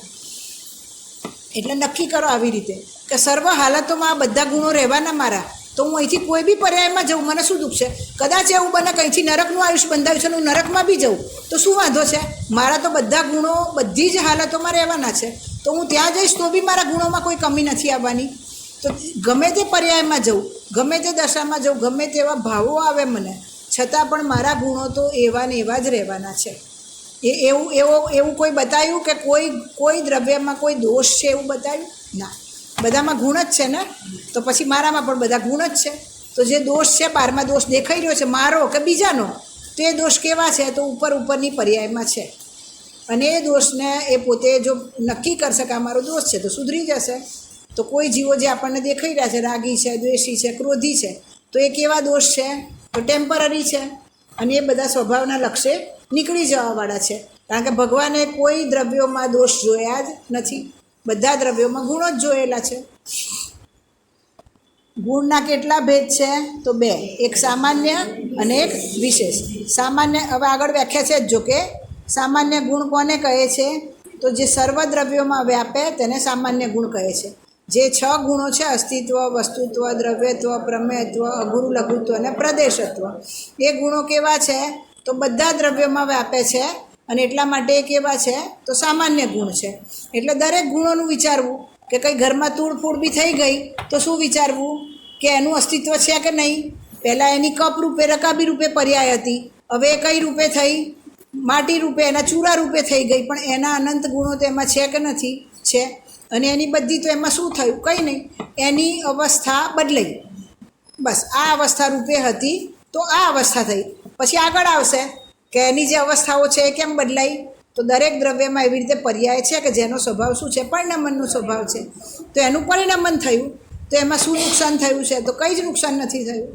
એટલે નક્કી કરો આવી રીતે કે સર્વ હાલતોમાં આ બધા ગુણો રહેવાના મારા. તો હું અહીંથી કોઈ બી પર્યાયમાં જાઉં, મને શું દુઃખ છે? કદાચ એવું બને કે અહીંથી નરકનું આયુષ્ય બંધાયું છે અને હું નરકમાં બી જાઉં તો શું વાંધો છે? મારા તો બધા ગુણો બધી જ હાલતોમાં રહેવાના છે. તો હું ત્યાં જઈશ તો બી મારા ગુણોમાં કોઈ કમી નથી આવવાની. તો ગમે તે પર્યાયમાં જાઉં, ગમે તે દશામાં જાઉં, ગમે તેવા ભાવો આવે મને, છતાં પણ મારા ગુણો તો એવા ને એવા જ રહેવાના છે. એવું કોઈ બતાવ્યું કે કોઈ દ્રવ્યમાં કોઈ દોષ છે એવું બતાવ્યું? ના, બધામાં ગુણ જ છે ને. તો પછી મારામાં પણ બધા ગુણ જ છે. તો જે દોષ છે, 12મા દોષ દેખાઈ રહ્યો છે મારો કે બીજાનો, તો એ દોષ કેવા છે? તો ઉપરની પર્યાયમાં છે. અને એ દોષને એ પોતે જો નક્કી કરશે કે આ મારો દોષ છે તો સુધરી જશે. તો કોઈ જીવો જે આપણને દેખાઈ રહ્યા છે, રાગી છે, દ્વેષી છે, ક્રોધી છે, તો એ કેવા દોષ છે? તો ટેમ્પરરી છે. અને એ બધા સ્વભાવના લક્ષ્ય નીકળી જવાવાળા છે. કારણ કે ભગવાને કોઈ દ્રવ્યોમાં દોષ જોયા જ નથી, બધા દ્રવ્યોમાં ગુણો જ જોયેલા છે. ગુણના કેટલા ભેદ છે? તો 2, એક સામાન્ય અને એક વિશેષ. સામાન્ય હવે આગળ વ્યાખ્યા છે જ, જો કે સામાન્ય ગુણ કોને કહે છે? તો જે સર્વ દ્રવ્યોમાં વ્યાપે તેને સામાન્ય ગુણ કહે છે. જે 6 ગુણો છે, અસ્તિત્વ, વસ્તુત્વ, દ્રવ્યત્વ, પ્રમેયત્વ, અગુરુ લઘુત્વ અને પ્રદેશત્વ, એ ગુણો કેવા છે? તો બધા દ્રવ્યોમાં વ્યાપે છે અને એટલા માટે એ કેવા છે? તો સામાન્ય ગુણ છે. એટલે દરેક ગુણોનું વિચારવું કે કંઈ ઘરમાં તૂળફૂડ બી થઈ ગઈ તો શું વિચારવું કે એનું અસ્તિત્વ છે કે નહીં? પહેલાં એની કપ રૂપે, રકાબી રૂપે પર્યાય હતી, હવે એ કઈ રૂપે થઈ? માટી રૂપે, એના ચૂરા રૂપે થઈ ગઈ. પણ એના અનંત ગુણો તો એમાં છે કે નથી? છે. અને એની બધી તો એમાં શું થયું? કંઈ નહીં, એની અવસ્થા બદલાઈ. બસ આ અવસ્થા રૂપે હતી તો આ અવસ્થા થઈ. પછી આગળ આવશે કે એની જે અવસ્થાઓ છે એ કેમ બદલાઈ? તો દરેક દ્રવ્યમાં એવી રીતે પર્યાય છે કે જેનો સ્વભાવ શું છે? પરિણમનનો સ્વભાવ છે. તો એનું પરિણમન થયું તો એમાં શું નુકસાન થયું છે? તો કંઈ જ નુકસાન નથી થયું.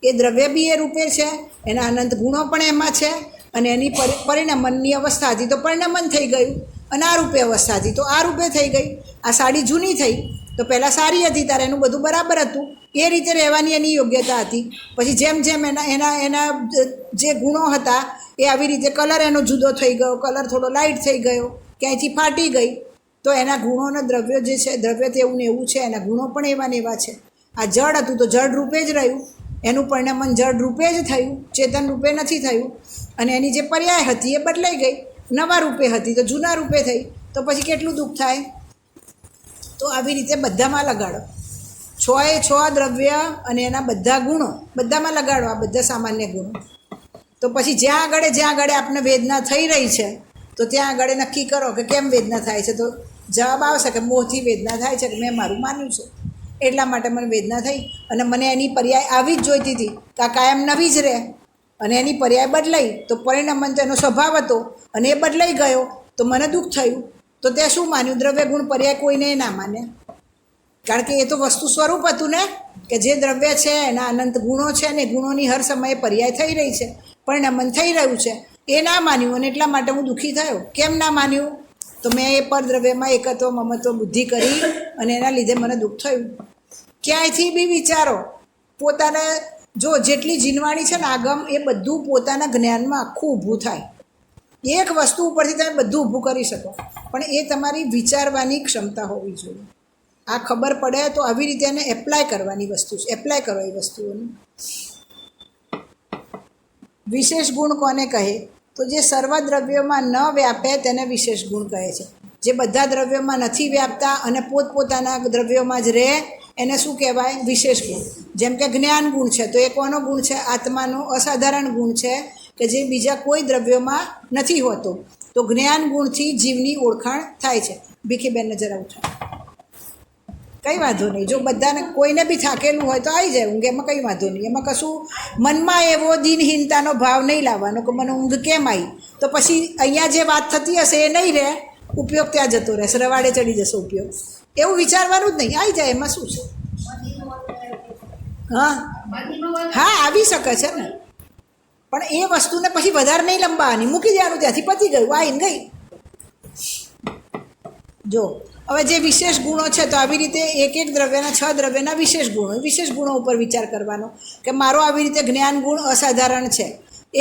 એ દ્રવ્ય બી એ રૂપે છે, એના અનંત ગુણો પણ એમાં છે અને એની પરિણમનની અવસ્થા હતી તો પરિણમન થઈ ગયું. અને આ રૂપે અવસ્થા હતી તો આ રૂપે થઈ ગઈ. આ સાડી જૂની થઈ તો પહેલાં સારી હતી, ત્યારે એનું બધું બરાબર હતું, એ રીતે રહેવાની એની યોગ્યતા હતી. પછી જેમ જેમ એના જે ગુણો હતા એ આવી રીતે કલર એનો જુદો થઈ ગયો, કલર થોડો લાઇટ થઈ ગયો, ક્યાંયથી ફાટી ગઈ, તો એના ગુણોના દ્રવ્યો જે છે, દ્રવ્ય તો એવું ને એવું છે, એના ગુણો પણ એવા ને એવા છે. આ જળ હતું તો જળ રૂપે જ રહ્યું, એનું પરિણમન જળ રૂપે જ થયું, ચેતન રૂપે નથી થયું. અને એની જે પર્યાય હતી એ બદલાઈ ગઈ, નવા રૂપે હતી તો જૂના રૂપે થઈ, તો પછી કેટલું દુઃખ થાય? તો આવી રીતે બધામાં લગાડો. 6 દ્રવ્ય અને એના બધા ગુણો બધામાં લગાડો, આ બધા સામાન્ય ગુણો. તો પછી જ્યાં આગળ આપને વેદના થઈ રહી છે તો ત્યાં આગળ નક્કી કરો કે કેમ વેદના થાય છે. તો જવાબ આવશે કે મોહથી વેદના થાય છે, કે મેં મારું માન્યું છે એટલા માટે મને વેદના થઈ અને મને એની પર્યાય આવી જ જોઈતી હતી કે આ કાયમ નવી જ રહે. અને એની પર્યાય બદલાઈ તો પરિણમન તો એનો સ્વભાવ હતો અને એ બદલાઈ ગયો તો મને દુઃખ થયું. તો તે શું માન્યું? દ્રવ્ય ગુણ પર્યાય કોઈને ના માને, કારણ કે એ તો વસ્તુ સ્વરૂપ હતું ને, કે જે દ્રવ્ય છે એના અનંત ગુણો છે ને ગુણોની હર સમયે પર્યાય થઈ રહી છે, પરિણમન થઈ રહ્યું છે. એ ના માન્યું અને એટલા માટે હું દુઃખી થયો. કેમ ના માન્યું? તો મેં એ પરદ્રવ્યમાં એકત્વ, મમત્વ, બુદ્ધિ કરી અને એના લીધે મને દુઃખ થયું. ક્યાંયથી બી વિચારો, પોતાને જો જેટલી જીનવાણી છે ને આગમ, એ બધું પોતાના જ્ઞાનમાં આખું ઊભું થાય. એક વસ્તુ ઉપરથી તમે બધું ઊભું કરી શકો, પણ એ તમારી વિચારવાની ક્ષમતા હોવી જોઈએ. આ ખબર પડે તો આવી રીતે એને એપ્લાય કરવાની વસ્તુ છે. એપ્લાય કરો એ વસ્તુઓને. વિશેષ ગુણ કોને કહે? તો જે સર્વ દ્રવ્યોમાં ન વ્યાપે તેને વિશેષ ગુણ કહે છે. જે બધા દ્રવ્યોમાં નથી વ્યાપતા અને પોતપોતાના દ્રવ્યોમાં જ રહે એને શું કહેવાય? વિશેષ ગુણ. જેમ કે જ્ઞાન ગુણ છે, તો એ કોનો ગુણ છે? આત્માનો અસાધારણ ગુણ છે કે જે બીજા કોઈ દ્રવ્યોમાં નથી હોતો. તો જ્ઞાન ગુણથી જીવની ઓળખાણ થાય છે. ભીખીબેનને જરા ઉઠાવો. કંઈ વાંધો નહીં, જો બધાને કોઈને બી થાકેલું હોય તો આવી જાય ઊંઘ, એમાં કંઈ વાંધો નહીં. એમાં કશું મનમાં એવો દિનહીનતાનો ભાવ નહીં લાવવાનો કે મને ઊંઘ કેમ આવી. તો પછી અહીંયા જે વાત થતી હશે એ નહીં રહે, ઉપયોગ ત્યાં જતો રહેશે, રવાડે ચડી જશે ઉપયોગ. એવું વિચારવાનું જ નહીં, આવી જાય, એમાં શું છે? હા હા, આવી શકે છે ને, પણ એ વસ્તુને પછી વધારે નહીં લંબાવવાની, મૂકી દેવાનું, ત્યાંથી પતી ગયું, આવીને ગઈ. જો હવે જે વિશેષ ગુણો છે, તો આવી રીતે એક એક દ્રવ્યના 6 દ્રવ્યના વિશેષ ગુણો ઉપર વિચાર કરવાનો કે મારો આવી રીતે જ્ઞાન ગુણ અસાધારણ છે.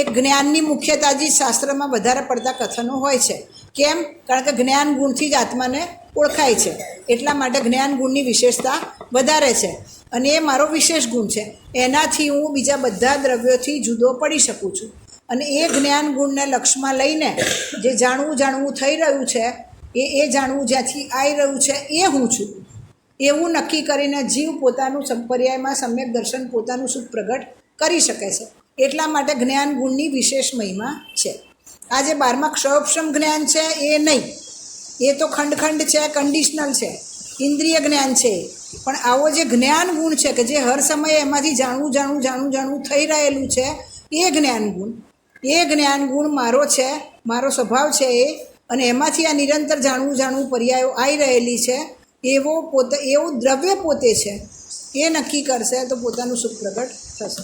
એક જ્ઞાનની મુખ્યતાજી શાસ્ત્રમાં વધારે પડતા કથનો હોય છે. કેમ? કારણ કે જ્ઞાન ગુણથી જ આત્માને ઓળખાય છે, એટલા માટે જ્ઞાન ગુણની વિશેષતા વધારે છે અને એ મારો વિશેષ ગુણ છે. એનાથી હું બીજા બધા દ્રવ્યોથી જુદો પડી શકું છું. અને એ જ્ઞાન ગુણને લક્ષમાં લઈને જે જાણવું થઈ રહ્યું છે, એ જાણવું જ્યાંથી આવી રહ્યું છે એ હું છું, એવું નક્કી કરીને જીવ પોતાનું સંપર્યાયમાં સમ્યક દર્શન પોતાનું સુખ પ્રગટ કરી શકે છે. એટલા માટે જ્ઞાન ગુણની વિશેષ મહિમા છે. આ જે 12મા ક્ષયોપશમ જ્ઞાન છે એ નહીં, એ તો ખંડ છે, કન્ડિશનલ છે, ઇન્દ્રિય જ્ઞાન છે. પણ આવો જે જ્ઞાન ગુણ છે કે જે હર સમયે એમાંથી જાણવું થઈ રહેલું છે, એ જ્ઞાન ગુણ મારો છે, મારો સ્વભાવ છે એ, અને એમાંથી આ નિરંતર જાણવું પર્યાયો આવી રહેલી છે. એવું દ્રવ્ય પોતે છે, એ નક્કી કરશે તો પોતાનું સુખ પ્રગટ થશે.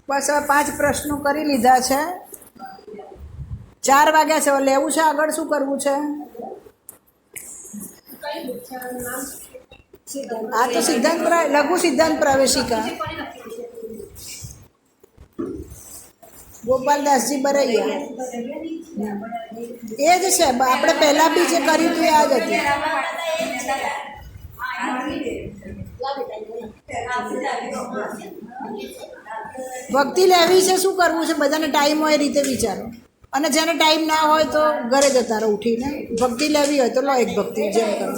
બસ હવે 5 પ્રશ્નો કરી લીધા છે. 4 વાગ્યા છે, હવે લેવું છે આગળ? શું કરવું છે? આ તો લઘુ સિદ્ધાંત પ્રવેશિકા, ગોપાલદાસજી બરૈયા, એ જ છે. આપણે પહેલાં બી જે કર્યું હતું એ આ જ હતું. ભક્તિ લેવી છે, શું કરવું છે? બધાને ટાઈમ હોય એ રીતે વિચારો, અને જેને ટાઈમ ના હોય તો ઘરે જતા રહો ઉઠીને. ભક્તિ લેવી હોય તો લો એક ભક્તિ, જેમ કરો.